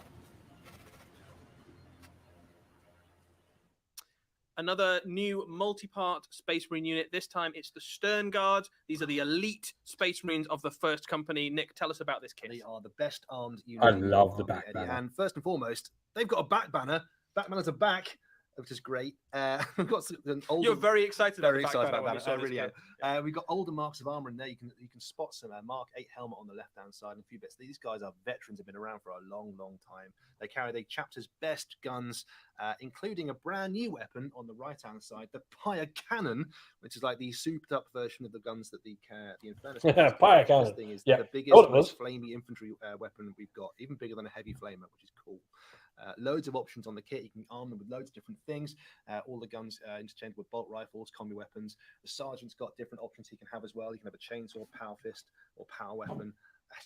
Another new multi-part Space Marine unit. This time it's the Stern Guard. These are the elite Space Marines of the first company. Nick, tell us about this kit. They are the best armed unit. I in the love the army, back Eddie. banner. And first and foremost, they've got a back banner. Back banners are back, which is great. We've got an older. You're very excited about Very the back excited banner about when you that. saw I this really am. kit. We've got older marks of armor in there. You can spot some Mark 8 helmet on the left-hand side and a few bits. These guys are veterans, have been around for a long, long time. They carry the chapter's best guns, including a brand new weapon on the right-hand side, the Pyre Cannon, which is like the souped-up version of the guns that the Infernus. Pyre Cannon. This thing is Yeah. the biggest, Oh, it most was. flamey infantry weapon we've got, even bigger than a heavy flamer, which is cool. Loads of options on the kit. You can arm them with loads of different things. All the guns interchangeable with bolt rifles, combi weapons. The sergeant's got different options he can have as well. You can have a chainsaw, power fist, or power weapon.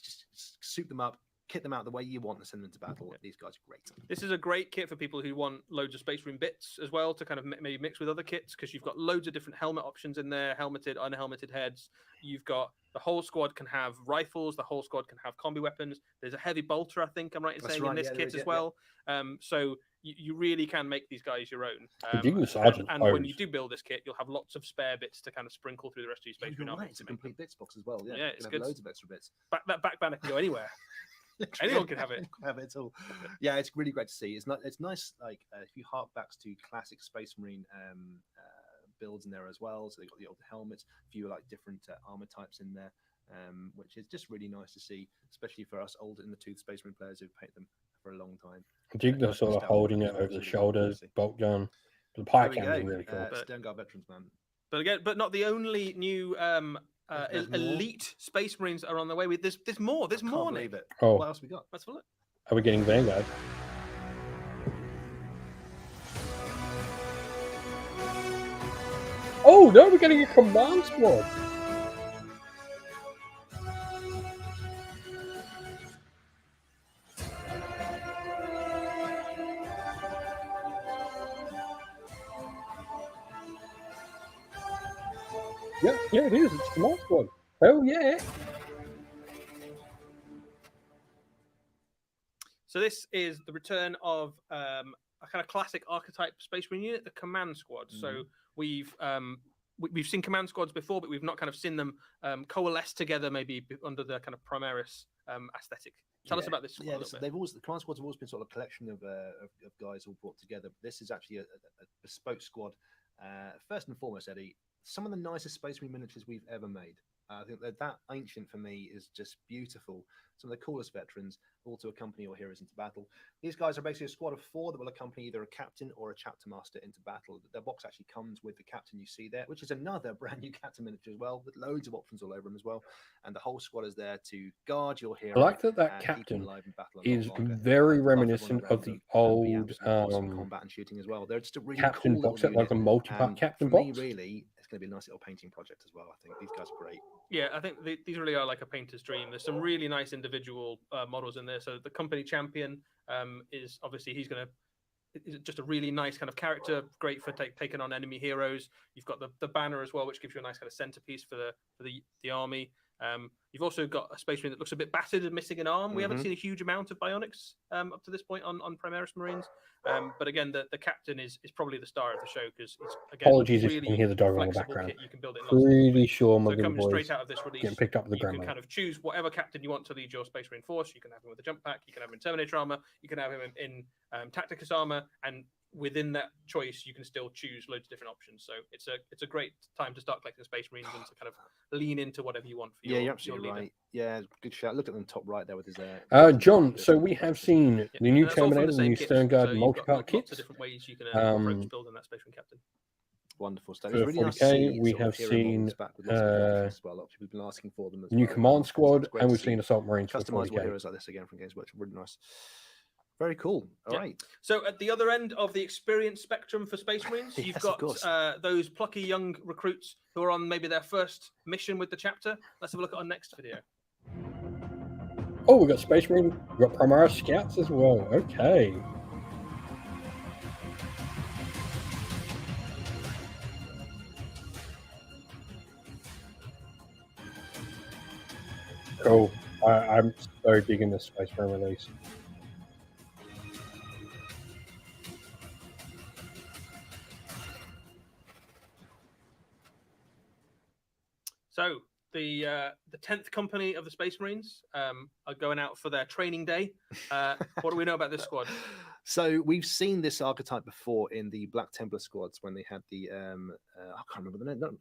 Just suit them up, kit them out the way you want to send them to battle. These guys are great. This is a great kit for people who want loads of Space Marine bits as well to kind of maybe mix with other kits, because you've got loads of different helmet options in there, helmeted, unhelmeted heads. You've got the whole squad can have rifles, the whole squad can have combi weapons. There's a heavy bolter, I think I'm right in saying, in this kit as well. So you really can make these guys your own. And when you do build this kit, you'll have lots of spare bits to kind of sprinkle through the rest of your Space Marine army. It's a complete bits box as well. Yeah, it's good. Loads of extra bits. That back banner can go anywhere. Anyone can have it. Have it all. Yeah, it's really great to see. It's nice. Like if you hark back to classic Space Marine builds in there as well. So they got the old helmets, a few like different armor types in there, which is just really nice to see, especially for us old in the tooth Space Marine players who've painted them for a long time. Jigna sort of holding it over the shoulders, bolt gun. The Pyre Cannon is really cool. Stern Guard veterans, man. But not the only new elite Space Marines are on the way. There's more. There's more. Believe it. Oh. What else we got? Let's have a look. Are we getting Vanguard? Oh no, we're getting a command squad. Yeah, it is. It's the Command Squad. Hell yeah. So this is the return of a kind of classic archetype Space Marine unit, the Command Squad. So we've seen Command Squads before, but we've not kind of seen them coalesce together, maybe under the kind of Primaris aesthetic. Tell us about this squad a little bit. The Command Squads have always been sort of a collection of guys all brought together. But this is actually a bespoke squad. First and foremost, Eddie, some of the nicest Space Marine miniatures we've ever made. I think that Ancient for me is just beautiful. Some of the coolest veterans, all to accompany your heroes into battle. These guys are basically a squad of 4 that will accompany either a captain or a chapter master into battle. Their box actually comes with the captain you see there, which is another brand new captain miniature as well, with loads of options all over them as well. And the whole squad is there to guard your hero. I like that captain is very reminiscent of the old combat and shooting as well. They're just a really captain cool box set, like a multi-part captain for box. Me, really, it's going to be a nice little painting project as well. I think these guys are great. Yeah, I think these really are like a painter's dream. There's some really nice individual models in there. So the company champion is obviously is just a really nice kind of character, great for taking on enemy heroes. You've got the banner as well, which gives you a nice kind of centerpiece for the army. You've also got a Space Marine that looks a bit battered and missing an arm. We haven't seen a huge amount of bionics up to this point on Primaris Marines. But again, the captain is probably the star of the show because it's again Apologies really if you can hear the dog in the flexible background. kit. You can build it in Pretty sure my so little coming boy's straight out of this release, getting picked up with the you can grandma. kind of choose whatever captain you want to lead your Space Marine force. You can have him with a jump pack. You can have him in Terminator armor. You can have him in Tacticus armor, and within that choice, you can still choose loads of different options. So it's a great time to start collecting Space Marines and to kind of lean into whatever you want for your, you're absolutely your leader. right. Yeah, good shout. Look at them top right there with his. John, so we have seen the new And that's all from Terminator, the new kits, Stern Guard so you've got multi-part lots kits. of different ways you can approach building that Space Marine captain. Wonderful stuff. For It's really nice to 40K, see we sort of have hero seen models back with lots of different options as well. Lots of people have been asking for them as New well. Command So Squad, it's great and to we've see seen Assault Marines for customizable 40K. heroes like this again from Games Workshop. Really nice. Very cool. All right. So at the other end of the experience spectrum for Space Marines, you've got those plucky young recruits who are on maybe their first mission with the chapter. Let's have a look at our next video. Oh, we've got Space Marine, we've got Primaris Scouts as well. Okay. Cool. I'm so digging this Space Marine release. So the 10th company of the Space Marines are going out for their training day. What do we know about this squad? So we've seen this archetype before in the Black Templar squads when they had the I can't remember the name. Not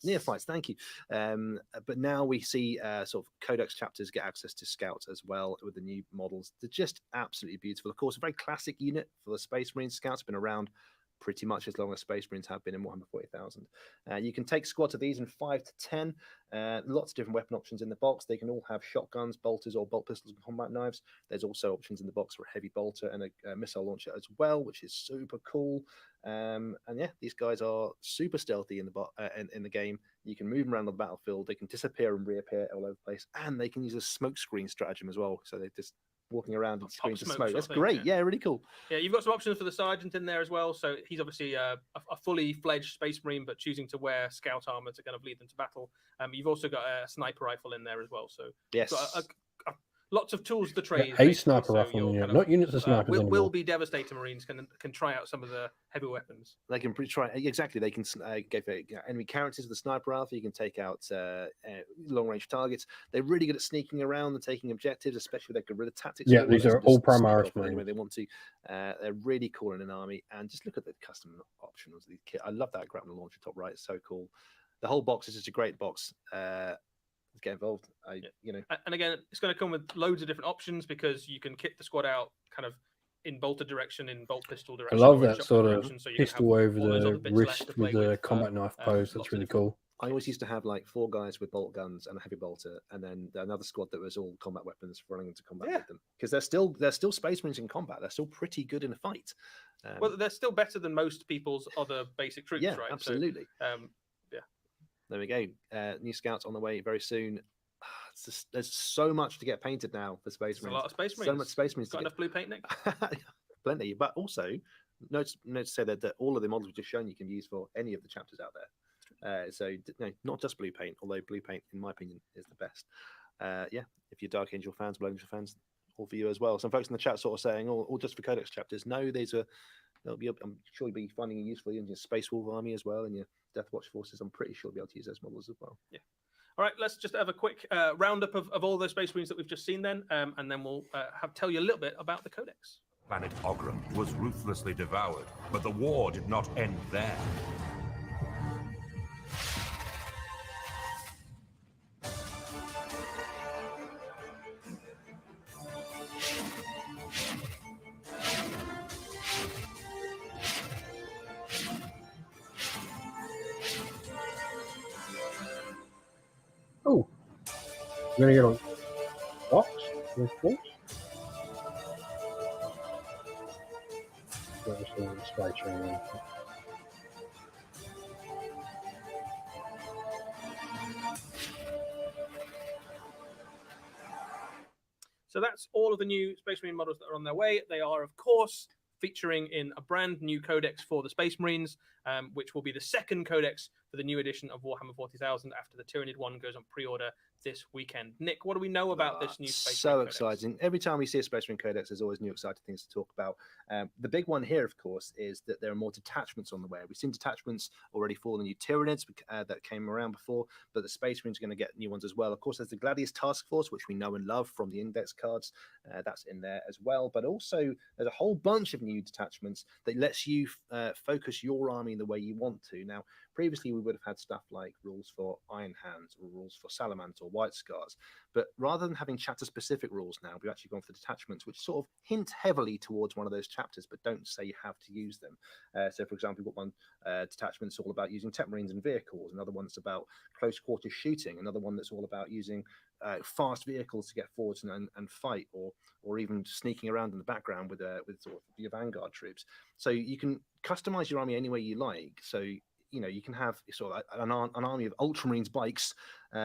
Neophytes. Thank you. But now we see sort of Codex chapters get access to Scouts as well with the new models. They're just absolutely beautiful. Of course, a very classic unit for the Space Marines. Scouts have been around pretty much as long as Space Marines have been in Warhammer 40,000. You can take squads of these in 5 to 10. Lots of different weapon options in the box. They can all have shotguns, bolters, or bolt pistols and combat knives. There's also options in the box for a heavy bolter and a missile launcher as well, which is super cool. And yeah, these guys are super stealthy in the game. You can move them around on the battlefield. They can disappear and reappear all over the place, and they can use a smoke screen stratagem as well. So they just walking around and screens of smoke. That's great. Yeah, really cool. Yeah, you've got some options for the sergeant in there as well. So he's obviously a fully fledged Space Marine, but choosing to wear scout armor to kind of lead them to battle. You've also got a sniper rifle in there as well. So yes, lots of tools to trade. A sniper rifle, not units of snipers. Will be Devastator Marines can try out some of the heavy weapons. They can try exactly. They can go for enemy characters with the sniper rifle. You can take out long range targets. They're really good at sneaking around and taking objectives, especially with their guerrilla tactics. Yeah, these are all Primaris Marines. Anyway, they want to. They're really cool in an army. And just look at the custom options. The kit. I love that grapnel launcher top right. It's so cool. The whole box is just a great box. Get involved. And again, it's going to come with loads of different options because you can kit the squad out kind of in bolter direction, in bolt pistol direction. I love that sort of pistol over the wrist with the combat knife pose. That's really cool. I always used to have like 4 guys with bolt guns and a heavy bolter, and then another squad that was all combat weapons running into combat with them because they're still Space Marines in combat. They're still pretty good in a fight. Well, they're still better than most people's other basic troops, right? Absolutely. So, there we go. New Scouts on the way very soon. There's so much to get painted now for Space Marines. A lot of Space Marines. So much Space Marines. Got enough blue paint, Nick? Plenty. But also, note to say that all of the models we've just shown you can use for any of the chapters out there. So no, not just blue paint, although blue paint, in my opinion, is the best. Yeah, if you're Dark Angel fans, Blood Angel fans, all for you as well. Some folks in the chat sort of saying, "Oh, just for Codex chapters." No, there'll be. I'm sure you'll be finding it useful in your Space Wolf army as well, and your Death Watch forces. I'm pretty sure you'll be able to use those models as well. Yeah. All right, let's just have a quick roundup of all those Space Marines that we've just seen then, and then we'll tell you a little bit about the Codex. Planet Ogram was ruthlessly devoured, but the war did not end there. Oh, we're gonna get on box with force. Space Marine. So that's all of the new Space Marine models that are on their way. They are, of course, featuring in a brand new codex for the Space Marines, which will be the second codex for the new edition of Warhammer 40,000 after the Tyranid one goes on pre-order this weekend. Nick, what do we know about this new Space Marine codex? Exciting. Every time we see a Space Marine codex, there's always new exciting things to talk about. The big one here, of course, is that there are more detachments on the way. We've seen detachments already for the new Tyranids that came around before, but the Space Marines are going to get new ones as well. Of course, there's the Gladius Task Force, which we know and love from the index cards. That's in there as well. But also, there's a whole bunch of new detachments that lets you focus your army in the way you want to. Now, previously, we would have had stuff like rules for Iron Hands or rules for Salamanders or White Scars. But rather than having chapter-specific rules now, we've actually gone for detachments, which sort of hint heavily towards one of those chapters, but don't say you have to use them. So, for example, we've got one detachment that's all about using Tech Marines and vehicles, another one that's about close-quarter shooting, another one that's all about using fast vehicles to get forwards and fight, or even sneaking around in the background with sort of your vanguard troops. So you can customize your army any way you like. So you can have sort of an army of Ultramarines bikes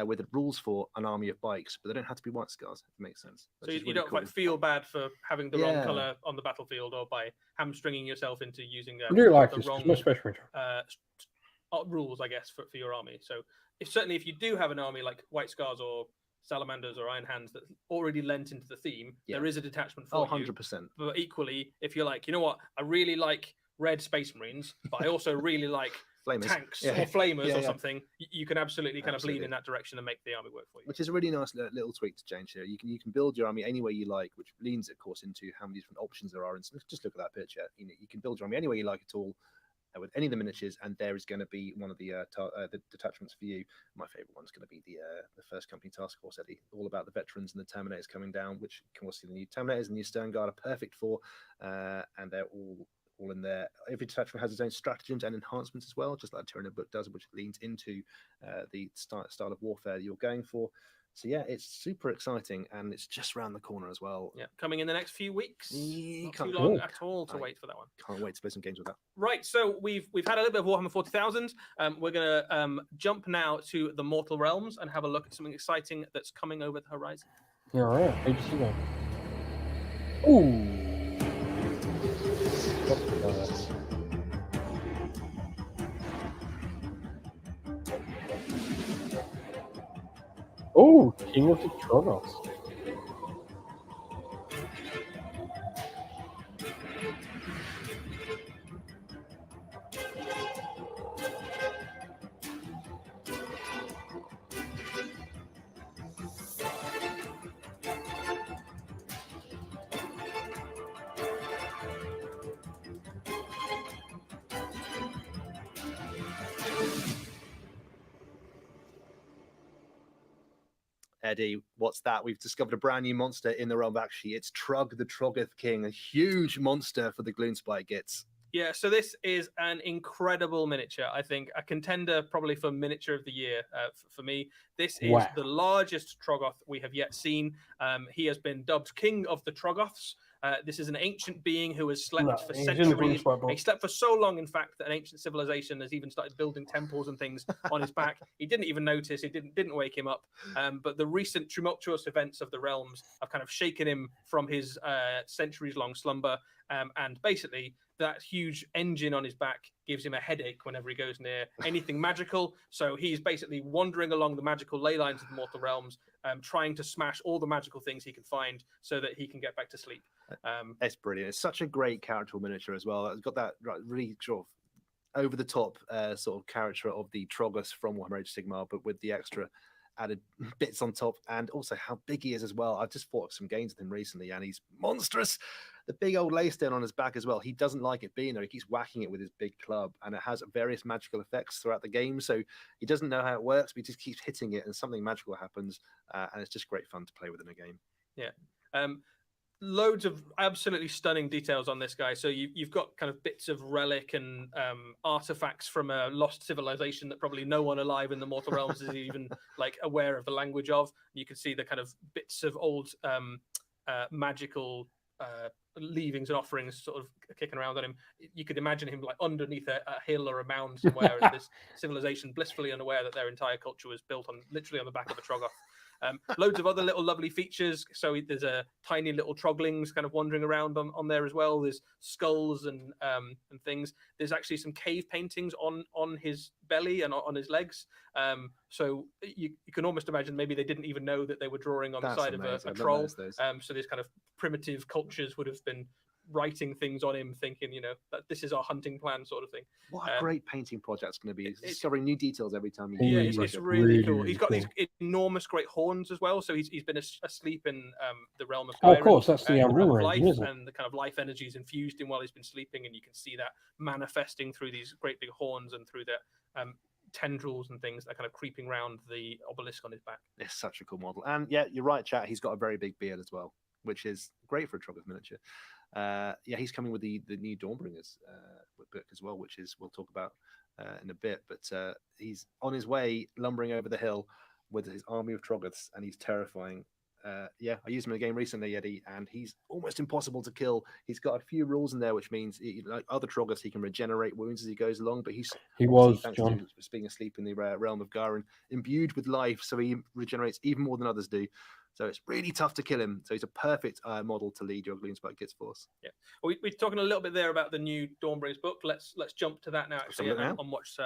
with the rules for an army of bikes, but they don't have to be White Scars, if it makes sense. So you don't quite feel bad for having the wrong color on the battlefield, or by hamstringing yourself into using I do like the this. wrong My Space Marine. rules, I guess, for your army. So if you do have an army like White Scars or Salamanders or Iron Hands that already lent into the theme, there is a detachment for 100%. But equally, if you're like, you know what, I really like red Space Marines, but I also really like Flamers. Tanks or flamers or something, you can absolutely kind of lean in that direction and make the army work for you. Which is a really nice little tweak to change here. You can build your army any way you like, which leans, of course, into how many different options there are. And just look at that picture. You can build your army any way you like at all with any of the miniatures, and there is going to be one of the detachments for you. My favorite one is going to be the First Company Task Force, Eddie, all about the veterans and the Terminators coming down, which you can also see the new Terminators and the new Stern Guard are perfect for, and they're all in there. Every detachment has its own stratagems and enhancements as well, just like the Tyranid book does, which leans into the style of warfare that you're going for. So yeah, it's super exciting, and it's just around the corner as well. Yeah, coming in the next few weeks. Not too long at all to wait for that one. Can't wait to play some games with that. Right, so we've had a little bit of Warhammer 40,000. We're going to jump now to the Mortal Realms and have a look at something exciting that's coming over the horizon. All right, how do you see that? Ooh. Oh, King of the Trogoths. Eddie, what's that? We've discovered a brand new monster in the realm. Actually, it's Trug the Troggoth King, a huge monster for the Gloomspite Gits. Yeah, so this is an incredible miniature. I think a contender probably for miniature of the year for me. This is the largest Troggoth we have yet seen. He has been dubbed King of the Troggoths. This is an ancient being who has slept for centuries. He slept for so long, in fact, that an ancient civilization has even started building temples and things on his back. He didn't even notice. It didn't wake him up. But the recent tumultuous events of the realms have kind of shaken him from his centuries-long slumber. And basically that huge engine on his back gives him a headache whenever he goes near anything magical. So he's basically wandering along the magical ley lines of the mortal realms, trying to smash all the magical things he can find so that he can get back to sleep. It's brilliant. It's such a great character miniature as well. It's got that really sort of over the top sort of character of the Troggos from Warhammer Age of Sigmar, but with the extra added bits on top, and also how big he is as well. I've just fought some games with him recently, and he's monstrous. The big old laystone on his back as well. He doesn't like it being there. He keeps whacking it with his big club, and it has various magical effects throughout the game. So he doesn't know how it works, but he just keeps hitting it, and something magical happens, and it's just great fun to play with in a game. Yeah. Loads of absolutely stunning details on this guy. So you've got kind of bits of relic and artifacts from a lost civilization that probably no one alive in the mortal realms is even like aware of the language of. You can see the kind of bits of old magical leavings and offerings sort of kicking around on him. You could imagine him like underneath a hill or a mound somewhere in this civilization, blissfully unaware that their entire culture was built on literally on the back of a Troggoth. Loads of other little lovely features. So there's a tiny little troglings kind of wandering around on there as well. There's skulls and things. There's actually some cave paintings on his belly and on his legs. So you can almost imagine maybe they didn't even know that they were drawing on the side of a troll. So these kind of primitive cultures would have been writing things on him, thinking, that this is our hunting plan sort of thing. What a great painting project it's going to be. It's discovering new details every time you it's really cool. He's got these enormous great horns as well, so he's been asleep in the realm of Gyron, of course, that's the realm of life, isn't it? and the kind of life energy is infused in while he's been sleeping, and you can see that manifesting through these great big horns and through the tendrils and things that are kind of creeping around the obelisk on his back. It's such a cool model. And yeah, you're right, chat. He's got a very big beard as well, which is great for a Troggoth miniature. He's coming with the new Dawnbringers book as well, which is we'll talk about in a bit. But he's on his way, lumbering over the hill with his army of Troggoths, and he's terrifying. I used him in a game recently, Eddie, and he's almost impossible to kill. He's got a few rules in there, which means like other Troggoths, he can regenerate wounds as he goes along. But he was John to being asleep in the realm of Gyron, imbued with life, so he regenerates even more than others do. So it's really tough to kill him. So he's a perfect model to lead your Gloomspite Kids force. Yeah, well, we're talking a little bit there about the new Dawnbringers book. Let's jump to that now. Actually, on watch.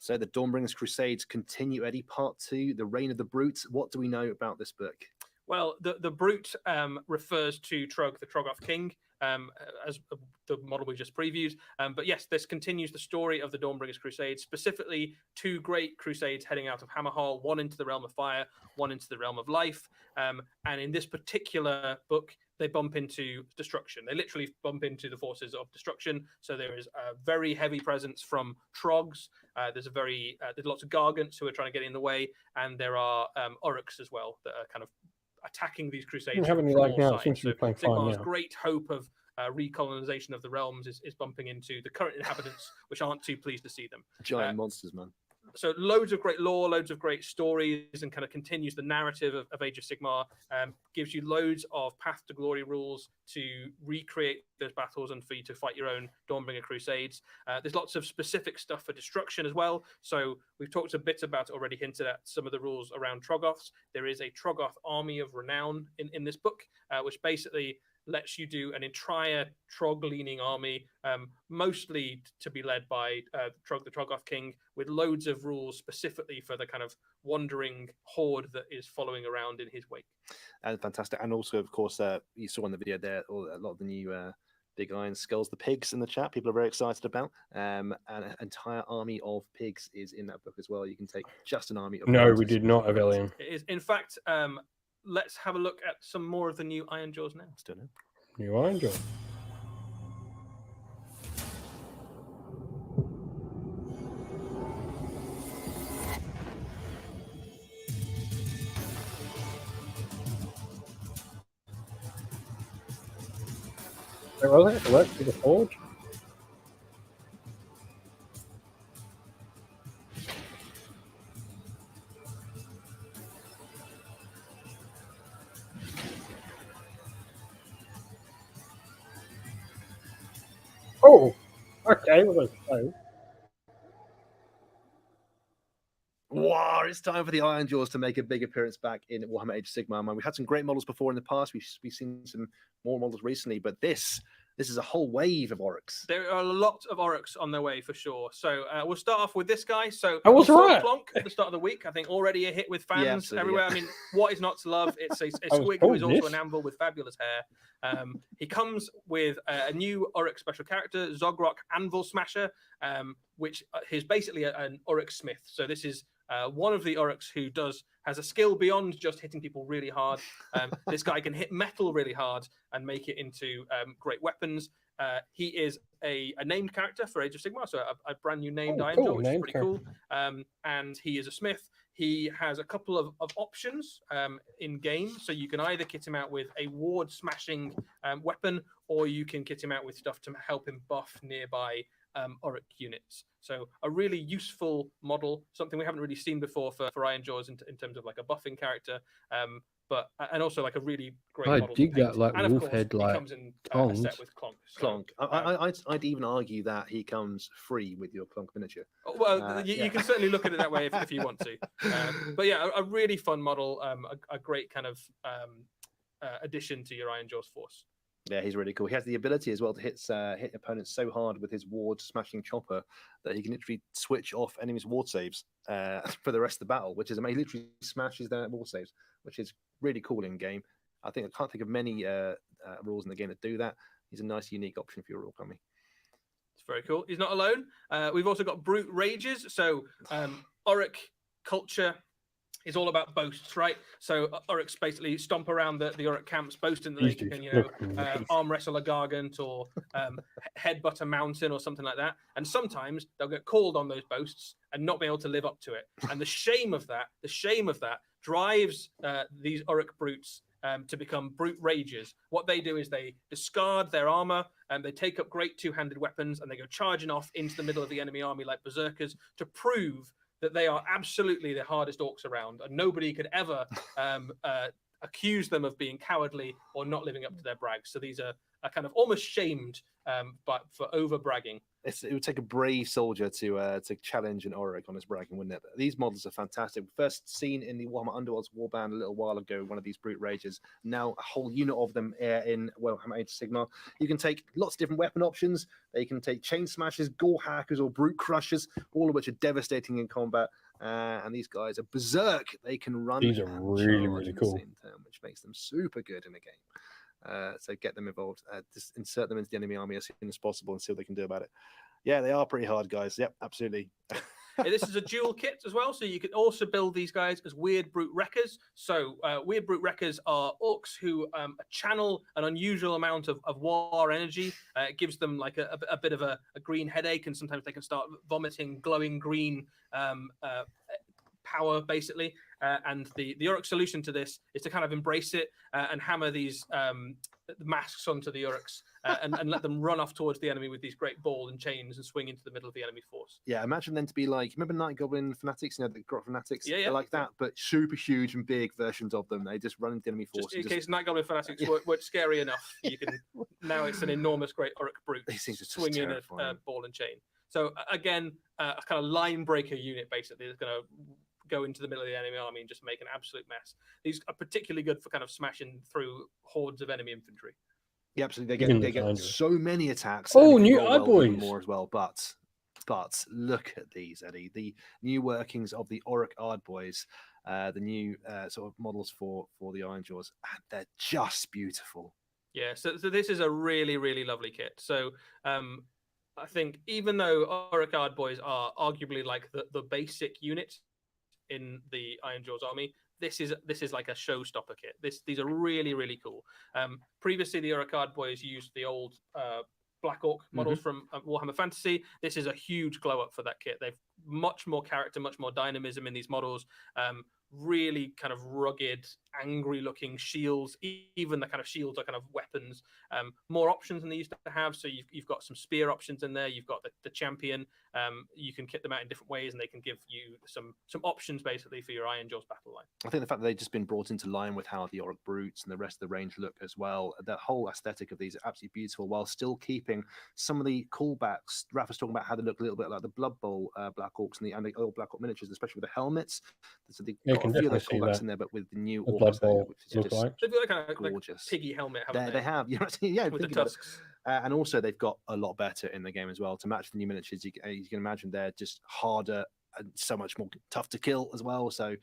So the Dawnbringers Crusades continue, Eddie, part 2, The Reign of the Brutes. What do we know about this book? Well, the Brute refers to Trugg, the Troggoth King, as the model we just previewed. But yes, this continues the story of the Dawnbringers Crusades, specifically 2 great crusades heading out of Hammerhall, one into the realm of fire, one into the realm of life. And in this particular book, they bump into destruction. They literally bump into the forces of destruction. So there is a very heavy presence from Troggs. There's lots of Gargants who are trying to get in the way, and there are Uruks as well that are kind of attacking these crusades from all sides. So Sigmar's great hope of recolonization of the realms is bumping into the current inhabitants, which aren't too pleased to see them. Giant monsters, man. So loads of great lore, loads of great stories, and kind of continues the narrative of Age of Sigmar. Gives you loads of Path to Glory rules to recreate those battles and for you to fight your own Dawnbringer Crusades. There's lots of specific stuff for destruction as well. So we've talked a bit about it already, hinted at some of the rules around Troggoths. There is a Troggoth Army of Renown in this book, which basically lets you do an entire Trogg-leaning army, mostly to be led by Trugg, the Troggoth King, with loads of rules specifically for the kind of wandering horde that is following around in his wake. And fantastic. And also, of course, you saw in the video there a lot of the new Big Iron Skulls, the pigs in the chat, people are very excited about. And an entire army of pigs is in that book as well. You can take just an army of No, pigs. we did not, Avelian. It is. In fact, let's have a look at some more of the new Iron Jaws now. Let's do it now. New Iron Jaw. Where was it? Work for the Forge? Oh, okay. Well, so. Wow, it's time for the Iron Jaws to make a big appearance back in Warhammer Age of Sigmar. We had some great models before in the past. We've seen some more models recently, but this is a whole wave of Oryx. There are a lot of Oryx on their way for sure. So we'll start off with this guy. So I was we saw right. Plonk at the start of the week. I think already a hit with fans everywhere. Yeah. I mean, what is not to love? It's a was squig told who is also this. an anvil with fabulous hair. He comes with a new Oryx special character, Zogrok Anvil Smasher, which is basically an Oryx Smith. So this is one of the Oryx who has a skill beyond just hitting people really hard. This guy can hit metal really hard and make it into great weapons. He is a named character for Age of Sigmar, so a brand new named Iron Jaw, which is pretty cool. And he is a smith. He has a couple of options in game, so you can either kit him out with a ward smashing weapon, or you can kit him out with stuff to help him buff nearby Oryx units. So a really useful model, something we haven't really seen before for Iron Jaws in terms of like a buffing character, and also like a really great I model. dig that, like, and of wolf course, head, he like, comes in a tongs. set with Clonk. Clonk. I'd even argue that he comes free with your Clonk miniature. Well, you can certainly look at it that way if you want to. But yeah, a really fun model, a great kind of addition to your Iron Jaws force. Yeah, he's really cool. He has the ability as well to hit opponents so hard with his ward smashing chopper that he can literally switch off enemies' ward saves for the rest of the battle, which is amazing. He literally smashes their ward saves, which is really cool in game. I can't think of many rules in the game that do that. He's a nice, unique option for your rule army. It's very cool. He's not alone. We've also got Brute Rages. So Oryx culture is all about boasts, right? So Oryx basically stomp around the Oryx camps, boasting that they can, arm wrestle a Gargant or headbutt a mountain or something like that. And sometimes they'll get called on those boasts and not be able to live up to it. And the shame of that drives these Oryx brutes to become brute rages. What they do is they discard their armor and they take up great two-handed weapons and they go charging off into the middle of the enemy army like berserkers to prove that they are absolutely the hardest orcs around, and nobody could ever accuse them of being cowardly or not living up to their brags. So these are kind of almost shamed but for over bragging. It would take a brave soldier to challenge an Oryx on his bragging, wouldn't it? But these models are fantastic. First seen in the Warhammer Underworlds Warband a little while ago, one of these brute rages. Now a whole unit of them in Warhammer Age of Sigmar. You can take lots of different weapon options. They can take chain smashers, gore hackers, or brute crushers, all of which are devastating in combat. And these guys are berserk. They can run. These are really cool, which makes them super good in the game. So get them involved. Just insert them into the enemy army as soon as possible and see what they can do about it. Yeah, they are pretty hard, guys. Yep, absolutely. This is a dual kit as well, so you can also build these guys as Weird Brute Wreckers. So Weird Brute Wreckers are orcs who channel an unusual amount of war energy. It gives them like a bit of a green headache, and sometimes they can start vomiting glowing green power, basically. And the Oryx solution to this is to kind of embrace it and hammer these masks onto the Oryx and let them run off towards the enemy with these great ball and chains and swing into the middle of the enemy force. Yeah, imagine them to be like, remember Night Goblin Fanatics? You know, the Grot Fanatics? Yeah. They're like that, but super huge and big versions of them. They just run into the enemy force. Just in case Night Goblin Fanatics weren't scary enough, you can now it's an enormous great Oryx brute swinging a ball and chain. So again, a kind of line breaker unit basically is going to go into the middle of the enemy army and just make an absolute mess. These are particularly good for kind of smashing through hordes of enemy infantry. Yeah, absolutely. They get so many attacks. Oh, new boys more as well. But look at these, Eddie. The new workings of the Oryx Ardboys, the new sort of models for the Iron Jaws, and they're just beautiful. Yeah, so this is a really, really lovely kit. So I think even though Oricard boys are arguably like the basic unit in the Iron Jaws army, this is like a showstopper kit. These are really, really cool. Previously, the Oricard boys used the old Black Orc models from Warhammer Fantasy. This is a huge glow up for that kit. They've much more character, much more dynamism in these models. Really kind of rugged, angry looking shields. Even the kind of shields are kind of weapons. More options than they used to have. So you've got some spear options in there. You've got the champion. You can kit them out in different ways, and they can give you some options basically for your Iron Jaws battle line. I think the fact that they've just been brought into line with how the Auric Brutes and the rest of the range look as well, the whole aesthetic of these are absolutely beautiful, while still keeping some of the callbacks. Raph was talking about how they look a little bit like the Blood Bowl Black Orcs and the old Black Orc miniatures, especially with the helmets. So they've got a few of those callbacks in there, but with the new Blood Orcs, Bowl which is just They've got kind of gorgeous. Like piggy helmet, haven't they? They have, yeah, with the think about it. tusks. And also they've got a lot better in the game as well to match the new miniatures. You can imagine they're just harder and so much more tough to kill as well. So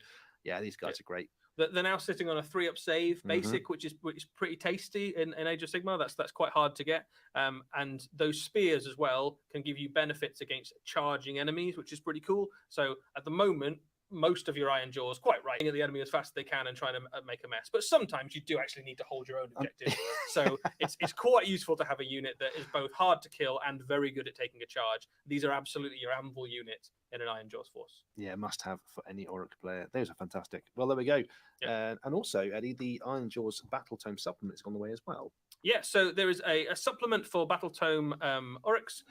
yeah, these guys are great. They're now sitting on a 3-up save basic, which is pretty tasty in Age of Sigmar. That's quite hard to get. And those spears as well can give you benefits against charging enemies, which is pretty cool. So at the moment, most of your Iron Jaws, quite right, at the enemy as fast as they can and trying to make a mess. But sometimes you do actually need to hold your own objective. So it's quite useful to have a unit that is both hard to kill and very good at taking a charge. These are absolutely your anvil unit in an Iron Jaws force. Yeah, must have for any Auric player. Those are fantastic. Well, there we go. Yep. And also, Eddie, the Iron Jaws Battle Tome supplement is on the way as well. Yeah, so there is a supplement for Battle Tome Oryx.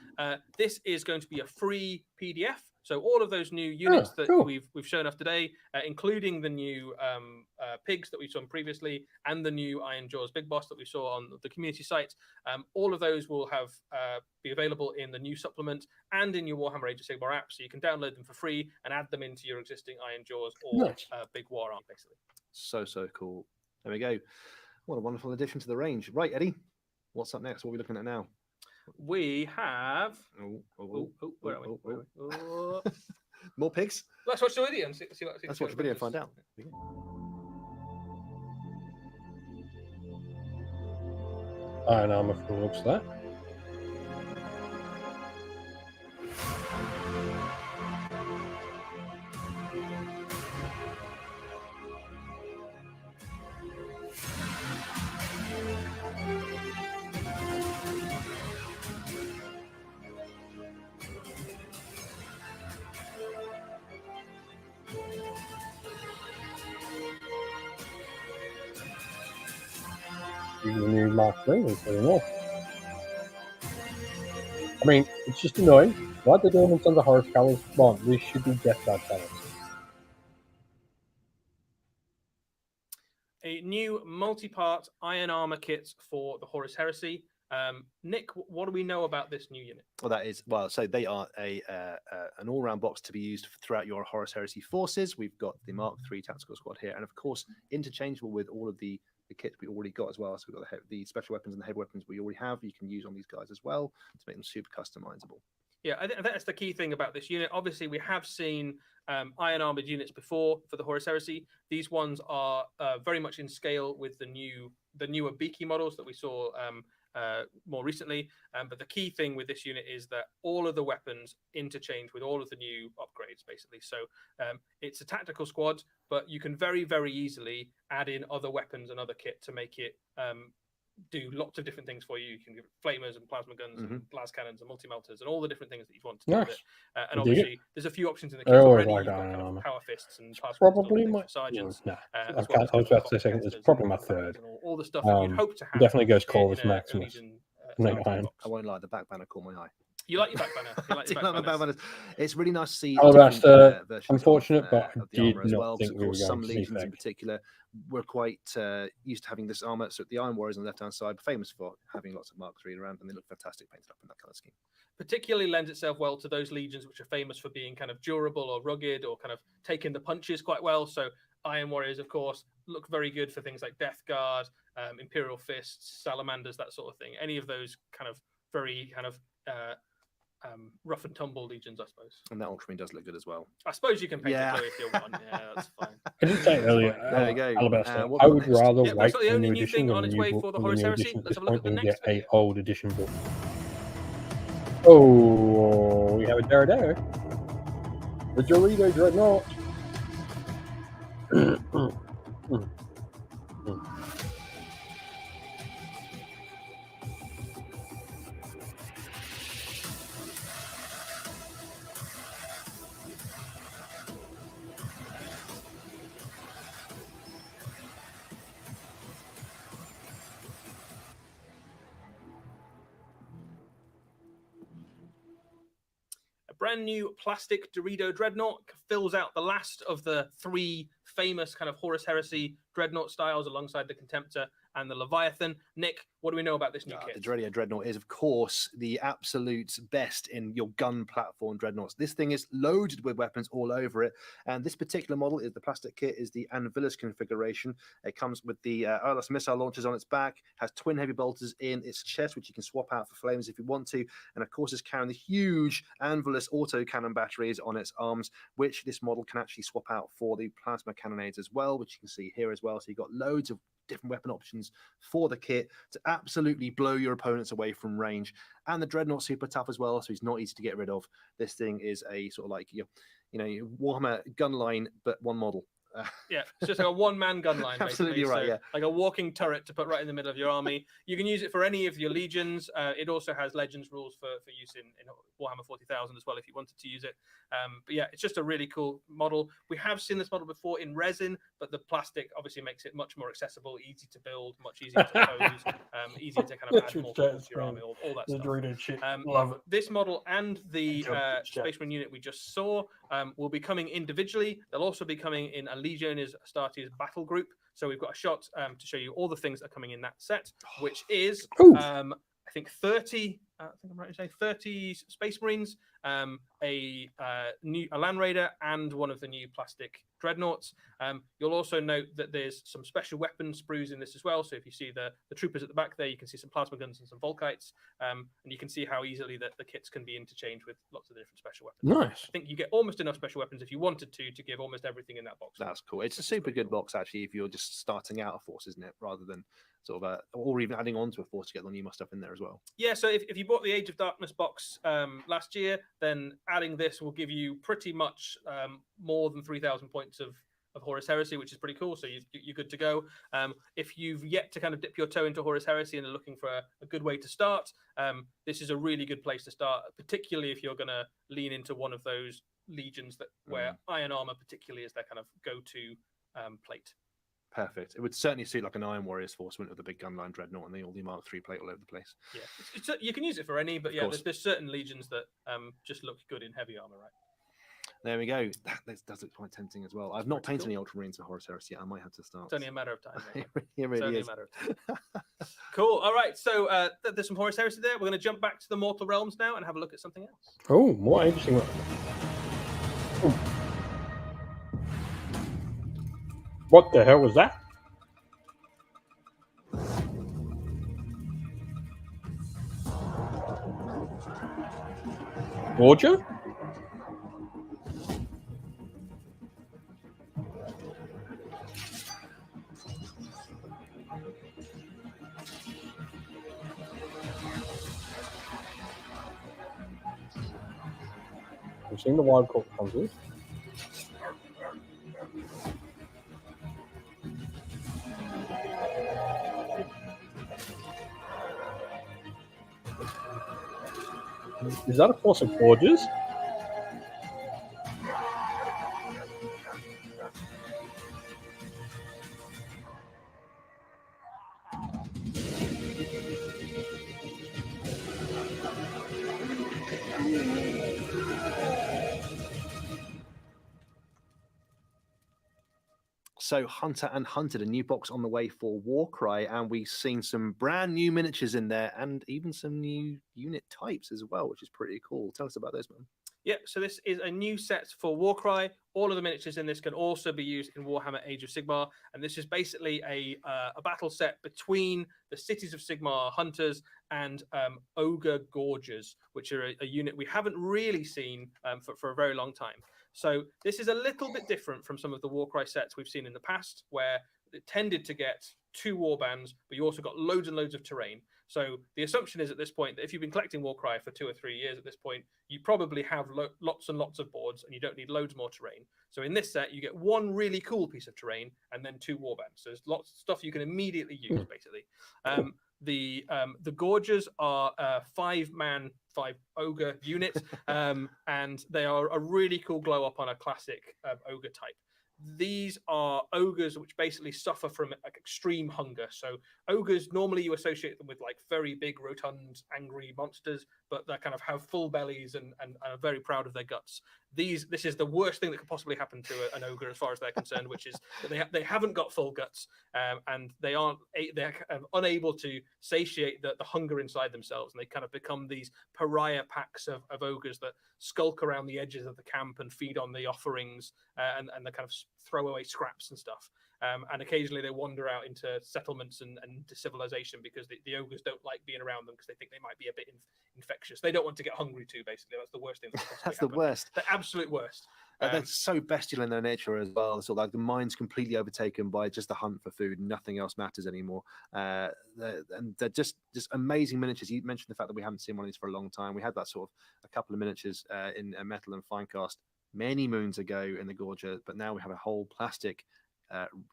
This is going to be a free PDF. So all of those new units that we've shown off today, including the new pigs that we saw previously and the new Iron Jaws Big Boss that we saw on the community site, all of those will have be available in the new supplement and in your Warhammer Age of Sigmar app. So you can download them for free and add them into your existing Iron Jaws or Big War army, basically. So cool. There we go. What a wonderful addition to the range. Right, Eddie, what's up next? What are we looking at now? We have... where are we? More pigs? Let's watch the video and see what... Let's watch the video and find out. Iron armor from the looks of that. Even the new Mark III is very nice. I mean, it's just annoying. Why are they doing it on the Horus colours? Come on, this should be Death Guard colours. A new multi-part iron armor kit for the Horus Heresy. Nick, what do we know about this new unit? Well, so they are an all-round box to be used throughout your Horus Heresy forces. We've got the Mark III Tactical Squad here, and of course, interchangeable with all of the kits we already got as well. So we've got the special weapons and the heavy weapons we already have. You can use on these guys as well to make them super customizable. Yeah, I think that's the key thing about this unit. Obviously, we have seen iron armored units before for the Horus Heresy. These ones are very much in scale with the newer Beaky models that we saw more recently. But the key thing with this unit is that all of the weapons interchange with all of the new upgrades, basically. So it's a tactical squad, but you can very, very easily add in other weapons and other kit to make it do lots of different things for you. You can give flamers and plasma guns and las cannons and multi-melters and all the different things that you want to do with it. And obviously, there's a few options in the kit already. You've got kind of power fists and probably my sergeants. I was about to say second. It's probably my third. All the stuff that you'd hope to have. Definitely goes Corvus Maximus. I won't lie, the back banner caught my eye. You like your back banner. It's really nice to see. Oh, that's unfortunate, but I did not think we were going some to see legions in particular were quite used to having this armor. So the Iron Warriors on the left-hand side, famous for having lots of Mark III around, and they look fantastic painted up in that color scheme. Particularly lends itself well to those legions which are famous for being kind of durable or rugged or kind of taking the punches quite well. So Iron Warriors, of course, look very good for things like Death Guard, Imperial Fists, Salamanders, that sort of thing. Any of those kind of very kind of rough and tumble legions, I suppose. And that Ultramarine does look good as well. I suppose you can paint Yeah. it blue if you want. Yeah, that's fine. I did say earlier, There we go. Alabaster, What I we got would next? rather Yeah, wait that's not for the the only new new edition thing than on the its new way book for the than Horus new Heresy. edition at Let's this have a look point at the than get next a video. old edition book. Oh, we have a Daredevil. The Dorito Dreadnought. A brand new plastic Dorito Dreadnought fills out the last of the 3 famous kind of Horus Heresy Dreadnought styles alongside the Contemptor and the Leviathan. Nick, what do we know about this new kit? The Dorito Dreadnought is, of course, the absolute best in your gun platform Dreadnoughts. This thing is loaded with weapons all over it. And this particular model, is the plastic kit, is the Anvilus configuration. It comes with the ILS missile launchers on its back, has twin heavy bolters in its chest, which you can swap out for flames if you want to. And of course, it's carrying the huge Anvilus autocannon batteries on its arms, which this model can actually swap out for the plasma cannonades as well, which you can see here as well. So you've got loads of different weapon options for the kit to absolutely blow your opponents away from range. And the Dreadnought's super tough as well, so he's not easy to get rid of. This thing is a sort of like Warhammer gun line, but one model. Yeah, it's just like a one-man gun line, Absolutely basically. right, So, yeah. like a walking turret to put right in the middle of your army. You can use it for any of your legions. It also has Legends rules for use in Warhammer 40,000 as well, if you wanted to use it. But yeah, it's just a really cool model. We have seen this model before in resin, but the plastic obviously makes it much more accessible, easy to build, much easier to pose, easier to kind of add more to your army, all that stuff. Dorito chip. Love it. This model and the Jump chat. Space Marine unit we just saw will be coming individually. They'll also be coming in a Legionnaires Astartes battle group. So we've got a shot to show you all the things that are coming in that set, which is I think 30. I think I'm right to say 30 Space Marines, a Land Raider, and one of the new plastic Dreadnoughts. You'll also note that there's some special weapon sprues in this as well. So if you see the troopers at the back there, you can see some plasma guns and some Volkites, and you can see how easily the kits can be interchanged with lots of different special weapons. Nice. I think you get almost enough special weapons if you wanted to give almost everything in that box. That's cool. It's a super good box, actually, if you're just starting out a force, isn't it? Rather than sort of or even adding on to a force to get the new stuff in there as well. Yeah, so if you bought the Age of Darkness box last year, then adding this will give you pretty much more than 3,000 points of Horus Heresy, which is pretty cool. So you're good to go. If you've yet to kind of dip your toe into Horus Heresy and are looking for a good way to start, this is a really good place to start, particularly if you're going to lean into one of those legions where iron armor particularly is their kind of go-to plate. Perfect. It would certainly suit like an Iron Warriors force, wouldn't it, with the big gunline Dreadnought and all the Mark III plate all over the place. Yeah, you can use it for any, but yeah, there's certain legions that just look good in heavy armor, right? There we go. That does look quite tempting as well. I've not painted any Ultramarines for Horus Heresy yet. I might have to start. It's only a matter of time. It really is. A matter of time. Cool. All right. So there's some Horus Heresy there. We're going to jump back to the Mortal Realms now and have a look at something else. Oh, more interesting. What the hell was that? Georgia? We've seen the wild caught hunters. Is that a force of forges? So Hunter and Hunted, a new box on the way for Warcry, and we've seen some brand new miniatures in there, and even some new unit types as well, which is pretty cool. Tell us about those, man. Yeah, so this is a new set for Warcry. All of the miniatures in this can also be used in Warhammer Age of Sigmar, and this is basically a battle set between the Cities of Sigmar Hunters and Ogre Gorgers, which are a unit we haven't really seen for a very long time. So this is a little bit different from some of the Warcry sets we've seen in the past, where it tended to get 2 warbands, but you also got loads and loads of terrain. So the assumption is at this point that if you've been collecting Warcry for 2 or 3 years at this point, you probably have lots and lots of boards, and you don't need loads more terrain. So in this set, you get 1 really cool piece of terrain and then 2 warbands. So there's lots of stuff you can immediately use, basically. The Gorgers are 5-man, 5 ogre unit, and they are a really cool glow up on a classic ogre type. These are ogres which basically suffer from extreme hunger. So ogres, normally you associate them with like very big, rotund, angry monsters, but they kind of have full bellies and are very proud of their guts. This is the worst thing that could possibly happen to an ogre as far as they're concerned, which is that they haven't got full guts, and they're unable to satiate the hunger inside themselves, and they kind of become these pariah packs of ogres that skulk around the edges of the camp and feed on the offerings, and they kind of throw away scraps and stuff. And occasionally they wander out into settlements and into civilization because the ogres don't like being around them because they think they might be a bit infectious. They don't want to get hungry too, basically. That's the worst thing. That's the worst. The absolute worst. They're so bestial in their nature as well. So like the mind's completely overtaken by just the hunt for food. Nothing else matters anymore. And they're just amazing miniatures. You mentioned the fact that we haven't seen one of these for a long time. We had that sort of a couple of miniatures in Metal and Finecast many moons ago in the Gorger, but now we have a whole plastic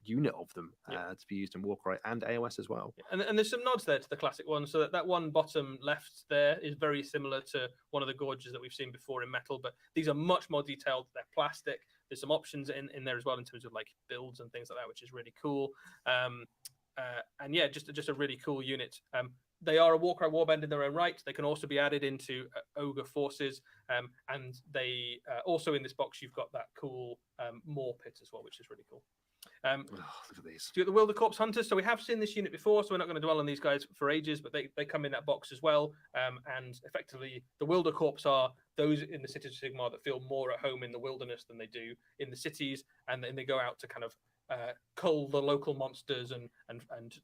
unit of them to be used in Warcry and AOS as well. And there's some nods there to the classic one. So that one bottom left there is very similar to one of the Gorges that we've seen before in Metal, but these are much more detailed. They're plastic. There's some options in there as well in terms of like builds and things like that, which is really cool. And yeah, just a really cool unit. They are a Warcry warband in their own right. They can also be added into ogre forces, and they also in this box you've got that cool Maw pit as well, which is really cool. Look at these. Do you get the Wildercorpse Hunters? So we have seen this unit before, so we're not going to dwell on these guys for ages, but they come in that box as well. And effectively, the Wildercorpse are those in the Cities of Sigmar that feel more at home in the wilderness than they do in the cities, and then they go out to kind of cull the local monsters and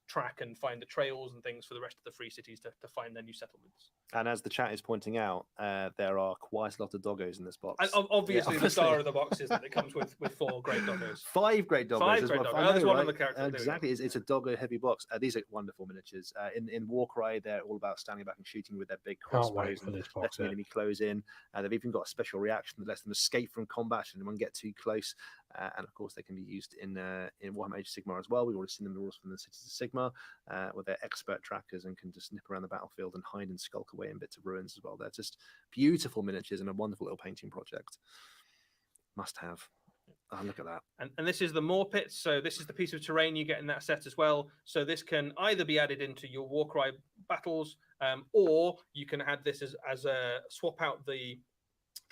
track and find the trails and things for the rest of the free cities to find their new settlements. And as the chat is pointing out, there are quite a lot of doggos in this box. And obviously, the star of the box is that it comes with 4 great doggos. 5 great doggos. 5 as great well. doggos. That's one right? of the characters. Exactly, it's a doggo heavy box. These are wonderful miniatures. In Warcry, they're all about standing back and shooting with their big crossbows and letting the enemy close in. They've even got a special reaction that lets them escape from combat should anyone get too close. And of course, they can be used in Warhammer Age of Sigmar as well. We've already seen them rules from the Cities of Sigmar, where they're expert trackers and can just nip around the battlefield and hide and skulk away in bits of ruins as well. They're just beautiful miniatures and a wonderful little painting project. Must have. Oh, look at that. And this is the Maw pit. So this is the piece of terrain you get in that set as well. So this can either be added into your Warcry battles, or you can add this as a swap out the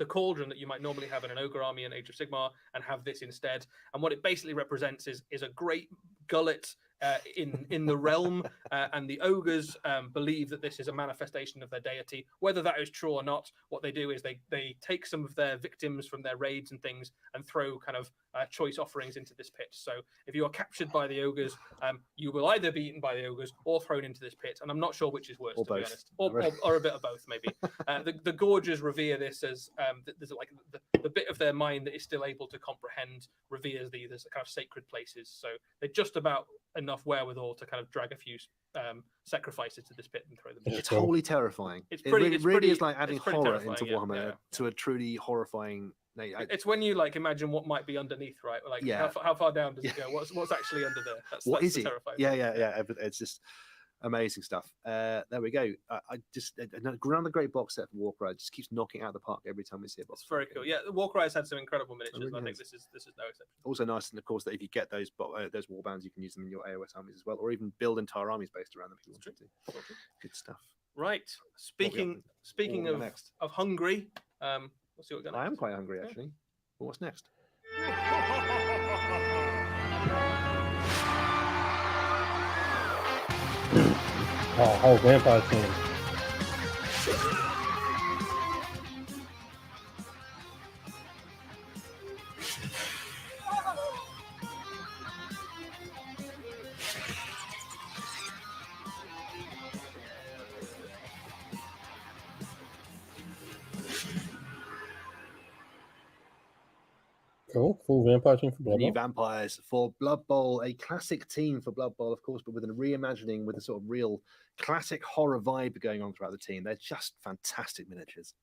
cauldron that you might normally have in an ogre army in Age of Sigmar and have this instead. And what it basically represents is a great gullet in the realm, and the ogres believe that this is a manifestation of their deity. Whether that is true or not, what they do is they take some of their victims from their raids and things and throw kind of choice offerings into this pit. So if you are captured by the ogres, you will either be eaten by the ogres or thrown into this pit. And I'm not sure which is worse, to be honest, or a bit of both, maybe. The Gorgers revere this as there's like the bit of their mind that is still able to comprehend reveres these as kind of sacred places. So they're just about enough wherewithal to kind of drag a few sacrifices to this pit and throw them. It's wholly terrifying. It really is like adding horror into Warhammer to a truly horrifying. It's when you like imagine what might be underneath, right? Like how far down does it go? What's actually under there? That's it? Terrifying. Yeah. It's just amazing stuff. There we go. I just around the great box set for Warcry just keeps knocking out of the park every time we see a box. It's very cool. Yeah, Warcry has had some incredible miniatures. Really, and I think this is no exception. Also nice, and of course that if you get those warbands, you can use them in your AOS armies as well, or even build entire armies based around them. If you want to. Good stuff. Right. Speaking of hungry, let's see what we're going. I am quite hungry actually. Well, what's next? Whole vampire team. Cool. Full vampire team for The Blood new Bowl. vampires for Blood Bowl, a classic team for Blood Bowl, of course, but with a reimagining with a sort of real classic horror vibe going on throughout the team. They're just fantastic miniatures.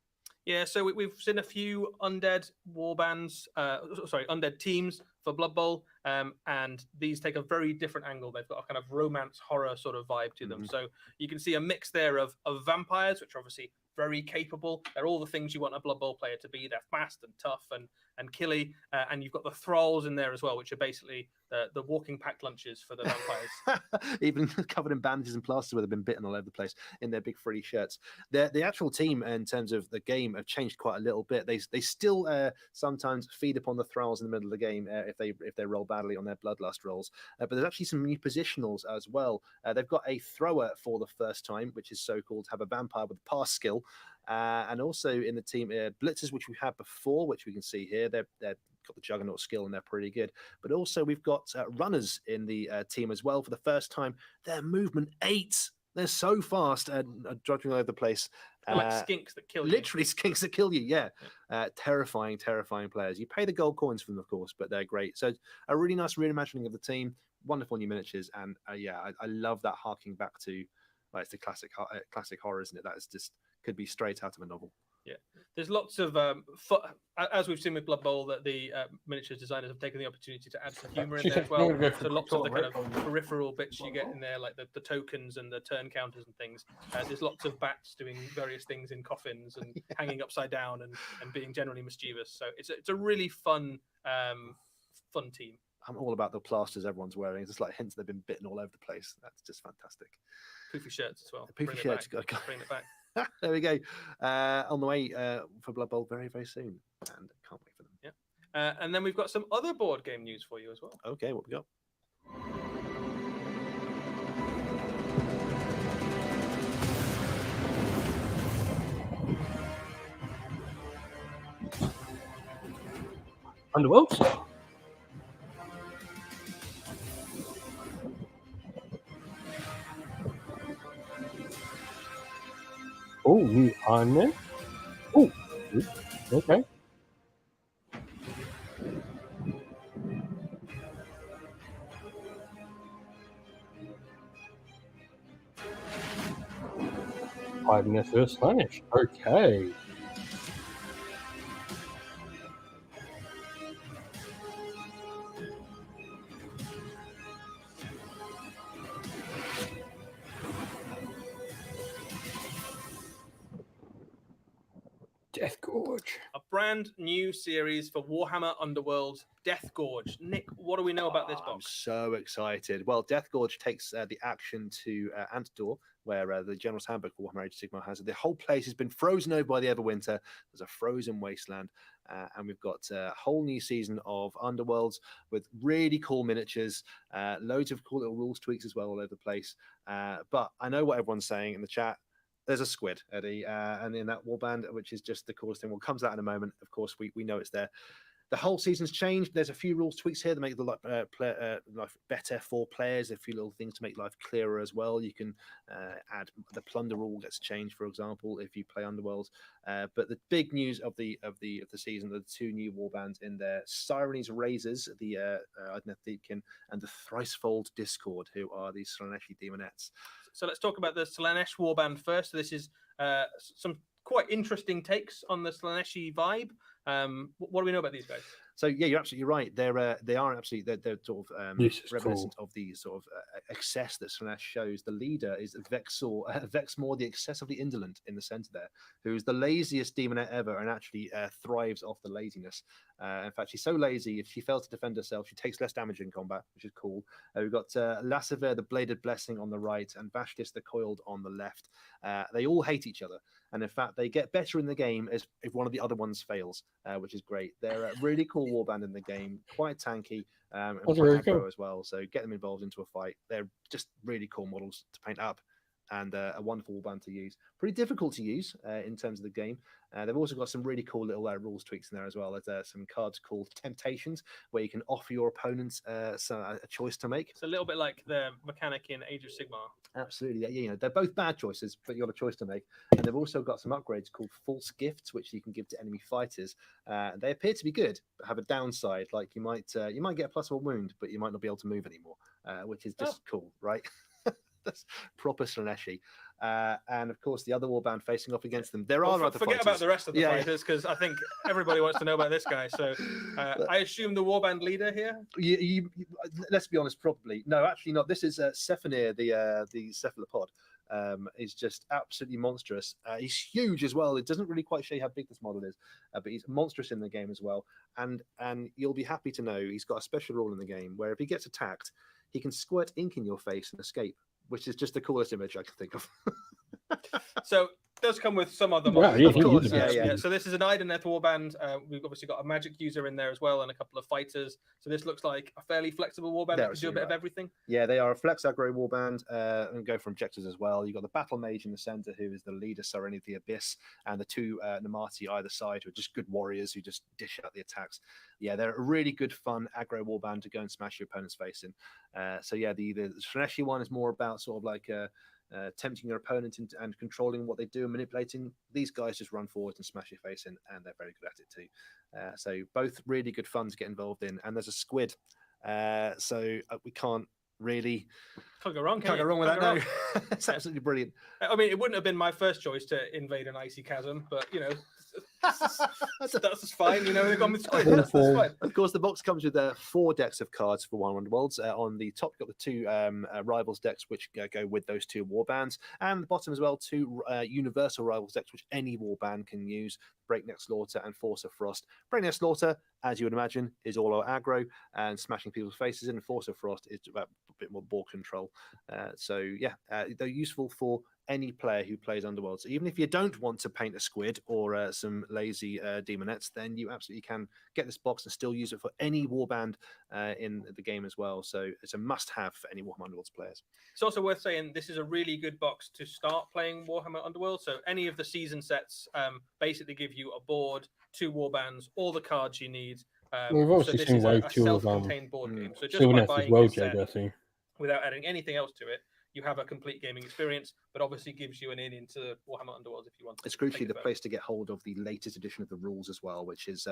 Yeah, so we've seen a few undead undead teams for Blood Bowl, and these take a very different angle. They've got a kind of romance horror sort of vibe to them. So you can see a mix there of vampires, which are obviously very capable. They're all the things you want a Blood Bowl player to be. They're fast and tough and killy, and you've got the thralls in there as well, which are basically the walking packed lunches for the vampires. Even covered in bandages and plasters where they've been bitten all over the place in their big frilly shirts. The actual team in terms of the game have changed quite a little bit. They still sometimes feed upon the thralls in the middle of the game if they roll badly on their bloodlust rolls. But there's actually some new positionals as well. They've got a thrower for the first time, which is so-called have a vampire with pass skill. And also in the team blitzers, which we had before, which we can see here, they've got the juggernaut skill and they're pretty good. But also we've got runners in the team as well for the first time. They're movement 8. They're so fast and drudging all over the place. Like skinks that kill you. Literally skinks that kill you, yeah. Terrifying players. You pay the gold coins for them, of course, but they're great. So a really nice reimagining of the team. Wonderful new miniatures. And I love that harking back to, well, it's the classic horror, isn't it? That is just could be straight out of a novel. Yeah, there's lots of as we've seen with Blood Bowl, that the miniatures designers have taken the opportunity to add some humor in there as well. So lots of the kind of peripheral bits you get in there, like the tokens and the turn counters and things. There's lots of bats doing various things in coffins and hanging upside down and being generally mischievous. So it's a really fun team. I'm all about the plasters everyone's wearing. It's just like hints they've been bitten all over the place. That's just fantastic. Poofy shirts as well. Poofy shirts. Bring it back. There we go. On the way for Blood Bowl very, very soon. And can't wait for them. Yeah. And then we've got some other board game news for you as well. Okay, what we got? Underworld. Oh, new Iron Man. Oh, okay. Fighting their first Slanesh. Okay. Death Gorge. A brand new series for Warhammer Underworld, Death Gorge. Nick, what do we know about this box? I'm so excited. Well, Death Gorge takes the action to Antador, where the General's Handbook for Warhammer Age of Sigmar has it. The whole place has been frozen over by the Everwinter. There's a frozen wasteland. And we've got a whole new season of Underworlds with really cool miniatures, loads of cool little rules tweaks as well all over the place. But I know what everyone's saying in the chat. There's a squid, Eddie, and in that warband, which is just the coolest thing. Well, comes out in a moment. Of course, we know it's there. The whole season's changed. There's a few rules tweaks here that make the life better for players. A few little things to make life clearer as well. You can add the plunder rule gets changed, for example, if you play Underworlds. But the big news of the season are the 2 new warbands in there: Sirenes Razors, the Idneth Deepkin, and the Thricefold Discord, who are the Slaneshi Demonettes. So let's talk about the Slanesh warband first. So this is some quite interesting takes on the Slaneshi vibe. What do we know about these guys? So yeah, you're absolutely right. They are absolutely they're sort of reminiscent of the sort of excess that Slanesh shows. The leader is Vexmore, the excessively indolent in the center there, who's the laziest demonette ever and actually thrives off the laziness. In fact, she's so lazy, if she fails to defend herself, she takes less damage in combat, which is cool. We've got Lassiver, the Bladed Blessing, on the right, and Vashtis, the Coiled, on the left. They all hate each other. And in fact, they get better in the game if one of the other ones fails, which is great. They're a really cool warband in the game, quite tanky, and quite aggro as well. So get them involved into a fight. They're just really cool models to paint up. and a wonderful warband to use. Pretty difficult to use in terms of the game. They've also got some really cool little rules tweaks in there as well. There's some cards called Temptations, where you can offer your opponents a choice to make. It's a little bit like the mechanic in Age of Sigmar. Absolutely, you know, they're both bad choices, but you've got a choice to make. And they've also got some upgrades called false gifts, which you can give to enemy fighters. They appear to be good, but have a downside. Like you might get a +1 wound, but you might not be able to move anymore, which is just cool, right? That's proper Slaneshi. And of course, the other warband facing off against them. There are other forget fighters. about the rest of the fighters, because I think everybody wants to know about this guy. So I assume the warband leader here. Let's be honest, probably no, actually not. This is Sephanir, the cephalopod. Is just absolutely monstrous. He's huge as well. It doesn't really quite show you how big this model is, but he's monstrous in the game as well. And you'll be happy to know he's got a special rule in the game where if he gets attacked, he can squirt ink in your face and escape, which is just the coolest image I can think of. So it does come with some other Wow, models. yeah, of course. yeah. So this is an Ideneth warband. We've obviously got a magic user in there as well, and a couple of fighters. So this looks like a fairly flexible warband that can do a bit of everything. Yeah, they are a flex aggro warband and go for objectives as well. You've got the battle mage in the center, who is the leader, Serenity of the Abyss, and the two Namati either side, who are just good warriors who just dish out the attacks. Yeah, they're a really good, fun aggro warband to go and smash your opponent's face in. So yeah, the Slaneshi one is more about sort of like tempting your opponent and controlling what they do and manipulating. These guys just run forward and smash your face in, and they're very good at it too. So both really good fun to get involved in. And there's a squid, so we can't go wrong. Can't go wrong with that. No, it's absolutely brilliant. I mean, it wouldn't have been my first choice to invade an icy chasm, but you know, that's fine. You know, they've gone with squid. That's fine. Of course, the box comes with 4 decks of cards for Warhammer Underworlds. On the top, you've got the 2 rivals decks, which go with those 2 warbands, and the bottom as well, 2 universal rivals decks, which any warband can use: Breakneck Slaughter and Force of Frost. Breakneck Slaughter, as you would imagine, is all out aggro and smashing people's faces in. Force of Frost is about a bit more ball control. So yeah, they're useful for any player who plays Underworld. So even if you don't want to paint a squid or some lazy demonettes, then you absolutely can get this box and still use it for any warband in the game as well. So it's a must-have for any Warhammer Underworlds players. It's also worth saying this is a really good box to start playing Warhammer Underworld. So any of the season sets basically give you a board, 2 warbands, all the cards you need. We've obviously seen Wave 2 of self-contained board game. So just by Sylvaneth as buying well, this set, Jesse. without adding anything else to it, you have a complete gaming experience, but obviously gives you an in into Warhammer Underworld if you want. It's crucially the place to get hold of the latest edition of the rules as well, which is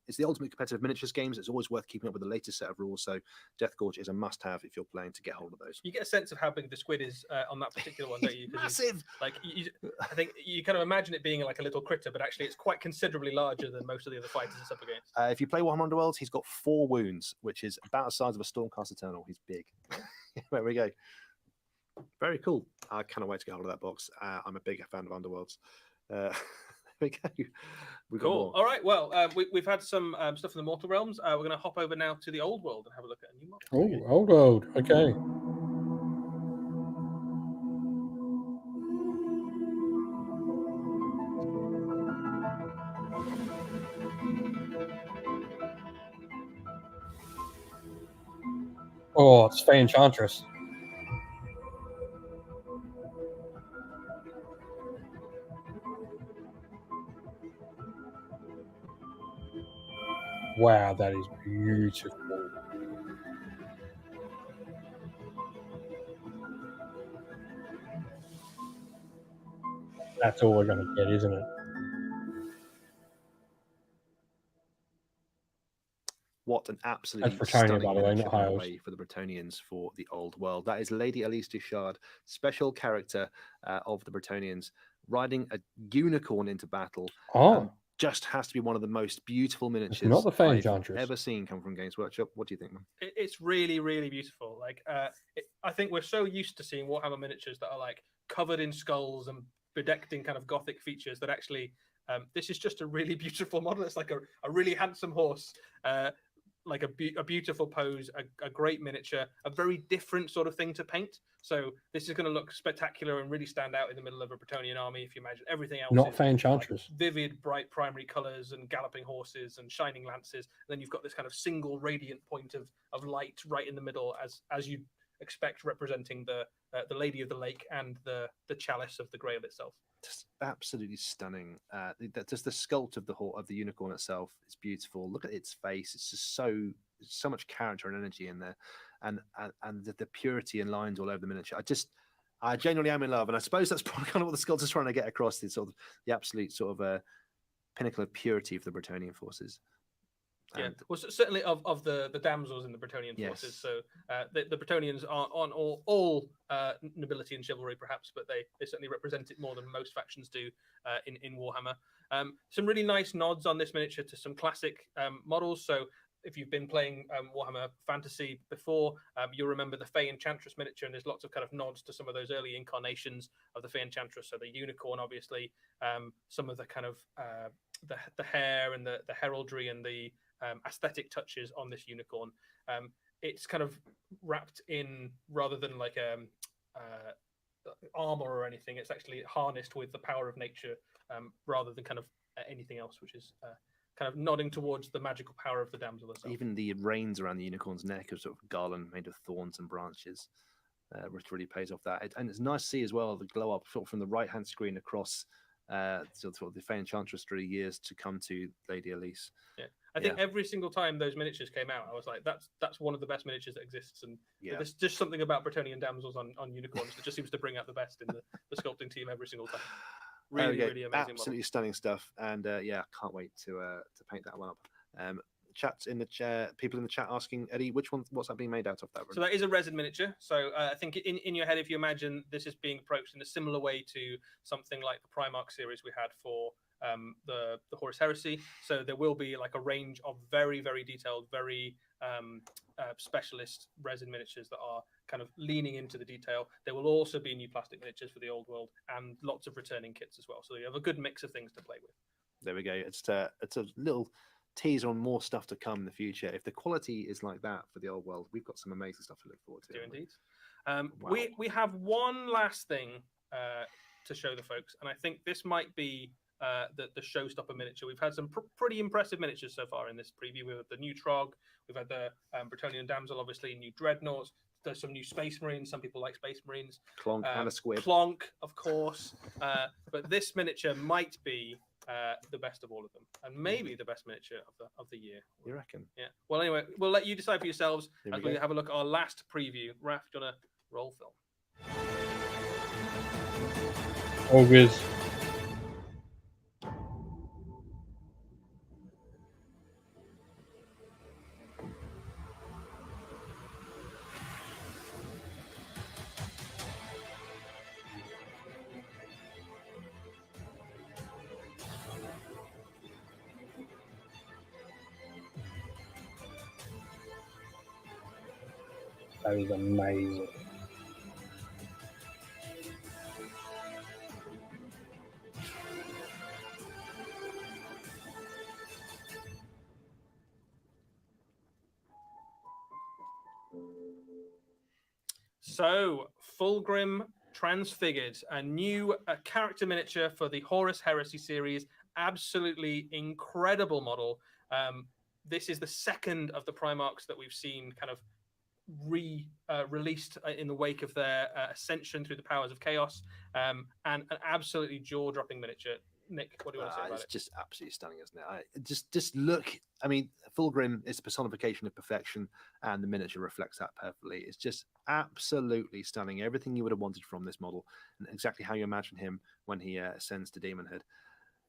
it's the ultimate competitive miniatures games. It's always worth keeping up with the latest set of rules. So Death Gorge is a must-have if you're playing to get hold of those. You get a sense of how big the squid is on that particular one, don't you? Massive. Like I think you kind of imagine it being like a little critter, but actually it's quite considerably larger than most of the other fighters it's up against. If you play Warhammer Underworld, he's got 4 wounds, which is about the size of a Stormcast Eternal. He's big. There we go. Very cool. I cannot wait to get hold of that box. I'm a big fan of Underworlds. There we go. Cool. All right. Well, we've had some stuff in the Mortal Realms. We're going to hop over now to the Old World and have a look at a new model. Oh, Old World. Okay. Oh, it's Fey Enchantress. Wow, that is beautiful. That's all we're going to get, isn't it? What an absolutely That's Bretonnia, stunning by the way, miniature, not by the Hiles. way, for the Bretonians for the Old World. That is Lady Elise Duchard, special character of the Bretonians, riding a unicorn into battle. Oh. Just has to be one of the most beautiful miniatures not the Fey I've Enchantress. ever seen come from Games Workshop. What do you think, man? It's really, really beautiful. Like, I think we're so used to seeing Warhammer miniatures that are like covered in skulls and bedecked in kind of gothic features that actually, this is just a really beautiful model. It's like a really handsome horse, like a beautiful pose, a great miniature, a very different sort of thing to paint. So this is going to look spectacular and really stand out in the middle of a Bretonian army. If you imagine everything else, Not Fey Enchantress. like vivid, bright primary colors and galloping horses and shining lances. And then you've got this kind of single radiant point of light right in the middle as you expect representing the Lady of the Lake and the chalice of the Grail itself. Just absolutely stunning. Just the sculpt of the unicorn itself is beautiful. Look at its face; it's just so much character and energy in there, and the purity and lines all over the miniature. I genuinely am in love, and I suppose that's probably kind of what the sculptor's trying to get across: the sort of the absolute sort of pinnacle of purity for the Bretonnian forces. Yeah, well, certainly of the damsels in the Bretonnian forces. So the Bretonnians are on all nobility and chivalry, perhaps, but they certainly represent it more than most factions do in Warhammer. Some really nice nods on this miniature to some classic models. So if you've been playing Warhammer Fantasy before, you'll remember the Fey Enchantress miniature, and there's lots of kind of nods to some of those early incarnations of the Fey Enchantress. So the unicorn, obviously, some of the kind of the hair and the heraldry and the aesthetic touches on this unicorn. It's kind of wrapped in, rather than like armor or anything, it's actually harnessed with the power of nature rather than kind of anything else, which is kind of nodding towards the magical power of the damsel herself. Even the reins around the unicorn's neck are sort of garland made of thorns and branches, which really pays off that. And it's nice to see as well the glow up sort of from the right hand screen across sort of the Fey Enchantress through the years to come to Lady Elise. Yeah, I think every single time those miniatures came out, I was like, that's one of the best miniatures that exists. And there's just something about Bretonnian damsels on unicorns that just seems to bring out the best in the sculpting team every single time. Really amazing. Absolutely stunning stuff. And can't wait to paint that one up. Chats in the chat, people in the chat asking, Eddie, what's that being made out of? So that is a resin miniature. So I think in your head, if you imagine this is being approached in a similar way to something like the Primarch series we had for the Horus Heresy. So there will be like a range of very, very detailed, very specialist resin miniatures that are kind of leaning into the detail. There will also be new plastic miniatures for the old world and lots of returning kits as well. So you have a good mix of things to play with. There we go. It's a little teaser on more stuff to come in the future. If the quality is like that for the old world, we've got some amazing stuff to look forward to. Do indeed. Wow. We have one last thing to show the folks, and I think this might be the showstopper miniature. We've had some pretty impressive miniatures so far in this preview. We've had the new Trog, we've had the Bretonnian Damsel, obviously, new Dreadnoughts. There's some new Space Marines. Some people like Space Marines. Clonk and a squid. Clonk, of course. But this miniature might be the best of all of them, and maybe the best miniature of the year. You reckon? Yeah. Well, anyway, we'll let you decide for yourselves as we have a look at our last preview. Raph, do you want to roll film? All good. That is amazing. So, Fulgrim Transfigured, a new character miniature for the Horus Heresy series. Absolutely incredible model. This is the second of the Primarchs that we've seen kind of released in the wake of their ascension through the powers of chaos, and an absolutely jaw-dropping miniature. Nick, what do you want to say about it? It's just absolutely stunning, isn't it? Just look. I mean, Fulgrim is the personification of perfection, and the miniature reflects that perfectly. It's just absolutely stunning. Everything you would have wanted from this model, and exactly how you imagine him when he ascends to demonhood.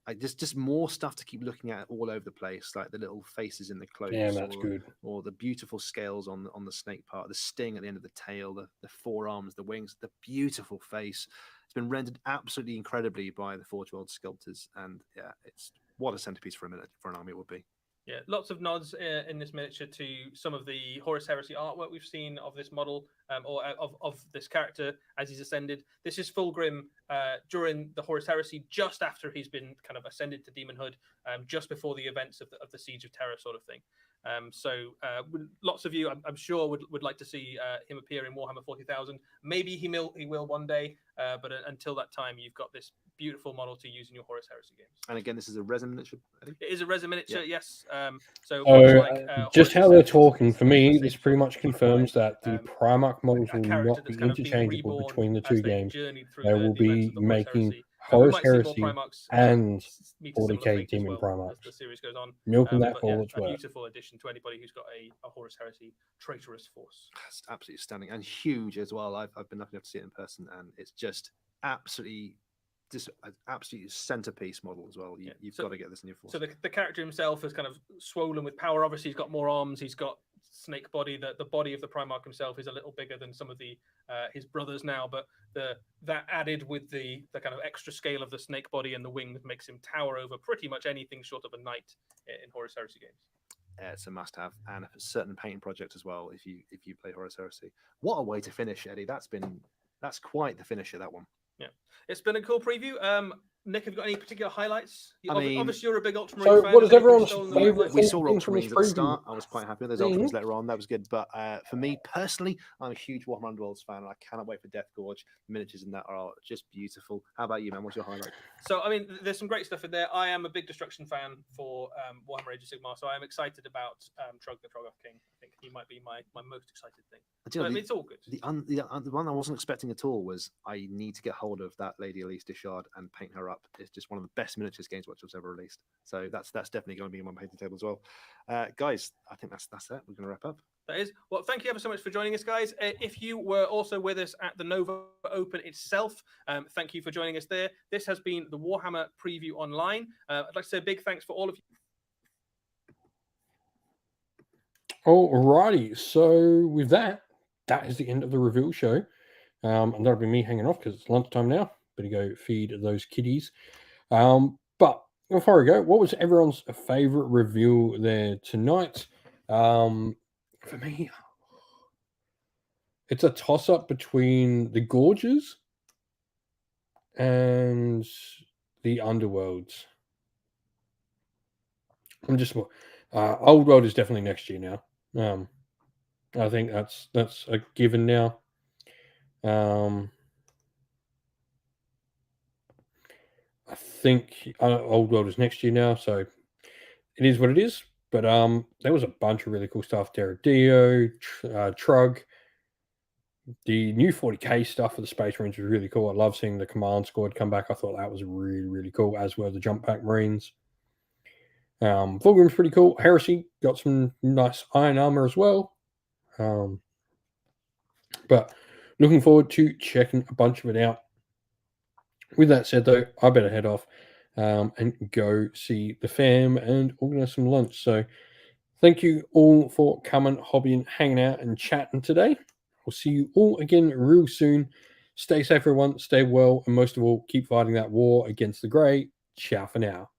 Like just more stuff to keep looking at all over the place, like the little faces in the cloaks. Yeah, that's good. Or the beautiful scales on the snake part, the sting at the end of the tail, the forearms, the wings, the beautiful face. It's been rendered absolutely incredibly by the Forge World sculptors, and yeah, it's what a centerpiece for an army it would be. Yeah, lots of nods in this miniature to some of the Horus Heresy artwork we've seen of this model, or of this character as he's ascended. This is Fulgrim during the Horus Heresy, just after he's been kind of ascended to demonhood, just before the events of the Siege of Terror sort of thing. So lots of you, I'm sure, would like to see him appear in Warhammer 40,000. Maybe he will one day, but until that time, you've got this beautiful model to use in your Horus Heresy games. And again, this is a resin miniature. It is a resin miniature, yes. So just Horus how they're itself talking, is for me, the this same pretty sort much of confirms butterfly, that the Primarch models a will character not be that's kind of been interchangeable reborn between the as two they've games. journeyed through They will the events be of the Horus making Heresy. We Horus might see more Heresy Primarchs and meet a similar 40k fate as Demon well Primarchs. as the series goes on. Milking that But for yeah, all it's a worth. beautiful addition to anybody who's got a Horus Heresy traitorous force. It's absolutely stunning and huge as well. I've been lucky enough to see it in person, and it's just absolutely just an absolute centerpiece model as well. You've got to get this in your force. So the character himself is kind of swollen with power. Obviously, he's got more arms. He's got snake body. The body of the Primarch himself is a little bigger than some of the his brothers now, but that added with the kind of extra scale of the snake body and the wings makes him tower over pretty much anything short of a knight in Horus Heresy games. It's a must-have and a certain painting project as well. If you play Horus Heresy, what a way to finish, Eddie. That's quite the finisher, that one. Yeah, it's been a cool preview. Nick, have you got any particular highlights? I mean, Obviously, you're a big Ultramarine So fan. what is Has anything everyone's stolen the favourite limelight? We saw thing from this Ultramarines at the preview? start. I was quite happy with those Ultramarines later on. That was good. But for me personally, I'm a huge Warhammer Underworlds fan. And I cannot wait for Death Gorge. The miniatures in that are just beautiful. How about you, man? What's your highlight? So, I mean, there's some great stuff in there. I am a big Destruction fan for Warhammer Age of Sigmar, so I am excited about Trog the Troggoth King. I think he might be my most excited thing. You know, I mean, it's all good. The one I wasn't expecting at all was I need to get hold of that Lady Elise Dishard and paint her up. It's just one of the best miniatures Games Workshop's ever released. So that's definitely going to be on my painting table as well. Guys, I think that's it. We're going to wrap up. That is. Well, thank you ever so much for joining us, guys. If you were also with us at the Nova Open itself, thank you for joining us there. This has been the Warhammer Preview Online. I'd like to say a big thanks for all of you. Alrighty, so with that is the end of the reveal show. And that'll be me hanging off because it's lunchtime now. Better go feed those kitties. But before we go, what was everyone's favorite reveal there tonight? For me, it's a toss-up between the Gorges and the Underworlds. I'm just Old World is definitely next year now. I think that's a given now. I think Old World is next year now, so it is what it is. But there was a bunch of really cool stuff there. Dio, Trug. The new 40k stuff for the Space Marines was really cool. I love seeing the Command Squad come back. I thought that was really, really cool, as were the Jump Pack Marines. Fulgrim's pretty cool. Heresy got some nice iron armor as well. But looking forward to checking a bunch of it out. With that said, though, I better head off and go see the fam and organize some lunch. So thank you all for coming, hobbying, hanging out, and chatting today. We'll see you all again real soon. Stay safe, everyone. Stay well. And most of all, keep fighting that war against the grey. Ciao for now.